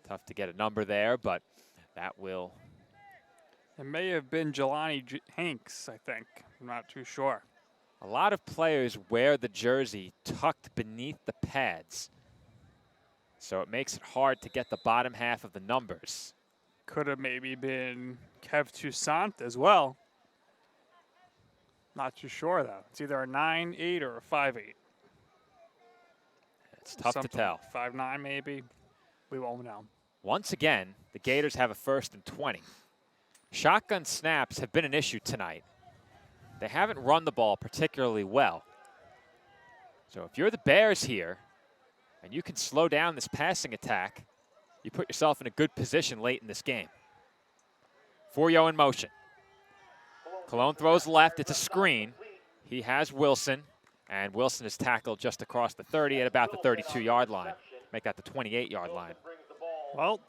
Tough to get a number there, but that will. It may have been Jelani Hanks, I think. I'm not too sure. A lot of players wear the jersey tucked beneath the pads, so it makes it hard to get the bottom half of the numbers. Could have maybe been Kev Toussaint as well. Not too sure, though. It's either a 9'8" or a 5'8". It's tough to tell. 5'9" maybe. We won't know. Once again, the Gators have a 1st and 20. Shotgun snaps have been an issue tonight. They haven't run the ball particularly well. So if you're the Bears here and you can slow down this passing attack, you put yourself in a good position late in this game. Forio in motion. Cologne throws left. It's a screen. He has Wilson, and Wilson is tackled just across the 30 at about the 32-yard line. make that the 28-yard line. Well,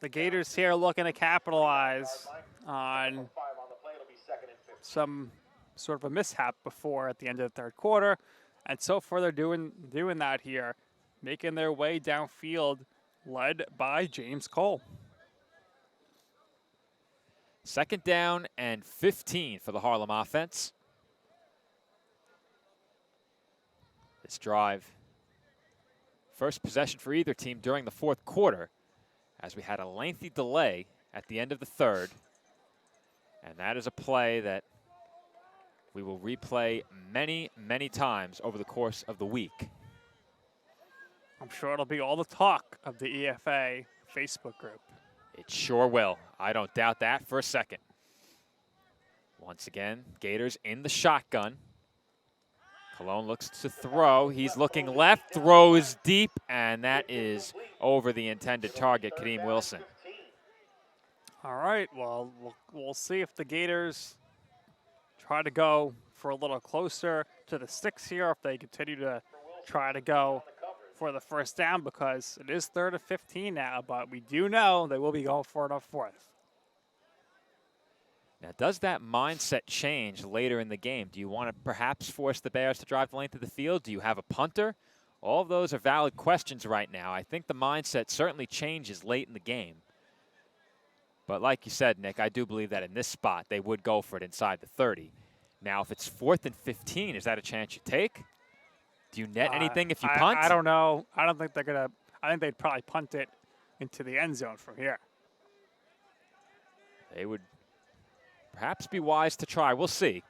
the Gators here looking to capitalize on some sort of a mishap before at the end of the third quarter. And so far they're doing that here, making their way downfield, led by James Cole. 2nd down and 15 for the Harlem offense. This drive, first possession for either team during the 4th quarter, as we had a lengthy delay at the end of the 3rd. And that is a play that we will replay many, many times over the course of the week. I'm sure it'll be all the talk of the EFA Facebook group. It sure will. I don't doubt that for a second. Once again, Gators in the shotgun. Cologne looks to throw. He's looking left, throws deep, and that is over the intended target, Kadeem Wilson. All right, well, we'll see if the Gators try to go for a little closer to the sticks here, if they continue to try to go for the first down, because it is 3rd and 15 now, but we do know they will be going for it on 4th. Now, does that mindset change later in the game? Do you want to perhaps force the Bears to drive the length of the field? Do you have a punter? All of those are valid questions right now. I think the mindset certainly changes late in the game. But like you said, Nick, I do believe that in this spot they would go for it inside the 30. Now, if it's 4th and 15, is that a chance you take? Do you net anything if you punt? I don't know. I don't think they're going to – I think they'd probably punt it into the end zone from here. They would perhaps be wise to try. We'll see.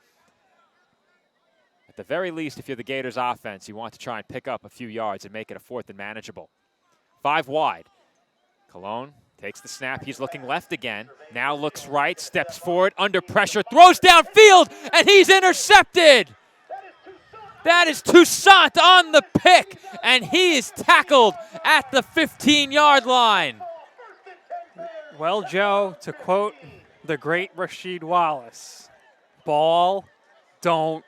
At the very least, if you're the Gators offense, you want to try and pick up a few yards and make it a 4th and manageable. 5 wide. Cologne takes the snap. He's looking left again. Now looks right, steps forward, under pressure, throws downfield, and he's intercepted. That is Toussaint on the pick, and he is tackled at the 15-yard line. Well, Joe, to quote the great Rasheed Wallace, ball don't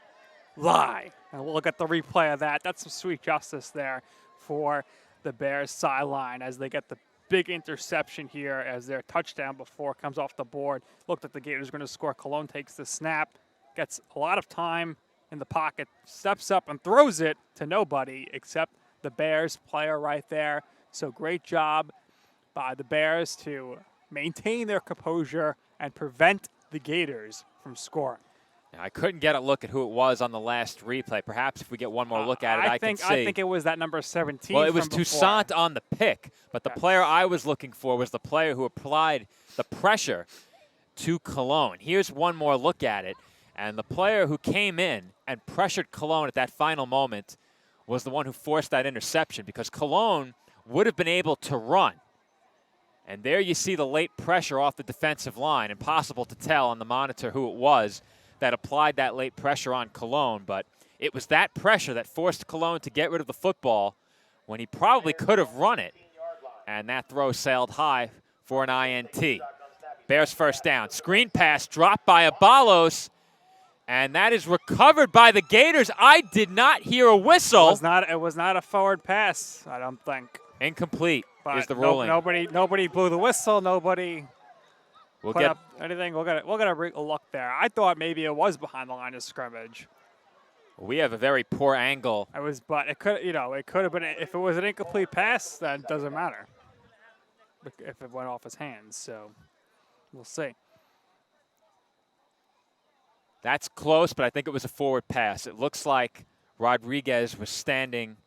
lie. And we'll look at the replay of that. That's some sweet justice there for the Bears sideline as they get the big interception here as their touchdown before it comes off the board. Looked like the Gators are going to score. Cologne takes the snap, gets a lot of time in the pocket, steps up and throws it to nobody except the Bears player right there. So great job by the Bears to maintain their composure and prevent the Gators from scoring. Now, I couldn't get a look at who it was on the last replay. Perhaps if we get one more look at it, I can see. I think it was that number 17. Well, it was Toussaint on the pick, but the player I was looking for was the player who applied the pressure to Cologne. Here's one more look at it. And the player who came in and pressured Cologne at that final moment was the one who forced that interception, because Cologne would have been able to run. And there you see the late pressure off the defensive line. Impossible to tell on the monitor who it was that applied that late pressure on Cologne. But it was that pressure that forced Cologne to get rid of the football when he probably could have run it. And that throw sailed high for an INT. Bears first down. Screen pass dropped by Abalos. And that is recovered by the Gators. I did not hear a whistle. It was not a forward pass, I don't think. Incomplete but is the ruling. Nobody blew the whistle. Nobody put up anything. We're gonna look there. I thought maybe it was behind the line of scrimmage. We have a very poor angle. But it could have been. If it was an incomplete pass, then it doesn't matter. If it went off his hands, so we'll see. That's close, but I think it was a forward pass. It looks like Rodriguez was standing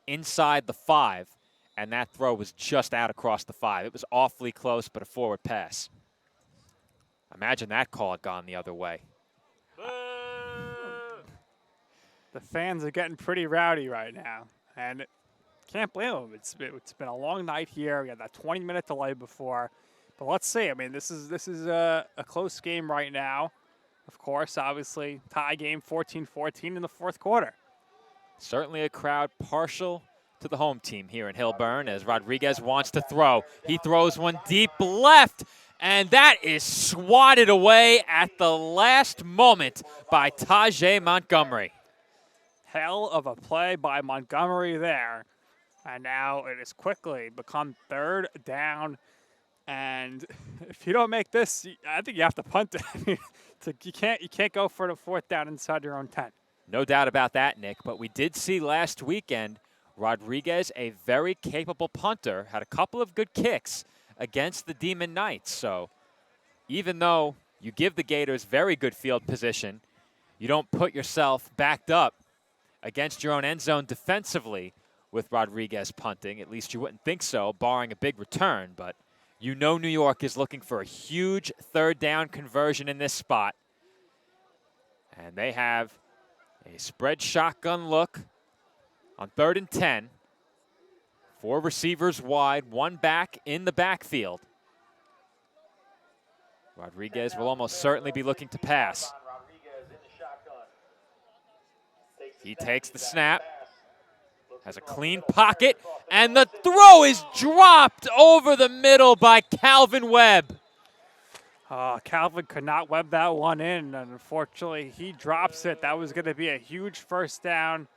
inside the 5, and that throw was just out across the 5. It was awfully close, but a forward pass. Imagine that call had gone the other way. The fans are getting pretty rowdy right now, and can't blame them. It's been a long night here. We had that 20-minute delay before, but let's see. I mean, this is a close game right now. Of course, obviously, tie game 14-14 in the 4th quarter. Certainly a crowd partial to the home team here in Hillburn as Rodriguez wants to throw. He throws one deep left, and that is swatted away at the last moment by Tajay Montgomery. Hell of a play by Montgomery there. And now it has quickly become 3rd down. And if you don't make this, I think you have to punt it. You can't go for the 4th down inside your own 10. No doubt about that, Nick. But we did see last weekend Rodriguez, a very capable punter, had a couple of good kicks against the Demon Knights. So even though you give the Gators very good field position, you don't put yourself backed up against your own end zone defensively with Rodriguez punting. At least you wouldn't think so, barring a big return. But you know New York is looking for a huge 3rd down conversion in this spot. And they have a spread shotgun look on 3rd and 10. 4 receivers wide, 1 back in the backfield. Rodriguez will almost certainly be looking to pass. He takes the snap, has a clean pocket, and the throw is dropped over the middle by Calvin Webb. Calvin could not web that one in, and unfortunately he drops it. That was going to be a huge 1st down,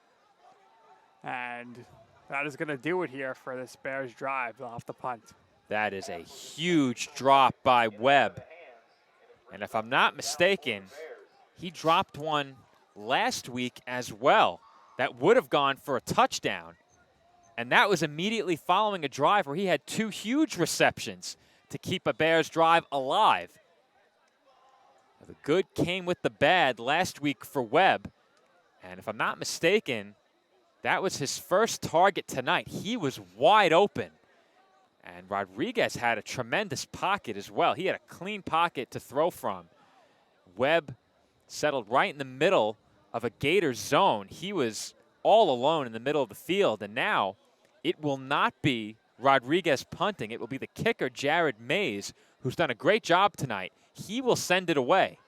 and that is going to do it here for this Bears drive off the punt. That is a huge drop by Webb. And if I'm not mistaken, he dropped one last week as well that would have gone for a touchdown. And that was immediately following a drive where he had 2 huge receptions to keep a Bears drive alive. The good came with the bad last week for Webb. And if I'm not mistaken, that was his first target tonight. He was wide open. And Rodriguez had a tremendous pocket as well. He had a clean pocket to throw from. Webb settled right in the middle of a Gators zone. He was all alone in the middle of the field. And now it will not be Rodriguez punting. It will be the kicker, Jared Mays, who's done a great job tonight. He will send it away.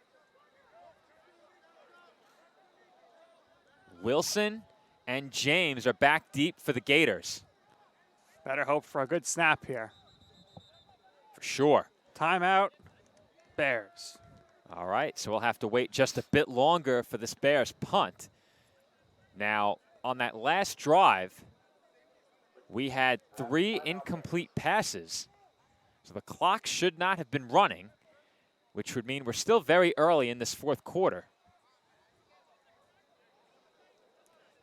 Wilson and James are back deep for the Gators. Better hope for a good snap here. For sure. Timeout, Bears. All right, so we'll have to wait just a bit longer for this Bears punt. Now, on that last drive, we had 3 incomplete passes. So the clock should not have been running, which would mean we're still very early in this 4th quarter.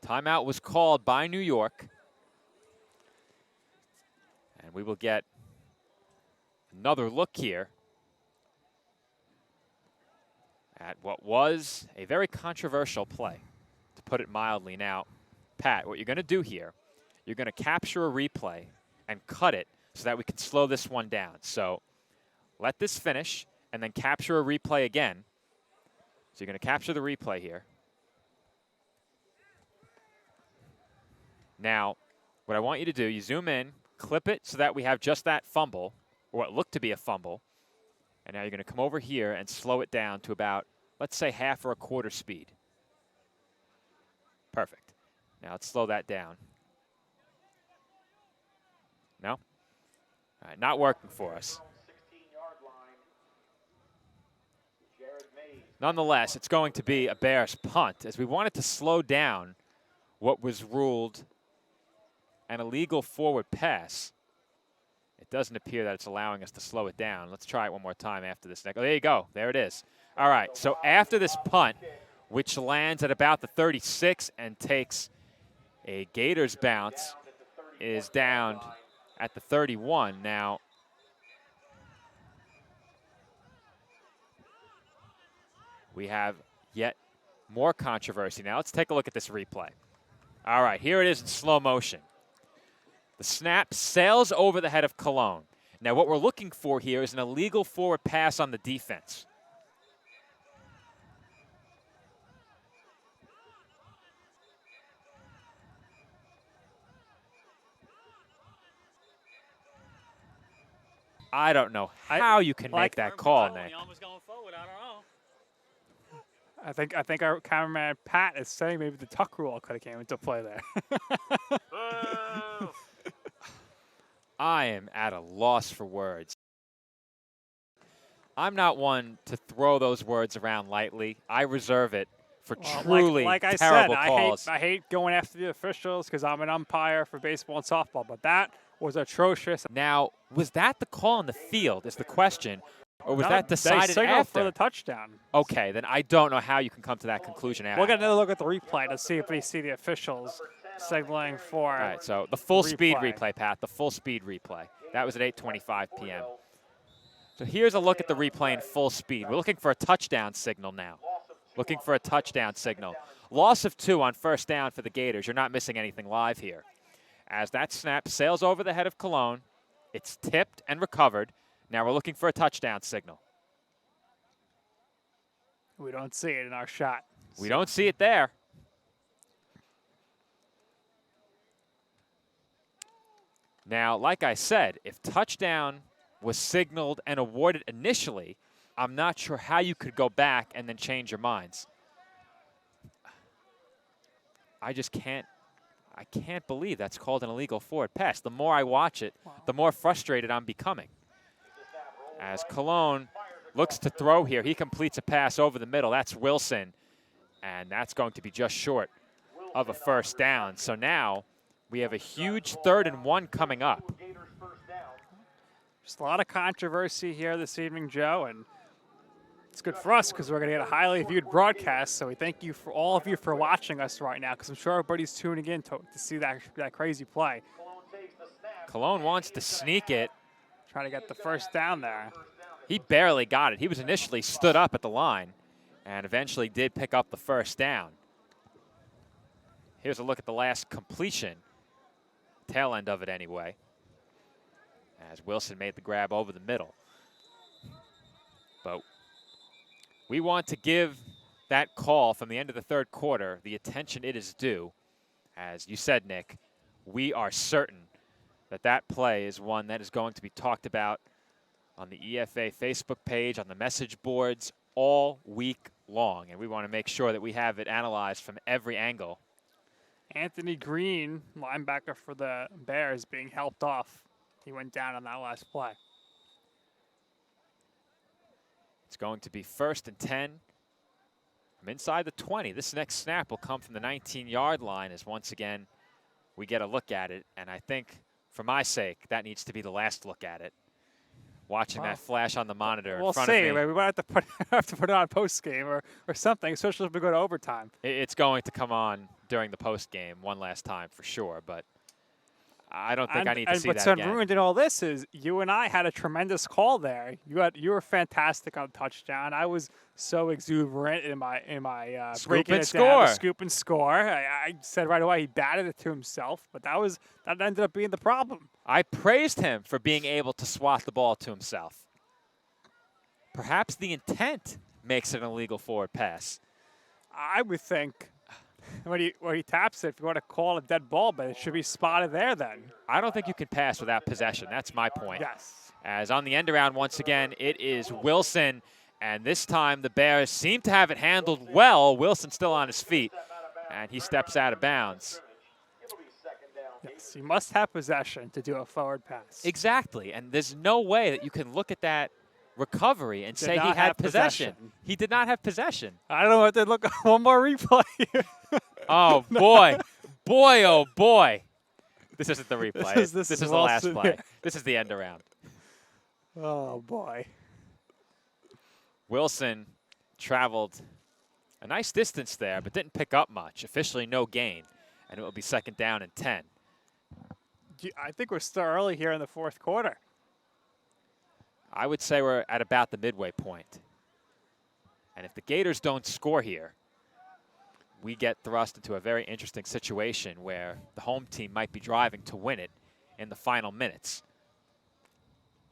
Timeout was called by New York. And we will get another look here at what was a very controversial play, to put it mildly. Now, Pat, what you're going to do here, you're going to capture a replay and cut it so that we can slow this one down. So let this finish and then capture a replay again. So you're going to capture the replay here. Now, what I want you to do, you zoom in, clip it so that we have just that fumble, or what looked to be a fumble. And now you're going to come over here and slow it down to about, let's say, 1/2 or 1/4 speed. Perfect. Now let's slow that down. No? All right, not working for us. Nonetheless, it's going to be a Bears punt, as we wanted to slow down what was ruled an illegal forward pass. It doesn't appear that it's allowing us to slow it down. Let's try it one more time after this. Oh, there you go. There it is. All right, so after this punt, which lands at about the 36 and takes a Gators bounce, is down at the 31. Now, we have yet more controversy. Now, let's take a look at this replay. All right, here it is in slow motion. The snap sails over the head of Cologne. Now, what we're looking for here is an illegal forward pass on the defense. I don't know how you can make that call, Nick. I think our cameraman Pat is saying maybe the tuck rule could have came into play there. I am at a loss for words. I'm not one to throw those words around lightly. I reserve it for Well, truly like I terrible said, calls. I hate going after the officials because I'm an umpire for baseball and softball, but that was atrocious. Now, was that the call on the field is the question, or was No, that they decided signaled after? for the touchdown. Okay, then I don't know how you can come to that conclusion after. We'll get another look at the replay to see if we see the officials signaling for. All right, so the full speed replay. replay, Pat, the full speed replay. That was at 8:25 p.m. So here's a look at the replay in full speed. We're looking for a touchdown signal now. Looking for a touchdown signal. Loss of 2 on first down for the Gators. You're not missing anything live here. As that snap sails over the head of Cologne, it's tipped and recovered. Now we're looking for a touchdown signal. We don't see it in our shot. We don't see it there. Now, like I said, if touchdown was signaled and awarded initially, I'm not sure how you could go back and then change your minds. I just can't. I can't believe that's called an illegal forward pass. The more I watch it, the more frustrated I'm becoming. As Cologne looks to throw here, he completes a pass over the middle. That's Wilson, and that's going to be just short of a first down. So now we have a huge 3rd and 1 coming up. Just a lot of controversy here this evening, Joe, and it's good for us because we're going to get a highly viewed broadcast. So we thank you for all of you for watching us right now because I'm sure everybody's tuning in to see that crazy play. Cologne wants to sneak it. Trying to get the first down there. He barely got it. He was initially stood up at the line and eventually did pick up the first down. Here's a look at the last completion, tail end of it anyway, as Wilson made the grab over the middle. But we want to give that call from the end of the 3rd quarter the attention it is due. As you said, Nick, we are certain that that play is one that is going to be talked about on the EFA Facebook page, on the message boards all week long. And we want to make sure that we have it analyzed from every angle. Anthony Green, linebacker for the Bears, being helped off. He went down on that last play. It's going to be 1st and 10 from inside the 20. This next snap will come from the 19-yard line as once again we get a look at it. And I think, for my sake, that needs to be the last look at it. Watching that flash on the monitor in front of me. We might have to put it on post game or something, especially if we go to overtime. It's going to come on during the post game one last time for sure, but I don't think I need to see that again. What's ruined in all this is you and I had a tremendous call there. You were fantastic on touchdown. I was so exuberant in my Scoop and score. Scoop and score. I said right away he batted it to himself, but that ended up being the problem. I praised him for being able to swat the ball to himself. Perhaps the intent makes it an illegal forward pass. I would think when he taps it, if you want to call a dead ball, but it should be spotted there then. I don't think you can pass without possession. That's my point. Yes. As on the end around once again, it is Wilson, and this time the Bears seem to have it handled well. Wilson still on his feet, and he steps out of bounds. Yes, you must have possession to do a forward pass. Exactly, and there's no way that you can look at that recovery and say he had possession. He did not have possession. I don't know what they look. One more replay. Oh, boy. Boy, oh, boy. This isn't the replay. This is the last play. This is the end around. Oh, boy. Wilson traveled a nice distance there, but didn't pick up much. Officially no gain, and it will be 2nd down and 10. I think we're still early here in the 4th quarter. I would say we're at about the midway point. And if the Gators don't score here, we get thrust into a very interesting situation where the home team might be driving to win it in the final minutes.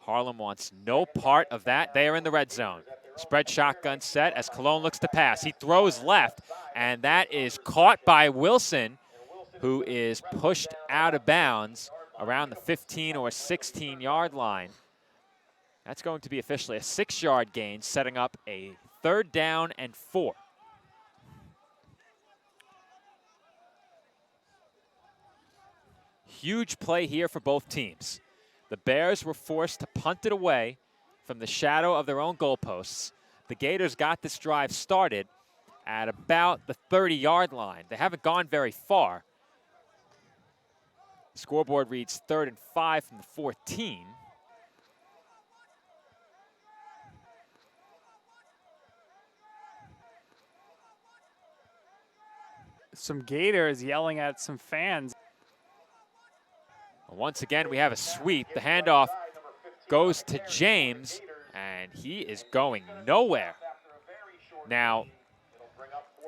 Harlem wants no part of that. They are in the red zone. Spread shotgun set as Cologne looks to pass. He throws left, and that is caught by Wilson, who is pushed out of bounds around the 15 or 16-yard line. That's going to be officially a 6-yard gain, setting up a 3rd down and 4. Huge play here for both teams. The Bears were forced to punt it away from the shadow of their own goalposts. The Gators got this drive started at about the 30-yard line. They haven't gone very far. Scoreboard reads 3rd and 5 from the 14. Some Gators yelling at some fans. Once again, we have a sweep. The handoff goes to James, and he is going nowhere. Now,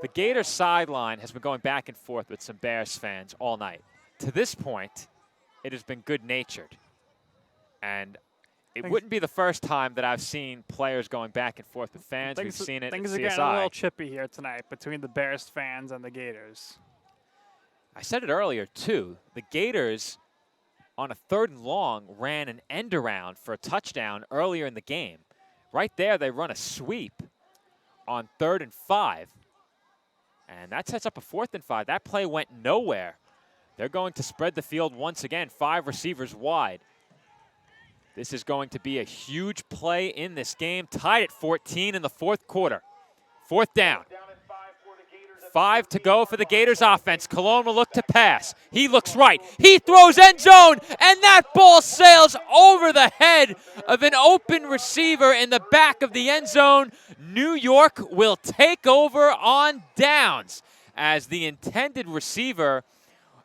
the Gators sideline has been going back and forth with some Bears fans all night. To this point, it has been good-natured. And it wouldn't be the first time that I've seen players going back and forth with fans. We've seen it at Things CSI. are getting a little chippy here tonight between the Bears fans and the Gators. I said it earlier, too. The Gators, on a 3rd and long, ran an end around for a touchdown earlier in the game. Right there, they run a sweep on 3rd and 5. And that sets up a 4th and 5. That play went nowhere. They're going to spread the field once again, 5 receivers wide. This is going to be a huge play in this game, tied at 14 in the 4th quarter. 4th down. 5 to go for the Gators offense. Cologne will look to pass. He looks right. He throws end zone, and that ball sails over the head of an open receiver in the back of the end zone. New York will take over on downs as the intended receiver,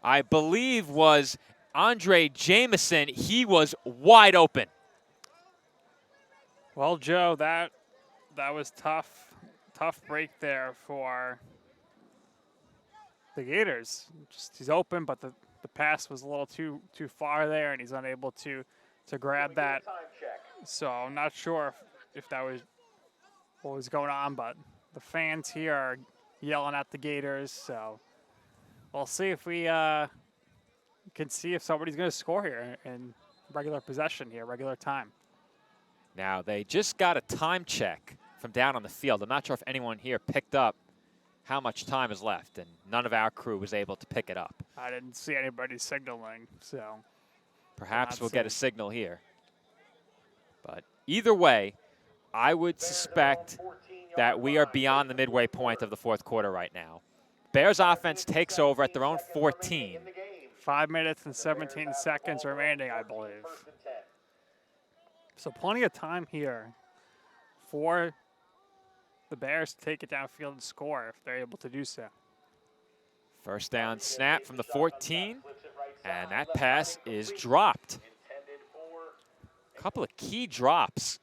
I believe, was Andre Jameson. He was wide open. Well, Joe, that was tough break there for the Gators. He's open, but the pass was a little too far there, and he's unable to grab that. So I'm not sure if that was what was going on, but the fans here are yelling at the Gators. So we'll see if we can see if somebody's going to score here in regular possession here, regular time. Now, they just got a time check from down on the field. I'm not sure if anyone here picked up how much time is left, and none of our crew was able to pick it up. I didn't see anybody signaling, so. Perhaps we'll get a signal here. But either way, I would suspect that we are beyond the midway point of the 4th quarter right now. Bears offense takes over at their own 14. 5 minutes and 17 seconds remaining, I believe. So plenty of time here for the Bears to take it downfield and score if they're able to do so. First down snap from the 14, and that pass is dropped. A couple of key drops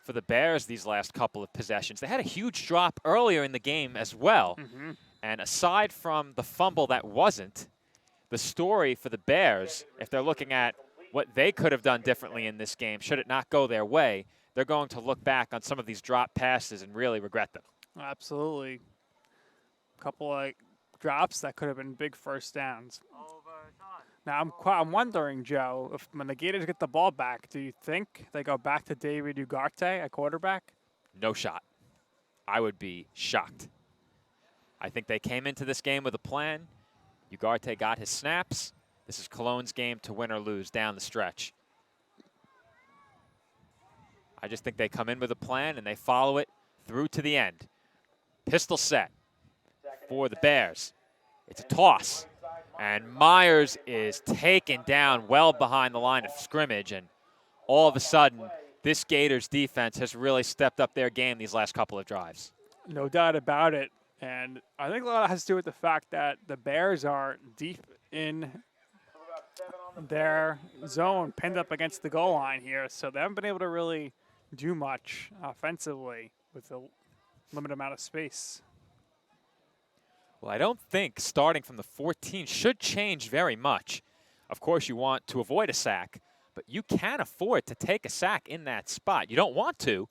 for the Bears these last couple of possessions. They had a huge drop earlier in the game as well. And aside from the fumble that wasn't, the story for the Bears, if they're looking at what they could have done differently in this game, should it not go their way, they're going to look back on some of these drop passes and really regret them. Absolutely. A couple of drops that could have been big first downs. Now, I'm wondering, Joe, if when the Gators get the ball back, do you think they go back to David Ugarte at quarterback? No shot. I would be shocked. I think they came into this game with a plan. Ugarte got his snaps. This is Cologne's game to win or lose down the stretch. I just think they come in with a plan and they follow it through to the end. Pistol set for the Bears. It's a toss. And Myers is taken down well behind the line of scrimmage. And all of a sudden, this Gators defense has really stepped up their game these last couple of drives. No doubt about it. And I think a lot of it has to do with the fact that the Bears are deep in their zone, pinned up against the goal line here. So they haven't been able to really do much offensively with a limited amount of space. Well, I don't think starting from the 14 should change very much. Of course, you want to avoid a sack, but you can afford to take a sack in that spot. You don't want to,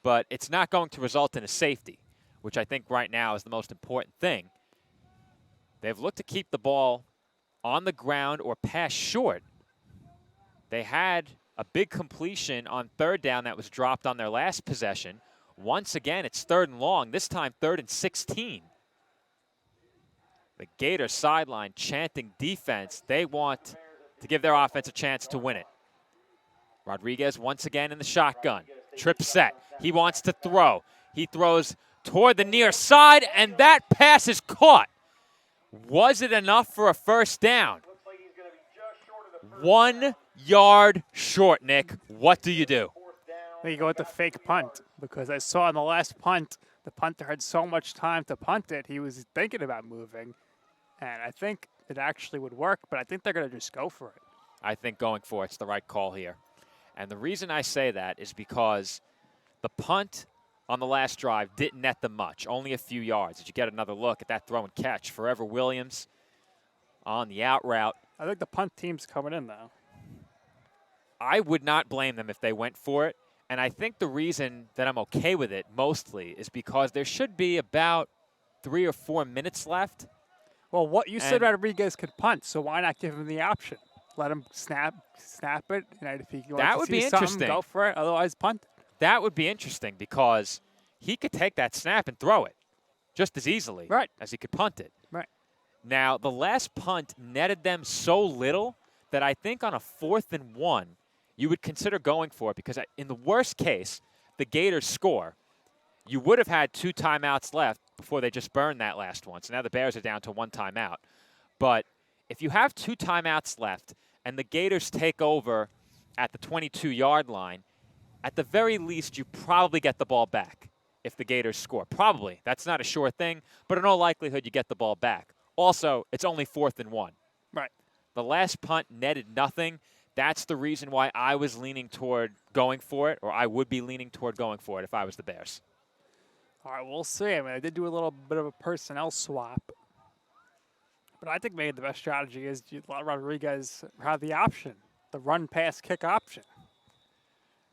but it's not going to result in a safety, which I think right now is the most important thing. They've looked to keep the ball on the ground or pass short. They had a big completion on 3rd down that was dropped on their last possession. Once again, it's 3rd and long, this time 3rd and 16. The Gators sideline chanting defense. They want to give their offense a chance to win it. Rodriguez once again in the shotgun. Trip set. He wants to throw. He throws toward the near side, and that pass is caught. Was it enough for a first down? 1 yard short, Nick. What do you do? You go with the fake punt, because I saw in the last punt, the punter had so much time to punt it, he was thinking about moving. And I think it actually would work, but I think they're going to just go for it. I think going for it's the right call here. And the reason I say that is because the punt on the last drive didn't net them much, only a few yards. Did you get another look at that throw and catch? Forever Williams on the out route. I think the punt team's coming in, though. I would not blame them if they went for it. And I think the reason that I'm okay with it mostly is because there should be about 3 or 4 minutes left. Well, what you said Rodriguez could punt, so why not give him the option? Let him snap it, and if he wants to see something, go for it. Otherwise, punt. That would be interesting because he could take that snap and throw it just as easily as he could punt it. Right. Now, the last punt netted them so little that I think on a 4th and 1, you would consider going for it because in the worst case, the Gators score. You would have had 2 timeouts left before they just burned that last one. So now the Bears are down to 1 timeout. But if you have 2 timeouts left and the Gators take over at the 22-yard line, at the very least, you probably get the ball back if the Gators score. Probably. That's not a sure thing, but in all likelihood, you get the ball back. Also, it's only 4th and 1. Right. The last punt netted nothing. That's the reason why I was leaning toward going for it, or I would be leaning toward going for it if I was the Bears. All right, we'll see. I mean, I did do a little bit of a personnel swap. But I think maybe the best strategy is you let Rodriguez have the option, the run-pass-kick option.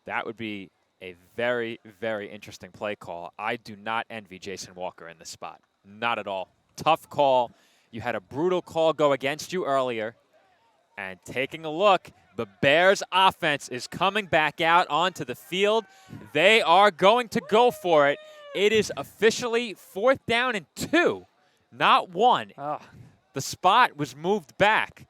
That would be a very, very interesting play call. I do not envy Jason Walker in this spot. Not at all. Tough call. You had a brutal call go against you earlier. And taking a look, the Bears offense is coming back out onto the field. They are going to go for it. It is officially 4th down and 2, not 1. Oh. The spot was moved back.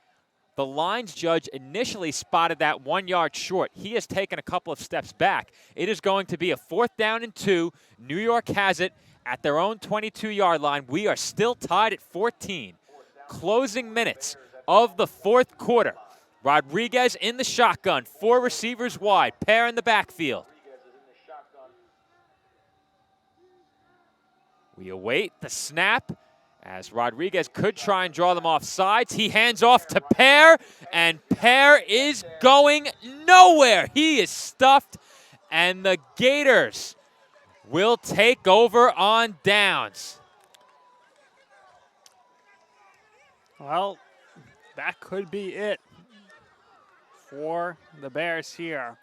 The lines judge initially spotted that 1 yard short. He has taken a couple of steps back. It is going to be a 4th down and 2. New York has it at their own 22-yard line. We are still tied at 14. Closing minutes of the 4th quarter. Rodriguez in the shotgun, 4 receivers wide, pair in the backfield. We await the snap as Rodriguez could try and draw them off sides. He hands off to Pear, and Pear is going nowhere. He is stuffed, and the Gators will take over on downs. Well, that could be it for the Bears here,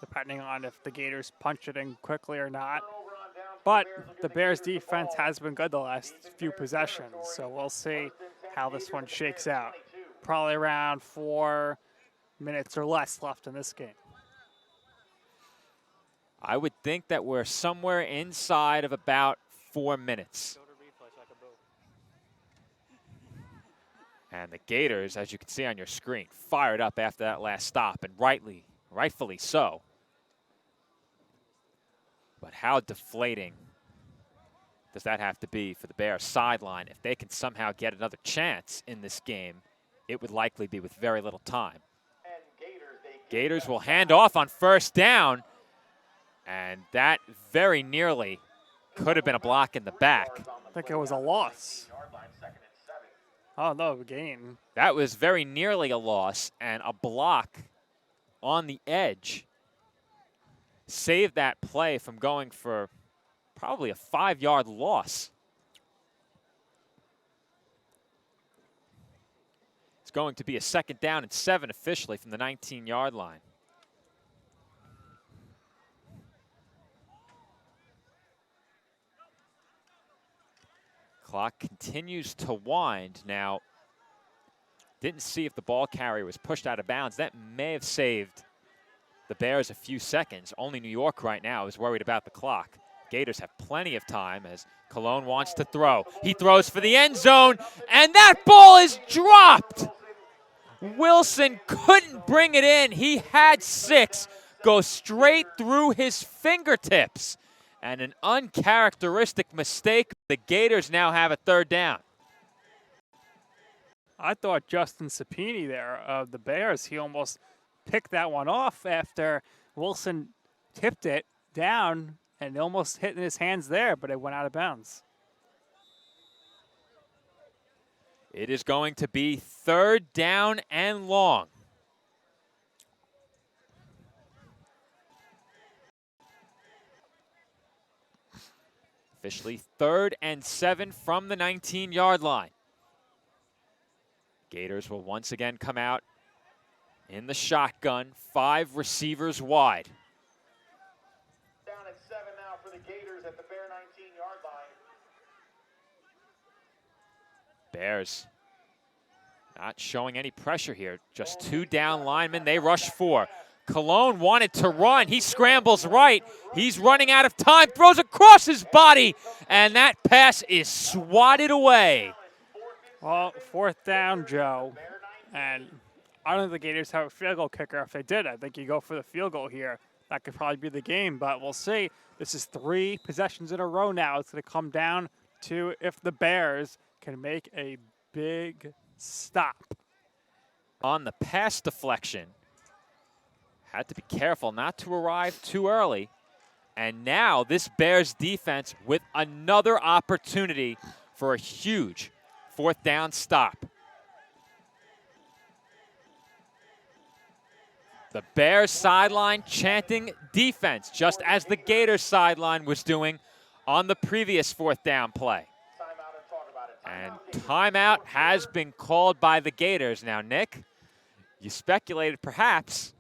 depending on if the Gators punch it in quickly or not. But the Bears' defense has been good the last few possessions, so we'll see how this one shakes out. Probably around 4 minutes or less left in this game. I would think that we're somewhere inside of about 4 minutes. And the Gators, as you can see on your screen, fired up after that last stop, and rightfully so. But how deflating does that have to be for the Bears sideline? If they can somehow get another chance in this game, it would likely be with very little time. Gators will hand off on 1st down, and that very nearly could have been a block in the back. I think it was a loss. Oh, no, gain. That was very nearly a loss, and a block on the edge saved that play from going for probably a 5-yard loss. It's going to be a 2nd down and 7 officially from the 19-yard line. Clock continues to wind. Now, didn't see if the ball carrier was pushed out of bounds. That may have saved the Bears a few seconds. Only New York right now is worried about the clock. Gators have plenty of time as Cologne wants to throw. He throws for the end zone, and that ball is dropped. Wilson couldn't bring it in. He had 6 go straight through his fingertips. And an uncharacteristic mistake. The Gators now have a 3rd down. I thought Justin Sapini there of the Bears, he almost picked that one off after Wilson tipped it down and almost hit in his hands there, but it went out of bounds. It is going to be 3rd down and long. Officially 3rd and 7 from the 19-yard line. Gators will once again come out in the shotgun, 5 receivers wide. Down at 7 now for the Gators at the Bear 19-yard line. Bears not showing any pressure here. Just 2 down linemen. They rush 4. Cologne wanted to run. He scrambles right. He's running out of time, throws across his body, and that pass is swatted away. Well, 4th down, Joe, and I don't think the Gators have a field goal kicker. If they did, I think you go for the field goal here. That could probably be the game, but we'll see. This is 3 possessions in a row now. It's going to come down to if the Bears can make a big stop. On the pass deflection, had to be careful not to arrive too early. And now this Bears defense with another opportunity for a huge 4th down stop. The Bears sideline chanting defense, just as the Gators sideline was doing on the previous 4th down play. And timeout has been called by the Gators. Now, Nick, you speculated perhaps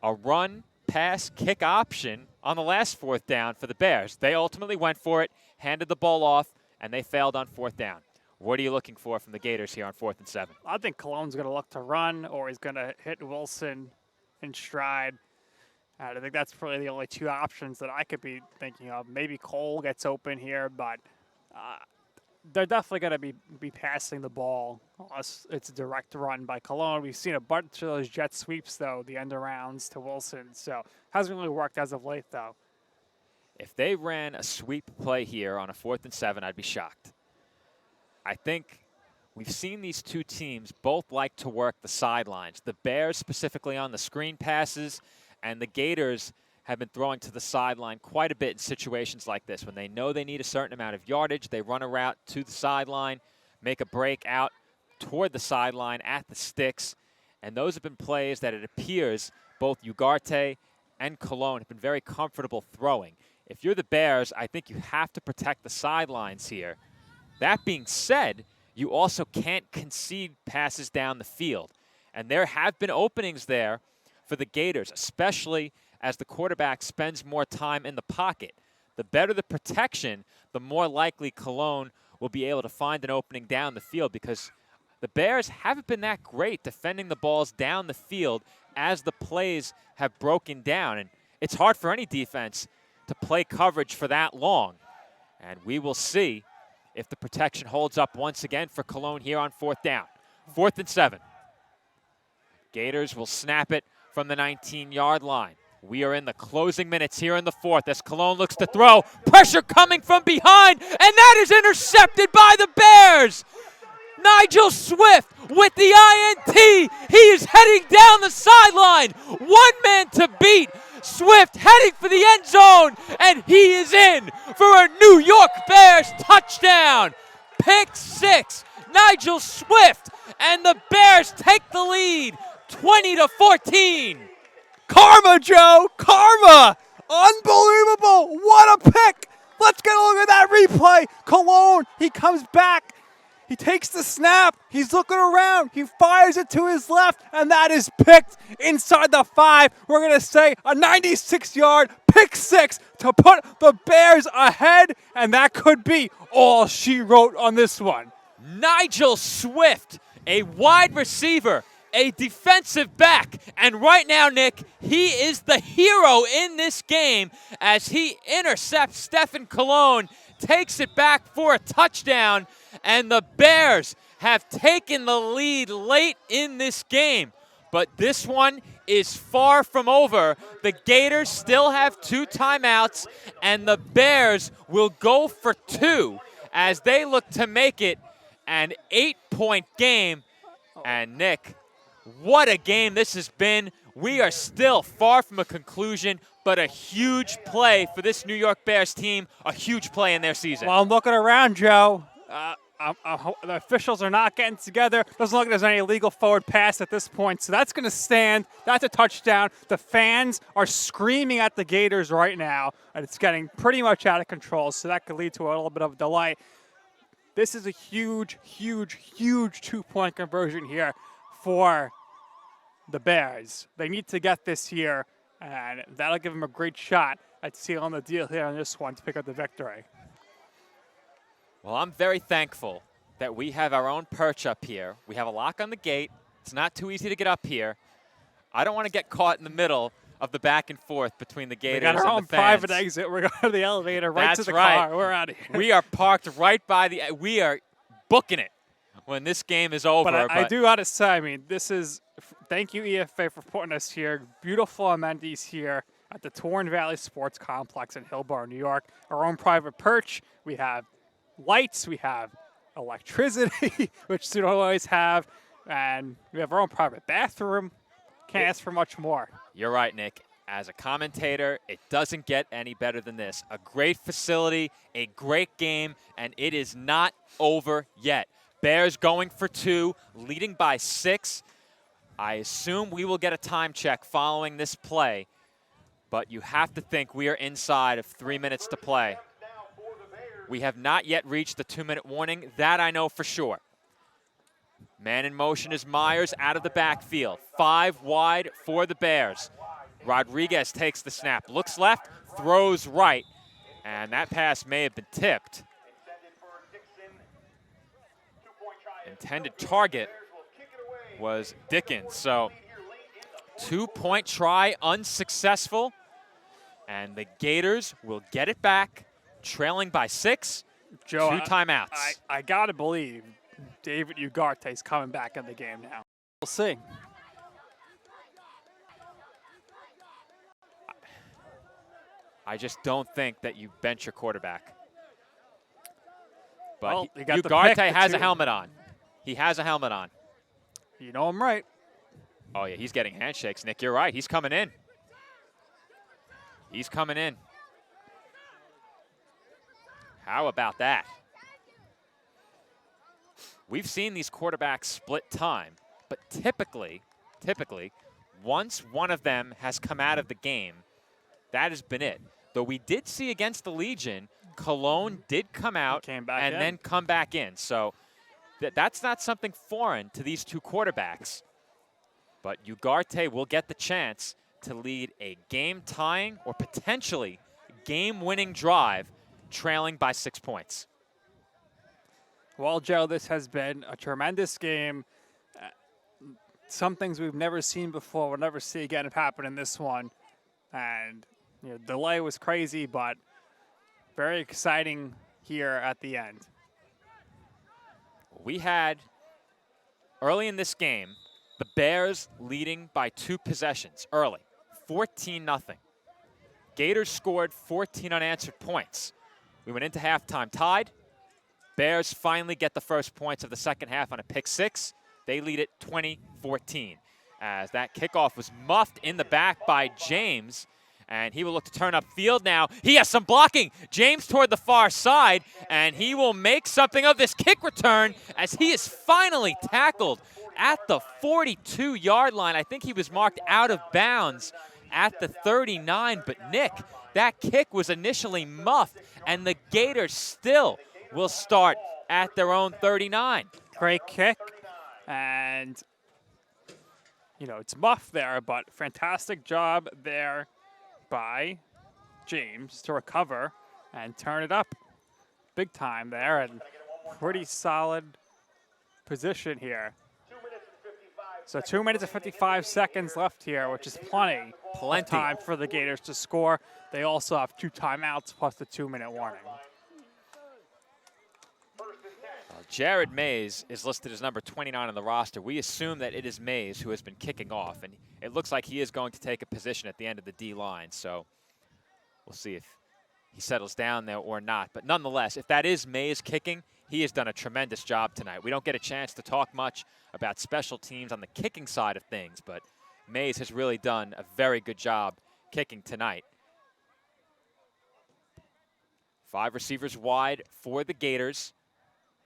a run, pass, kick option on the last 4th down for the Bears. They ultimately went for it, handed the ball off, and they failed on 4th down. What are you looking for from the Gators here on 4th and 7? I think Cologne's going to look to run, or he's going to hit Wilson in stride. I think that's probably the only 2 options that I could be thinking of. Maybe Cole gets open here, but they're definitely going to be passing the ball unless it's a direct run by Cologne. We've seen a bunch of those jet sweeps, though, the end arounds to Wilson. So hasn't really worked as of late, though. If they ran a sweep play here on a 4th and 7, I'd be shocked. I think we've seen these 2 teams both like to work the sidelines. The Bears specifically on the screen passes, and the Gators have been throwing to the sideline quite a bit in situations like this. When they know they need a certain amount of yardage, they run a route to the sideline, make a break out toward the sideline at the sticks. And those have been plays that it appears both Ugarte and Cologne have been very comfortable throwing. If you're the Bears, I think you have to protect the sidelines here. That being said, you also can't concede passes down the field. And there have been openings there for the Gators, especially as the quarterback spends more time in the pocket. The better the protection, the more likely Cologne will be able to find an opening down the field, because the Bears haven't been that great defending the balls down the field as the plays have broken down. And it's hard for any defense to play coverage for that long. And we will see if the protection holds up once again for Cologne here on 4th down. 4th and 7. Gators will snap it from the 19-yard line. We are in the closing minutes here in the 4th as Cologne looks to throw. Pressure coming from behind, and that is intercepted by the Bears. Nigel Swift with the INT. He is heading down the sideline. 1 man to beat. Swift heading for the end zone, and he is in for a New York Bears touchdown. Pick 6, Nigel Swift, and the Bears take the lead, 20-14. Karma, Joe! Karma! Unbelievable! What a pick! Let's get a look at that replay. Cologne, he comes back. He takes the snap. He's looking around. He fires it to his left, and that is picked inside the 5. We're going to say a 96-yard pick 6 to put the Bears ahead, and that could be all she wrote on this one. Nigel Swift, a wide receiver, a defensive back, and right now, Nick, he is the hero in this game as he intercepts Stephen Cologne, takes it back for a touchdown, and the Bears have taken the lead late in this game. But this one is far from over. The Gators still have 2 timeouts, and the Bears will go for 2 as they look to make it an 8-point game. And Nick, what a game this has been. We are still far from a conclusion, but a huge play for this New York Bears team, a huge play in their season. Well, I'm looking around, Joe. The officials are not getting together. Doesn't look like there's any illegal forward pass at this point, so that's going to stand. That's a touchdown. The fans are screaming at the Gators right now, and it's getting pretty much out of control, so that could lead to a little bit of a delay. This is a huge, huge, huge 2-point conversion here for the Bears. They need to get this here, and that'll give them a great shot at sealing the deal here on this one to pick up the victory. Well, I'm very thankful that we have our own perch up here. We have a lock on the gate. It's not too easy to get up here. I don't want to get caught in the middle of the back and forth between the Gators and the fans. We got our own private exit. We're going to the elevator right to the car. We're out of here. We are parked right by the – we are booking it when this game is over. But I do got to say, I mean, this is – thank you, EFA, for putting us here. Beautiful amenities here at the Torn Valley Sports Complex in Hillburn, New York. Our own private perch. We have lights. We have electricity, which we don't always have. And we have our own private bathroom. Can't ask for much more. You're right, Nick. As a commentator, it doesn't get any better than this. A great facility, a great game, and it is not over yet. Bears going for 2, leading by 6. I assume we will get a time check following this play, but you have to think we are inside of 3 minutes to play. We have not yet reached the 2-minute warning. That I know for sure. Man in motion is Myers out of the backfield. 5 wide for the Bears. Rodriguez takes the snap, looks left, throws right, and that pass may have been tipped. Intended target was Dickens, so 2-point try unsuccessful, and the Gators will get it back, trailing by 6, Joe, 2 timeouts. I got to believe David Ugarte is coming back in the game now. We'll see. I just don't think that you bench your quarterback. But Well, Ugarte has a helmet on. He has a helmet on. You know I'm right. Oh, yeah, he's getting handshakes, Nick. You're right. He's coming in. He's coming in. How about that? We've seen these quarterbacks split time, but typically, once one of them has come out of the game, that has been it. Though we did see against the Legion, Cologne did come out then come back in. So that's not something foreign to these 2 quarterbacks. But Ugarte will get the chance to lead a game-tying or potentially game-winning drive, trailing by 6 points. Well, Joe, this has been a tremendous game. Some things we've never seen before, we'll never see again happen in this one. And delay was crazy, but very exciting here at the end. We had, early in this game, the Bears leading by 2 possessions early, 14-0. Gators scored 14 unanswered points. We went into halftime tied. Bears finally get the first points of the second half on a pick 6. They lead it 20-14 as that kickoff was muffed in the back by James, and he will look to turn upfield now. He has some blocking. James toward the far side, and he will make something of this kick return as he is finally tackled at the 42-yard line. I think he was marked out of bounds at the 39, but Nick, that kick was initially muffed, and the Gators still will start at their own 39. Great kick, and it's muffed there, but fantastic job there by James to recover and turn it up big time there, and pretty solid position here. So 2 minutes and 55 seconds left here, which is plenty of time for the Gators to score. They also have 2 timeouts plus the 2-minute warning. Jared Mays is listed as number 29 on the roster. We assume that it is Mays who has been kicking off, and it looks like he is going to take a position at the end of the D line. So we'll see if he settles down there or not. But nonetheless, if that is Mays kicking, he has done a tremendous job tonight. We don't get a chance to talk much about special teams on the kicking side of things, but Mays has really done a very good job kicking tonight. 5 receivers wide for the Gators.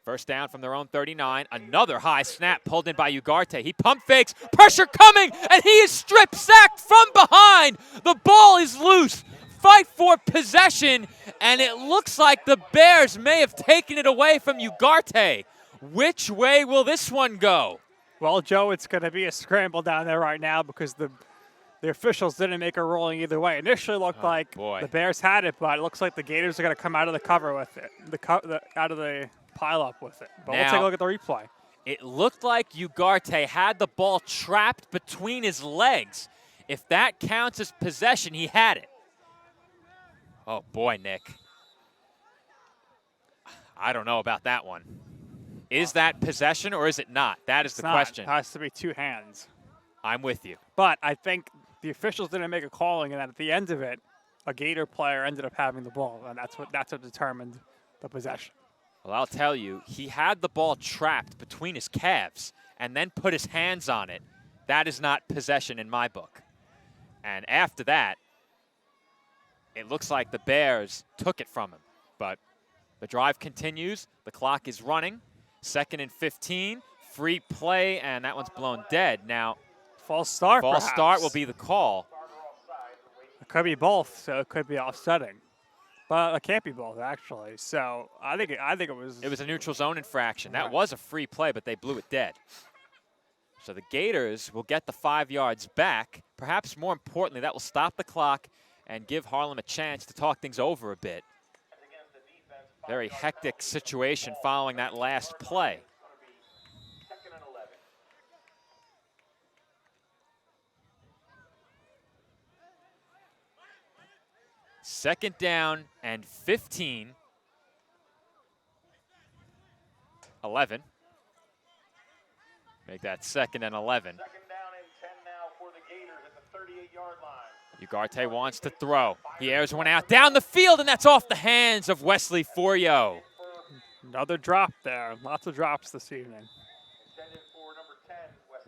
First down from their own 39. Another high snap pulled in by Ugarte. He pump fakes, pressure coming, and he is strip sacked from behind. The ball is loose. Fight for possession, and it looks like the Bears may have taken it away from Ugarte. Which way will this one go? Well, Joe, it's going to be a scramble down there right now because the officials didn't make a ruling either way. Initially looked like the Bears had it, but it looks like the Gators are going to come out of the cover with it, out of the pile up with it. But we'll take a look at the replay. It looked like Ugarte had the ball trapped between his legs. If that counts as possession, he had it. Oh, boy, Nick. I don't know about that one. Is that possession or is it not? That is the question. It has to be 2 hands. I'm with you. But I think the officials didn't make a calling, and at the end of it, a Gator player ended up having the ball, and that's what determined the possession. Well, I'll tell you, he had the ball trapped between his calves and then put his hands on it. That is not possession in my book. And after that, it looks like the Bears took it from him. But the drive continues. The clock is running. 2nd and 15. Free play, and that one's blown dead. Now, false start, false start will be the call. It could be both, so it could be offsetting. But it can't be both, actually. So I think it was. It was a neutral zone infraction. That was a free play, but they blew it dead. So the Gators will get the 5 yards back. Perhaps more importantly, that will stop the clock and give Harlem a chance to talk things over a bit. Very hectic situation following that last play. Second down and 15. 11. Make that 2nd and 11. 2nd down and 10 now for the Gators at the 38-yard line. Ugarte wants to throw. He airs one out down the field, and that's off the hands of Wesley Forio. Another drop there. Lots of drops this evening.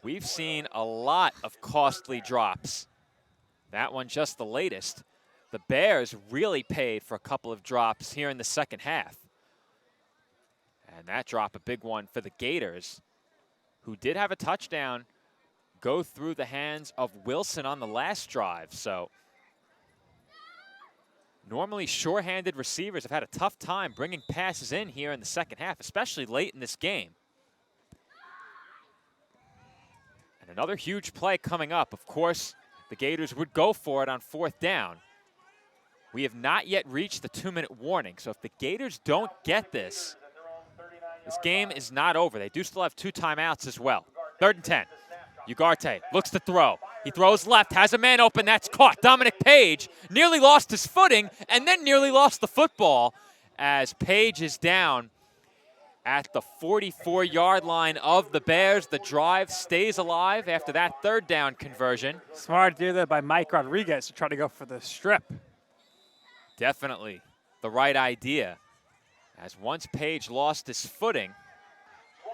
We've seen a lot of costly drops. That one just the latest. The Bears really paid for a couple of drops here in the second half. And that drop, a big one for the Gators, who did have a touchdown go through the hands of Wilson on the last drive. So normally sure-handed receivers have had a tough time bringing passes in here in the second half, especially late in this game. And another huge play coming up. Of course, the Gators would go for it on 4th down. We have not yet reached the 2-minute warning, so if the Gators don't get this game is not over. They do still have 2 timeouts as well. 3rd and 10. Ugarte looks to throw. He throws left, has a man open, that's caught. Dominic Page nearly lost his footing and then nearly lost the football as Page is down at the 44-yard line of the Bears. The drive stays alive after that 3rd down conversion. Smart do that by Mike Rodriguez to try to go for the strip. Definitely the right idea. As once Page lost his footing,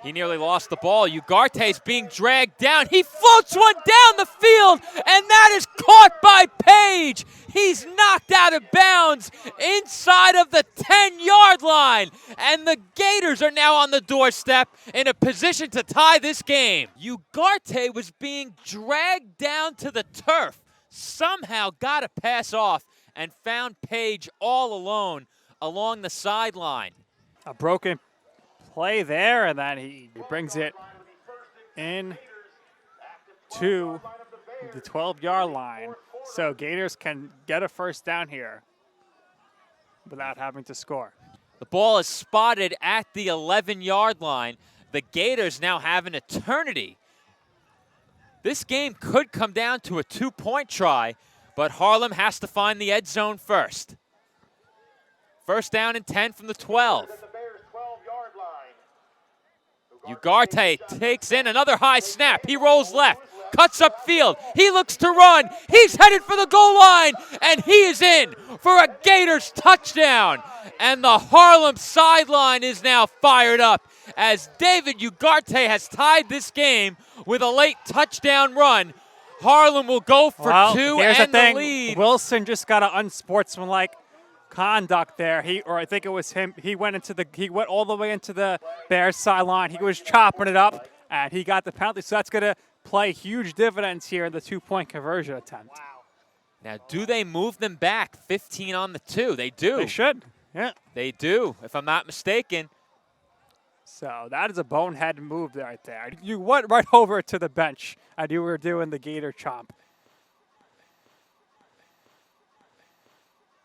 he nearly lost the ball. Ugarte's being dragged down. He floats one down the field, and that is caught by Page. He's knocked out of bounds inside of the 10-yard line, and the Gators are now on the doorstep in a position to tie this game. Ugarte was being dragged down to the turf, somehow got a pass off, and found Page all alone along the sideline. A broken play there, and then he brings it in to the 12-yard line. So Gators can get a 1st down here without having to score. The ball is spotted at the 11-yard line. The Gators now have an eternity. This game could come down to a 2-point try, but Harlem has to find the end zone first. 1st down and 10 from the 12. Ugarte takes in another high snap. He rolls left, cuts up field. He looks to run. He's headed for the goal line, and he is in for a Gators touchdown. And the Harlem sideline is now fired up as David Ugarte has tied this game with a late touchdown run. Harlem will go for two here's and the thing. lead. Wilson just got an unsportsmanlike conduct there. Or I think it was him. He went all the way into the Bears sideline. He was chopping it up, and he got the penalty. So that's going to play huge dividends here in the 2-point conversion attempt. Now, do they move them back 15 on the 2? They do. They should. Yeah. They do, if I'm not mistaken. So that is a bonehead move right there. You went right over to the bench, and you were doing the Gator chomp.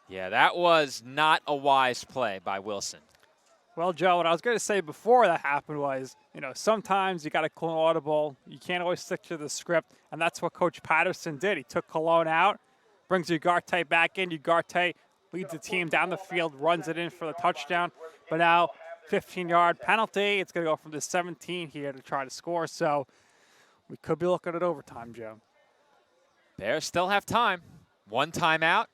Yeah, that was not a wise play by Wilson. Well, Joe, what I was going to say before that happened was, sometimes you got to call an audible. You can't always stick to the script, and that's what Coach Patterson did. He took Cologne out, brings Ugarte back in. Ugarte leads the team down the field, runs it in for the touchdown. But now, 15-yard penalty. It's going to go from the 17 here to try to score. So we could be looking at overtime, Joe. Bears still have time. One timeout.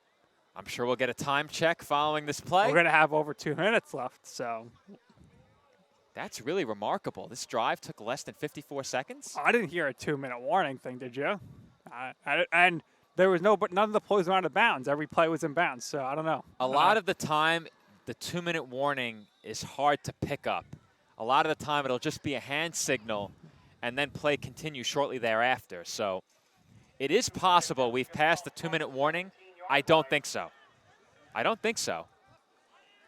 I'm sure we'll get a time check following this play. We're going to have over 2 minutes left, so. That's really remarkable. This drive took less than 54 seconds. I didn't hear a 2-minute warning thing, did you? And there was none of the plays were out of bounds. Every play was in bounds, so I don't know. A lot of the time, the 2-minute warning is hard to pick up. A lot of the time, it'll just be a hand signal, and then play continue shortly thereafter. So it is possible we've passed the 2-minute warning. I don't think so. I don't think so.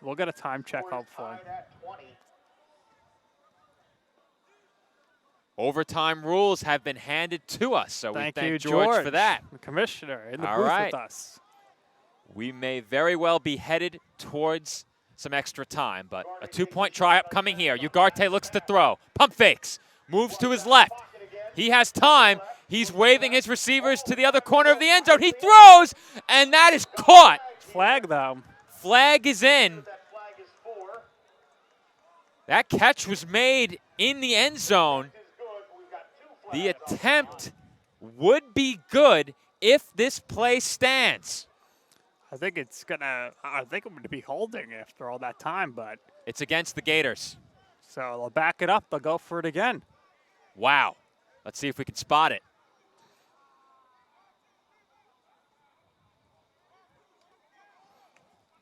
We'll get a time check, hopefully. Overtime rules have been handed to us, so Thank we thank you, George for that. The commissioner in the All booth right. with us. We may very well be headed towards some extra time, but a 2-point try upcoming here. Ugarte looks to throw. Pump fakes. Moves to his left. He has time. He's waving his receivers to the other corner of the end zone. He throws, and that is caught. Flag, though. Flag is in. That catch was made in the end zone. The attempt would be good if this play stands. I think I'm going to be holding after all that time, but. It's against the Gators. So they'll back it up. They'll go for it again. Wow. Let's see if we can spot it.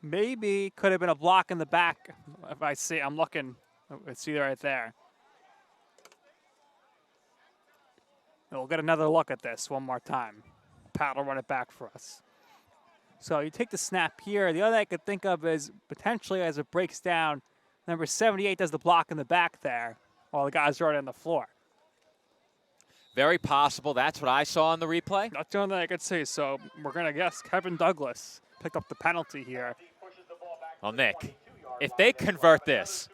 Maybe could have been a block in the back. If I see, I'm looking. Let's see right there. We'll get another look at this one more time. Pat will run it back for us. So you take the snap here. The other I could think of is potentially as it breaks down, number 78 does the block in the back there while the guys are already on the floor. Very possible. That's what I saw on the replay. That's the only thing I could see. So we're going to guess Kevin Douglas picked up the penalty here. Well, Nick, if they convert this,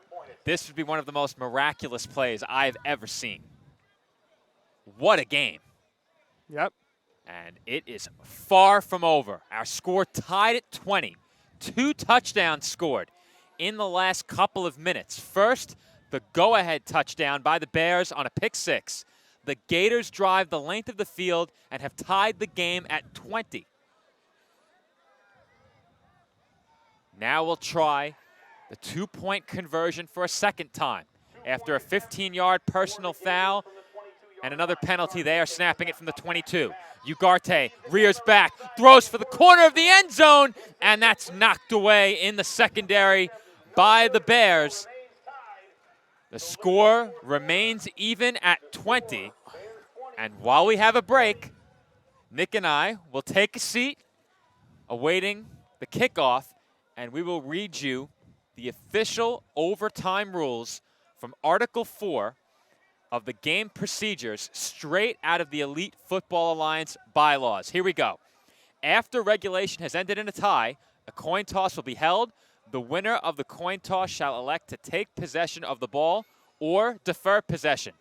this would be one of the most miraculous plays I've ever seen. What a game. Yep. And it is far from over. Our score tied at 20. 2 touchdowns scored in the last couple of minutes. First, the go-ahead touchdown by the Bears on a pick 6. The Gators drive the length of the field and have tied the game at 20. Now we'll try the 2-point conversion for a second time. After a 15-yard personal foul and another penalty, they are snapping it from the 22. Ugarte rears back, throws for the corner of the end zone, and that's knocked away in the secondary by the Bears. The score remains even at 20. And while we have a break, Nick and I will take a seat awaiting the kickoff, and we will read you the official overtime rules from Article 4 of the game procedures straight out of the Elite Football Alliance bylaws. Here we go. After regulation has ended in a tie, a coin toss will be held. The winner of the coin toss shall elect to take possession of the ball or defer possession.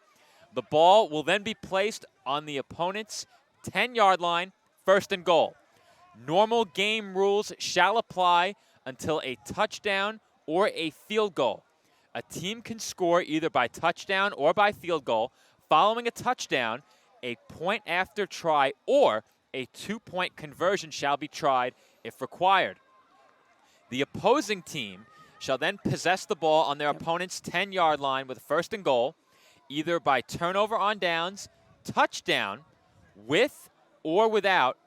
The ball will then be placed on the opponent's 10-yard line, first and goal. Normal game rules shall apply until a touchdown or a field goal. A team can score either by touchdown or by field goal. Following a touchdown, a point after try or a 2-point conversion shall be tried if required. The opposing team shall then possess the ball on their opponent's 10-yard line with first and goal, either by turnover on downs, touchdown, with or without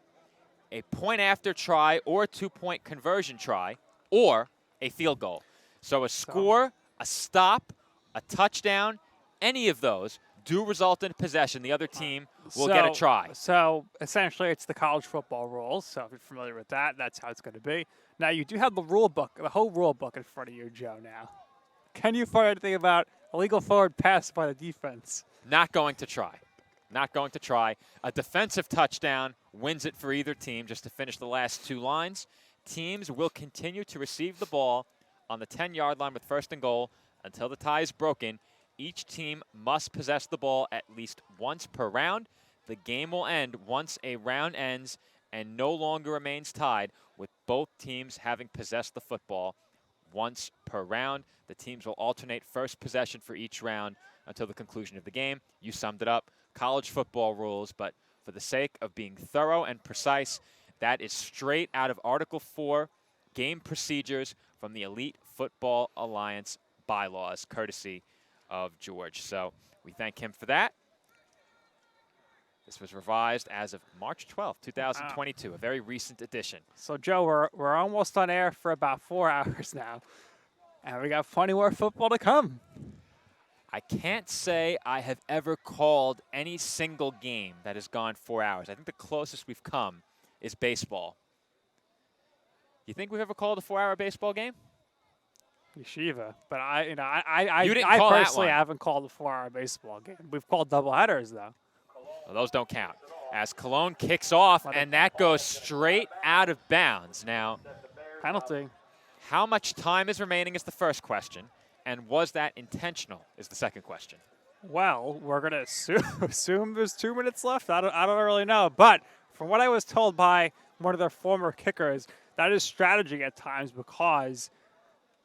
a point after try or a 2-point conversion try, or a field goal. So a score, a stop, a touchdown, any of those do result in possession. The other team will get a try. So essentially it's the college football rules. So if you're familiar with that, that's how it's going to be. Now you do have the rule book, the whole rule book in front of you, Joe, now. Can you find anything about illegal forward pass by the defense? Not going to try. Not going to try. A defensive touchdown wins it for either team. Just to finish the last two lines, teams will continue to receive the ball on the 10-yard line with first and goal until the tie is broken. Each team must possess the ball at least once per round. The game will end once a round ends and no longer remains tied, with both teams having possessed the football once per round. The teams will alternate first possession for each round until the conclusion of the game. You summed it up. College football rules, but for the sake of being thorough and precise, that is straight out of Article 4, game procedures from the Elite Football Alliance bylaws, courtesy of George. So we thank him for that. This was revised as of March 12th, 2022, a very recent edition. So, Joe, we're almost on air for about 4 hours now, and we got plenty more football to come. I can't say I have ever called any single game that has gone 4 hours. I think the closest we've come is baseball. You think we've ever called a 4-hour baseball game? Yeshiva, but You didn't I call that personally one. haven't called a 4-hour baseball game. We've called doubleheaders though. Well, those don't count. As Cologne kicks off, and that goes straight out of bounds. Now, Penalty. how much time is remaining is the first question, and was that intentional is the second question. Well, we're gonna assume there's 2 minutes left. I don't really know, but from what I was told by one of their former kickers, that is strategy at times because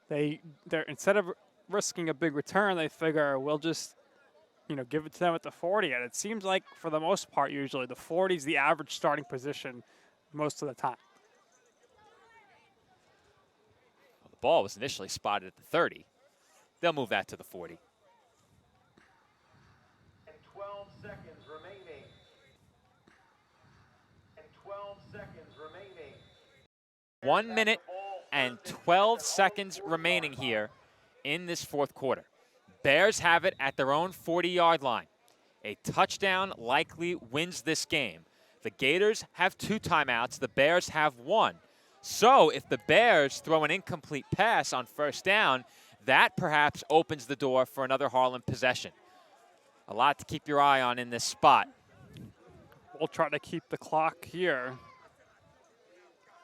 they're instead of risking a big return, they figure we'll just give it to them at the 40. And it seems like for the most part, usually the 40 is the average starting position most of the time. Well, the ball was initially spotted at the 30. They'll move that to the 40. And 12 seconds remaining. And 12 seconds remaining. 1 minute and 12 seconds remaining here in this fourth quarter. Bears have it at their own 40-yard line. A touchdown likely wins this game. The Gators have 2 timeouts. The Bears have 1. So if the Bears throw an incomplete pass on first down, that perhaps opens the door for another Harlem possession. A lot to keep your eye on in this spot. We'll try to keep the clock here.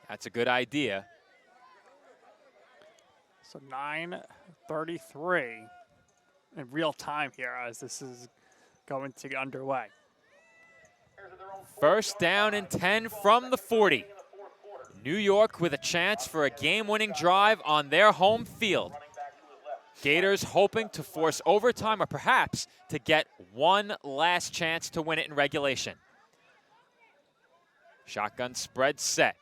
That's a good idea. So 9:33 in real time here as this is going to get underway. First down and 10 from the 40. New York with a chance for a game-winning drive on their home field. Gators hoping to force overtime or perhaps to get one last chance to win it in regulation. Shotgun spread set.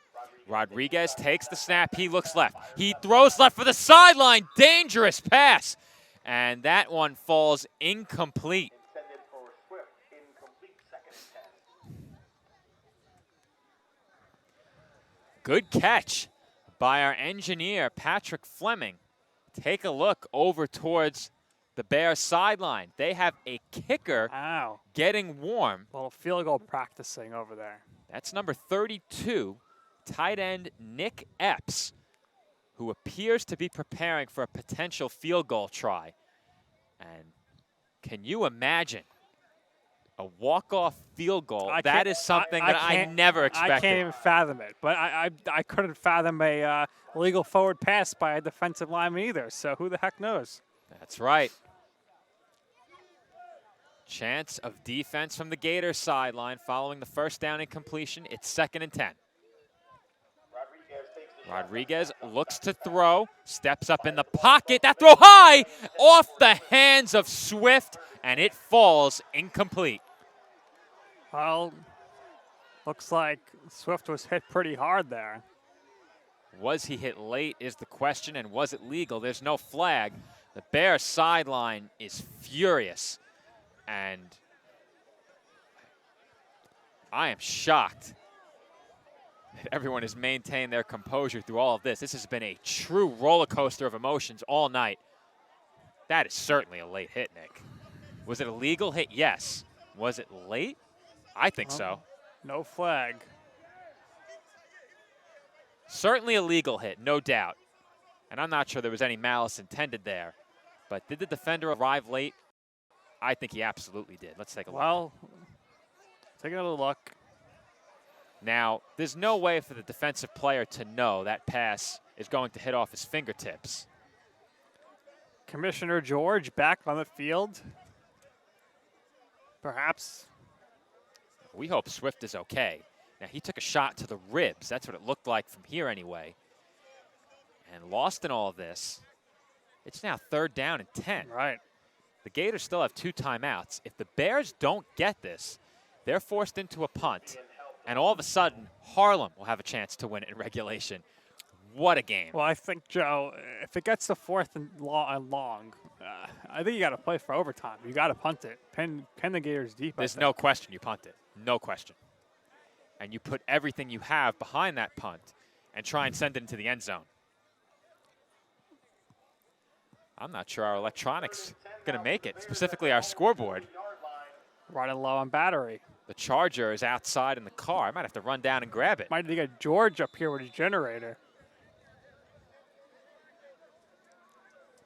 Rodriguez takes the snap. He looks left. He throws left for the sideline. Dangerous pass. And that one falls incomplete. Intended for Swift. Incomplete. Second and 10. Good catch by our engineer, Patrick Fleming. Take a look over towards the Bears sideline. They have a kicker Wow. getting warm. A little field goal practicing over there. That's number 32, tight end Nick Epps, who appears to be preparing for a potential field goal try. And can you imagine a walk-off field goal? That is something that I never expected. I can't even fathom it. But I couldn't fathom a illegal forward pass by a defensive lineman either. So who the heck knows? That's right. Chance of defense from the Gators sideline following the first down incompletion. It's 2nd and 10. Rodriguez looks to throw, steps up in the pocket. That throw high off the hands of Swift, and it falls incomplete. Well, looks like Swift was hit pretty hard there. Was he hit late is the question, and was it legal? There's no flag. The Bears sideline is furious, and I am shocked that everyone has maintained their composure through all of this. This has been a true roller coaster of emotions all night. That is certainly a late hit, Nick. Was it a legal hit? Yes. Was it late? I think so. No flag. Certainly a legal hit, no doubt. And I'm not sure there was any malice intended there. But did the defender arrive late? I think he absolutely did. Let's take a look. Well, take another look. Now, there's no way for the defensive player to know that pass is going to hit off his fingertips. Commissioner George back on the field. Perhaps. We hope Swift is okay. Now, he took a shot to the ribs. That's what it looked like from here anyway. And lost in all of this. It's now 3rd down and 10. Right. The Gators still have 2 timeouts. If the Bears don't get this, they're forced into a punt. And all of a sudden, Harlem will have a chance to win it in regulation. What a game. Well, I think, Joe, if it gets to 4th and long, I think you got to play for overtime. You got to punt it. Pin the Gators deep. There's no question you punt it. No question. And you put everything you have behind that punt and try and send it into the end zone. I'm not sure our electronics are going to make it, specifically our scoreboard. Running low on battery. The charger is outside in the car. I might have to run down and grab it. Might need to get George up here with his generator.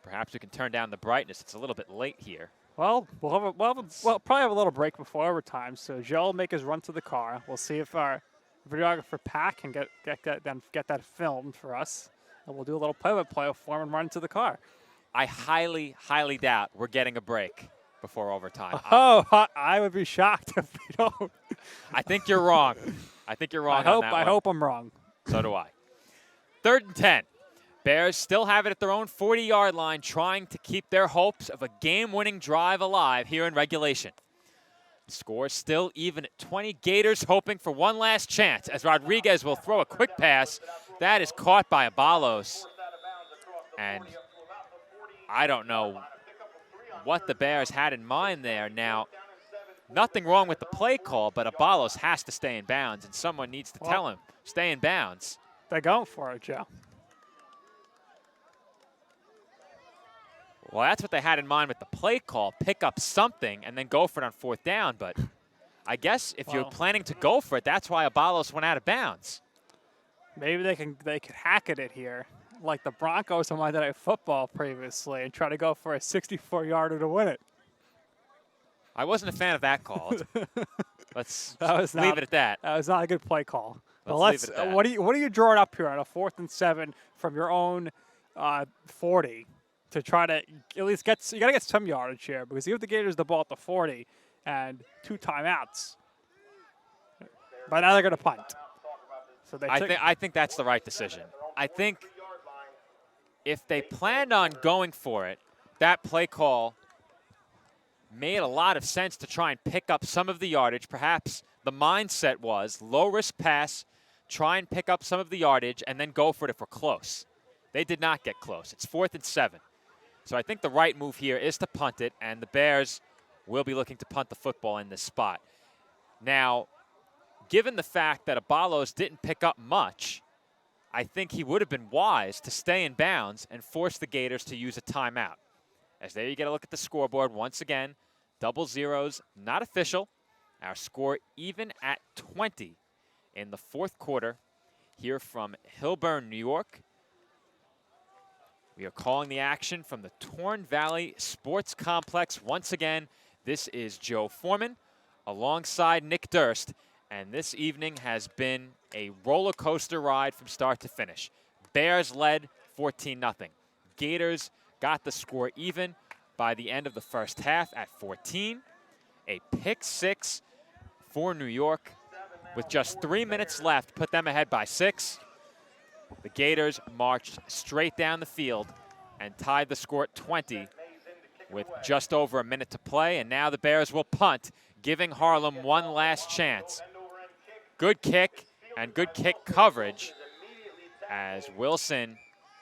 Perhaps we can turn down the brightness. It's a little bit late here. Well, we'll probably have a little break before overtime. So Joe will make his run to the car. We'll see if our videographer Pat can get that filmed for us, and we'll do a little play-by-play for him and run to the car. I highly, highly doubt we're getting a break before overtime. Oh, I would be shocked if we don't. I think you're wrong. I think you're wrong. I hope I'm wrong. So do I. 3rd and 10. Bears still have it at their own 40-yard line, trying to keep their hopes of a game-winning drive alive here in regulation. Score still even at 20. Gators hoping for one last chance as Rodriguez will throw a quick pass. That is caught by Abalos. And I don't know what the Bears had in mind there. Now, nothing wrong with the play call, but Abalos has to stay in bounds, and someone needs to tell him, stay in bounds. They're going for it, Joe. Well, that's what they had in mind with the play call, pick up something and then go for it on 4th down. But I guess if you're planning to go for it, that's why Abalos went out of bounds. Maybe they could hack it here, like the Broncos on Monday Night Football previously, and try to go for a 64-yarder to win it. I wasn't a fan of that call. Let's leave it at that. That was not a good play call. Let's leave it at that. What are you drawing up here on a 4th and 7 from your own 40? To try to at least you got to get some yardage here, because you give the Gators the ball at the 40 and 2 timeouts. But now they're going to punt. So I think that's the right decision. I think if they planned on going for it, that play call made a lot of sense to try and pick up some of the yardage. Perhaps the mindset was low-risk pass, try and pick up some of the yardage, and then go for it if we're close. They did not get close. It's 4th and 7. So I think the right move here is to punt it, and the Bears will be looking to punt the football in this spot. Now, given the fact that Abalos didn't pick up much, I think he would have been wise to stay in bounds and force the Gators to use a timeout. As there you get a look at the scoreboard once again, double zeros, not official. Our score even at 20 in the 4th quarter here from Hillburn, New York. We are calling the action from the Torn Valley Sports Complex. Once again, this is Joe Foreman alongside Nick Durst, and this evening has been a roller coaster ride from start to finish. Bears led 14-0. Gators got the score even by the end of the first half at 14. A pick 6 for New York with just 3 minutes left, put them ahead by 6. The Gators marched straight down the field and tied the score at 20 with just over a minute to play, and now the Bears will punt, giving Harlem one last chance. Good kick and good kick coverage as Wilson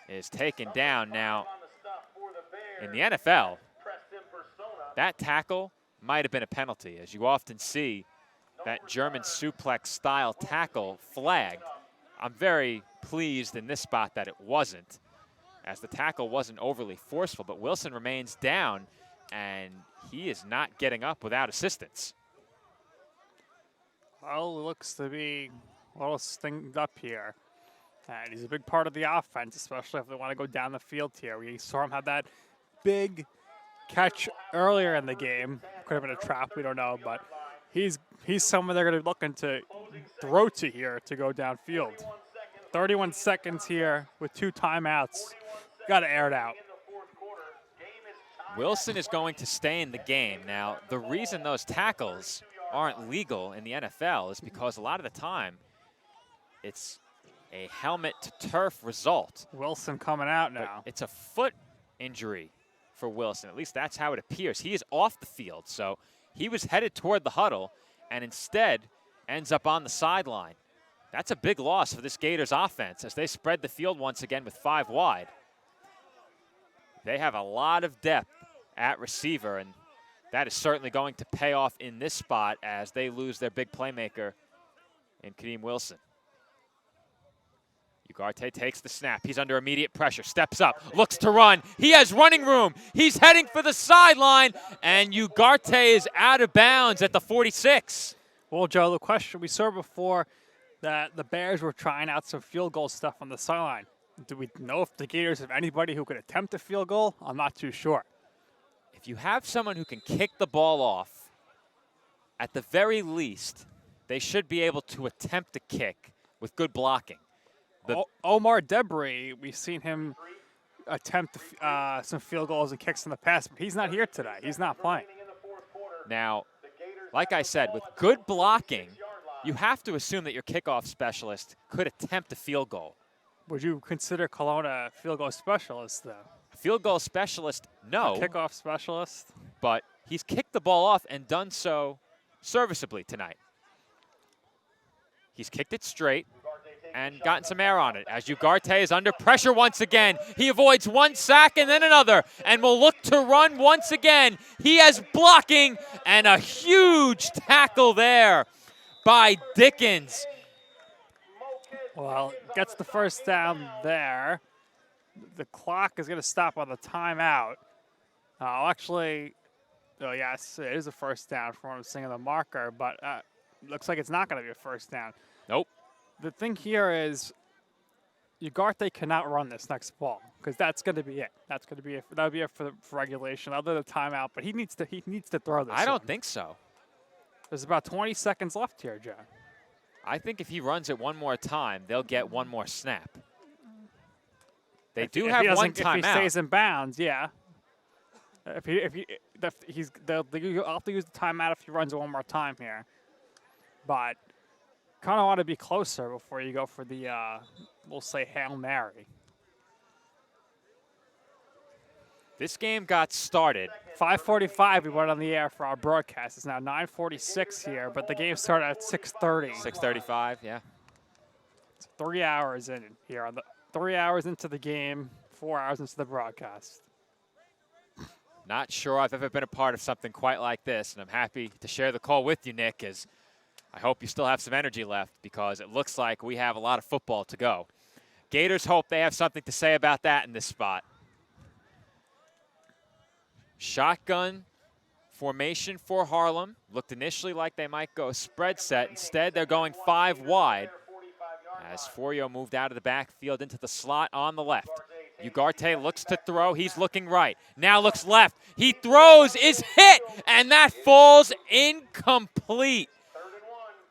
is taken down. Now, in the NFL, that tackle might have been a penalty, as you often see that German suplex style tackle flagged. I'm very pleased in this spot that it wasn't, as the tackle wasn't overly forceful, but Wilson remains down and he is not getting up without assistance. Well, it looks to be a little stinged up here. And he's a big part of the offense, especially if they want to go down the field here. We saw him have that big catch earlier in the game. Could have been a trap, we don't know, but he's someone they're going to be looking to throw to here to go downfield. 31 seconds here with 2 timeouts. Got to air it out. Wilson is going to stay in the game. Now, the reason those tackles aren't legal in the NFL is because a lot of the time it's a helmet to turf result. Wilson coming out now. But it's a foot injury for Wilson. At least that's how it appears. He is off the field, so he was headed toward the huddle and instead ends up on the sideline. That's a big loss for this Gators offense as they spread the field once again with 5 wide. They have a lot of depth at receiver, and that is certainly going to pay off in this spot as they lose their big playmaker in Kadeem Wilson. Ugarte takes the snap. He's under immediate pressure, steps up, looks to run. He has running room. He's heading for the sideline, and Ugarte is out of bounds at the 46. Well, Joe, the question we saw before that the Bears were trying out some field goal stuff on the sideline. Do we know if the Gators have anybody who could attempt a field goal? I'm not too sure. If you have someone who can kick the ball off, at the very least, they should be able to attempt a kick with good blocking. Omar Debris, we've seen him attempt some field goals and kicks in the past, but he's not here today. He's not playing. Now, like I said, with good blocking, you have to assume that your kickoff specialist could attempt a field goal. Would you consider Cologne a field goal specialist, though? A field goal specialist, no. A kickoff specialist? But he's kicked the ball off and done so serviceably tonight. He's kicked it straight and gotten some air on it as Ugarte is under pressure once again. He avoids one sack and then another and will look to run once again. He has blocking and a huge tackle there by Dickens. Well, gets the first down there. The clock is going to stop on the timeout. Actually, oh yes, it is a first down from what I'm seeing on the marker, but looks like it's not going to be a first down. Nope. The thing here is Ugarte cannot run this next ball because that's going to be it. That's going to be that would be it for regulation, other than timeout. But he needs to throw this. I don't think so. There's about 20 seconds left here, Joe. I think if he runs it one more time, they'll get one more snap. They do have one timeout. If he stays in bounds, yeah. They'll have to use the timeout if he runs it one more time here. But kind of want to be closer before you go for the, we'll say, Hail Mary. This game got started. 5:45 we went on the air for our broadcast. It's now 9:46 here, but the game started at 6:30. 6:35, yeah. It's 3 hours in here. 3 hours into the game, 4 hours into the broadcast. Not sure I've ever been a part of something quite like this, and I'm happy to share the call with you, Nick, as I hope you still have some energy left because it looks like we have a lot of football to go. Gators hope they have something to say about that in this spot. Shotgun formation for Harlem. Looked initially like they might go spread set. Instead, they're going 5 wide as Forio moved out of the backfield into the slot on the left. Ugarte looks to throw. He's looking right. Now looks left. He throws, is hit, and that falls incomplete.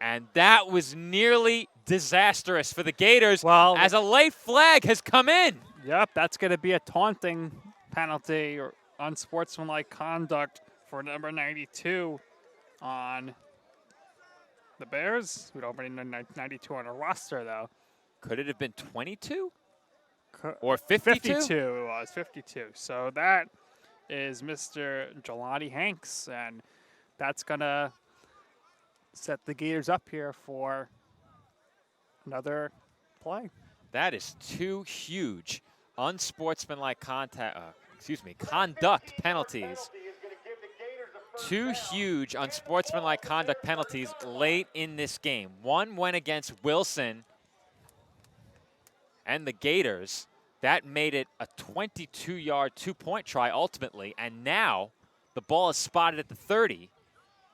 And that was nearly disastrous for the Gators as a late flag has come in. Yep, that's going to be a taunting penalty or unsportsmanlike conduct for number 92 on the Bears. We don't have any 92 on our roster, though. Could it have been 22? Or 52? 52 it was, 52. So that is Mr. Jelani Hanks, and that's going to set the Gators up here for another play. That is 2 huge unsportsmanlike conduct penalties. 2 huge unsportsmanlike conduct penalties late in this game. One went against Wilson and the Gators. That made it a 22-yard 2-point try ultimately, and now the ball is spotted at the 30.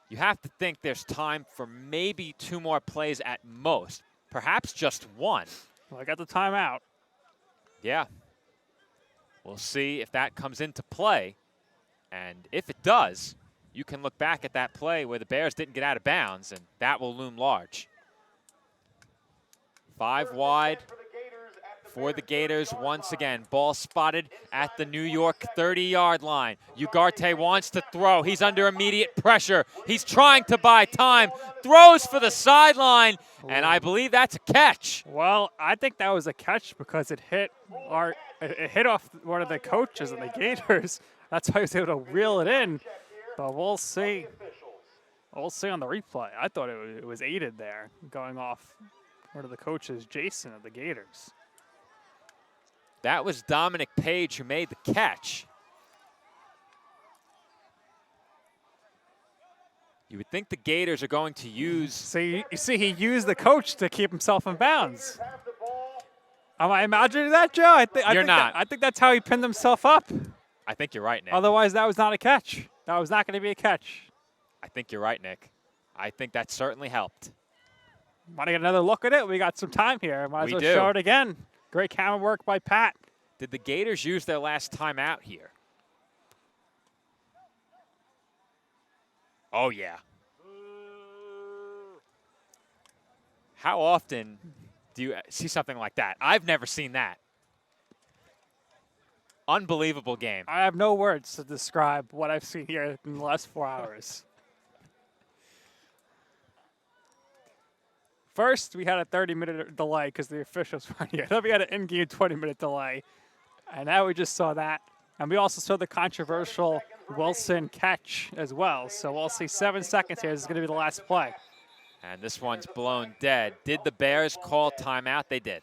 You have to think there's time for maybe 2 more plays at most, perhaps just 1. Well, I got the timeout. Yeah. We'll see if that comes into play, and if it does, you can look back at that play where the Bears didn't get out of bounds, and that will loom large. 5 wide for the Gators once again. Ball spotted at the New York 30-yard line. Ugarte wants to throw. He's under immediate pressure. He's trying to buy time. Throws for the sideline, and I believe that's a catch. Well, I think that was a catch because it hit off one of the coaches of the Gators. That's why he was able to reel it in. But we'll see. We'll see on the replay. I thought it was aided there, going off one of the coaches, Jason of the Gators. That was Dominic Page who made the catch. You would think the Gators are going to use... So you see, he used the coach to keep himself in bounds. Am I imagining that, Joe? I think that's how he pinned himself up. I think you're right, Nick. Otherwise, that was not a catch. That was not going to be a catch. I think you're right, Nick. I think that certainly helped. Want to get another look at it? We got some time here. Might as well show it again. Great camera work by Pat. Did the Gators use their last timeout here? Oh, yeah. How often do you see something like that? I've never seen that. Unbelievable game. I have no words to describe what I've seen here in the last 4 hours. First, we had a 30-minute delay because the officials weren't here. Then we had an in-game 20-minute delay. And now we just saw that. And we also saw the controversial Wilson catch as well. So we'll see 7 seconds here. This is going to be the last play. And this one's blown dead. Did the Bears call timeout? They did.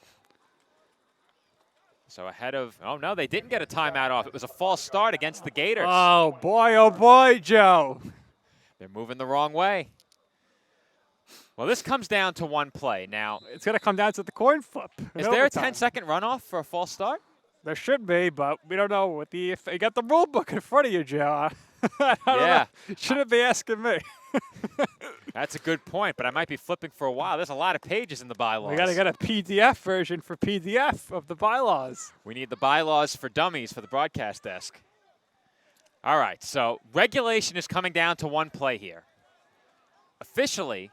So ahead of, oh no, they didn't get a timeout off. It was a false start against the Gators. Oh boy, Joe. They're moving the wrong way. Well, this comes down to one play. Now, it's going to come down to the coin flip. Is there a 10-second runoff for a false start? There should be, but we don't know. With the EFA, you got the rule book in front of you, Joe. I don't know. Shouldn't be asking me. That's a good point, but I might be flipping for a while. There's a lot of pages in the bylaws. We got to get a PDF version for PDF of the bylaws. We need the bylaws for dummies for the broadcast desk. All right, so regulation is coming down to one play here. Officially,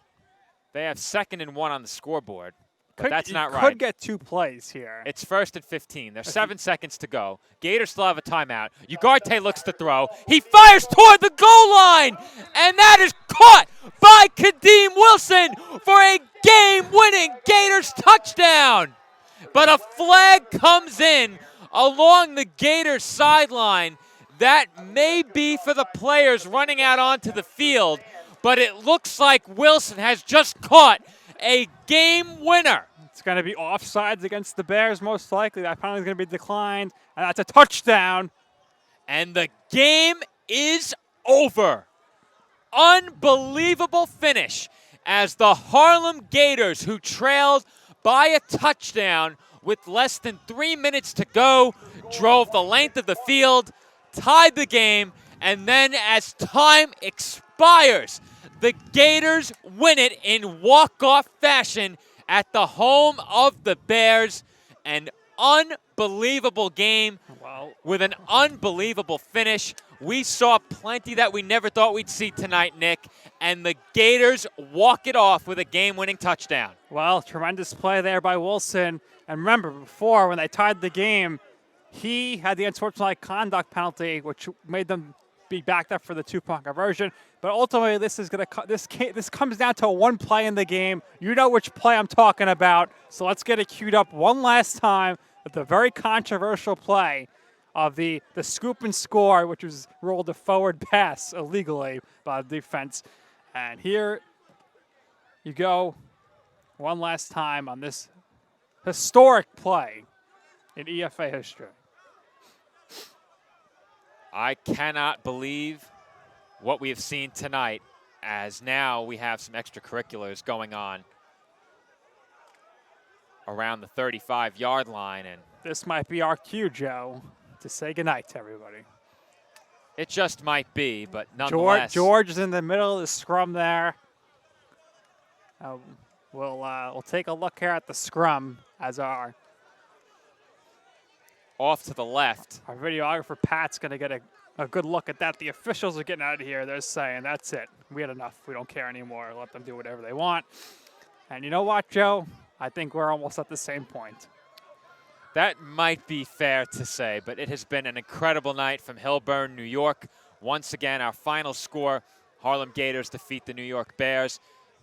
they have 2nd and 1 on the scoreboard. But that's not right. Could get 2 plays here. It's 1st and 15. There's 7 seconds to go. Gators still have a timeout. Ugarte looks to throw. He fires toward the goal line, and that is caught by Kadeem Wilson for a game-winning Gators touchdown. But a flag comes in along the Gators sideline. That may be for the players running out onto the field, but it looks like Wilson has just caught a game winner. It's going to be offsides against the Bears, most likely. That penalty is going to be declined, and that's a touchdown. And the game is over. Unbelievable finish as the Harlem Gators, who trailed by a touchdown with less than 3 minutes to go, drove the length of the field, tied the game, and then as time expires, the Gators win it in walk-off fashion at the home of the Bears. An unbelievable game with an unbelievable finish. We saw plenty that we never thought we'd see tonight, Nick, and the Gators walk it off with a game-winning touchdown. Well, tremendous play there by Wilson. And remember, before, when they tied the game, he had the unsportsmanlike conduct penalty, which made them be backed up for the 2-point conversion. But ultimately, this comes down to one play in the game. You know which play I'm talking about. So let's get it queued up one last time with the very controversial play of the scoop and score, which was ruled a forward pass illegally by the defense. And here you go one last time on this historic play in EFA history. I cannot believe what we have seen tonight, as now we have some extracurriculars going on around the 35-yard line. And this might be our cue, Joe, to say goodnight to everybody. it just might be, but nonetheless. George is in the middle of the scrum there. We'll take a look here at the scrum as our off to the left. Our videographer, Pat's going to get a good look at that. The officials are getting out of here. They're saying, that's it. We had enough. We don't care anymore. Let them do whatever they want. And you know what, Joe? I think we're almost at the same point. That might be fair to say, but it has been an incredible night from Hillburn, New York. Once again, our final score, Harlem Gators defeat the New York Bears.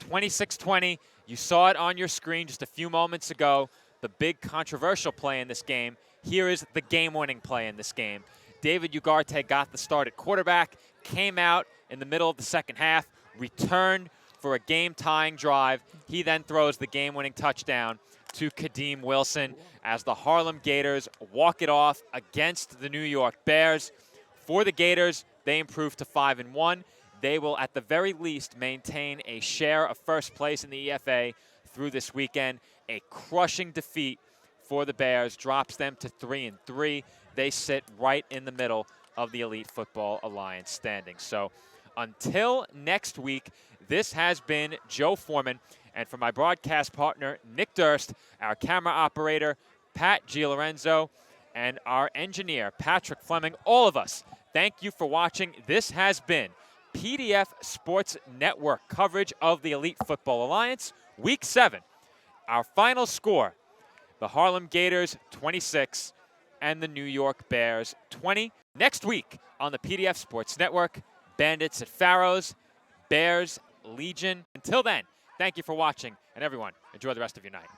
26-20. You saw it on your screen just a few moments ago. The big controversial play in this game. Here is the game-winning play in this game. David Ugarte got the start at quarterback, came out in the middle of the second half, returned for a game-tying drive. He then throws the game-winning touchdown to Kadeem Wilson as the Harlem Gators walk it off against the New York Bears. For the Gators, they improve to 5-1. They will, at the very least, maintain a share of first place in the EFA through this weekend. A crushing defeat for the Bears drops them to 3-3. They sit right in the middle of the Elite Football Alliance standings. So until next week, this has been Joe Foreman. And for my broadcast partner, Nick Durst, our camera operator, Pat Gilorenzo, and our engineer, Patrick Fleming, all of us, thank you for watching. This has been PDF Sports Network coverage of the Elite Football Alliance, Week 7. Our final score, the Harlem Gators 26 and the New York Bears 20. Next week on the PDF Sports Network, Bandits at Pharaohs, Bears Legion. Until then, thank you for watching, and everyone, enjoy the rest of your night.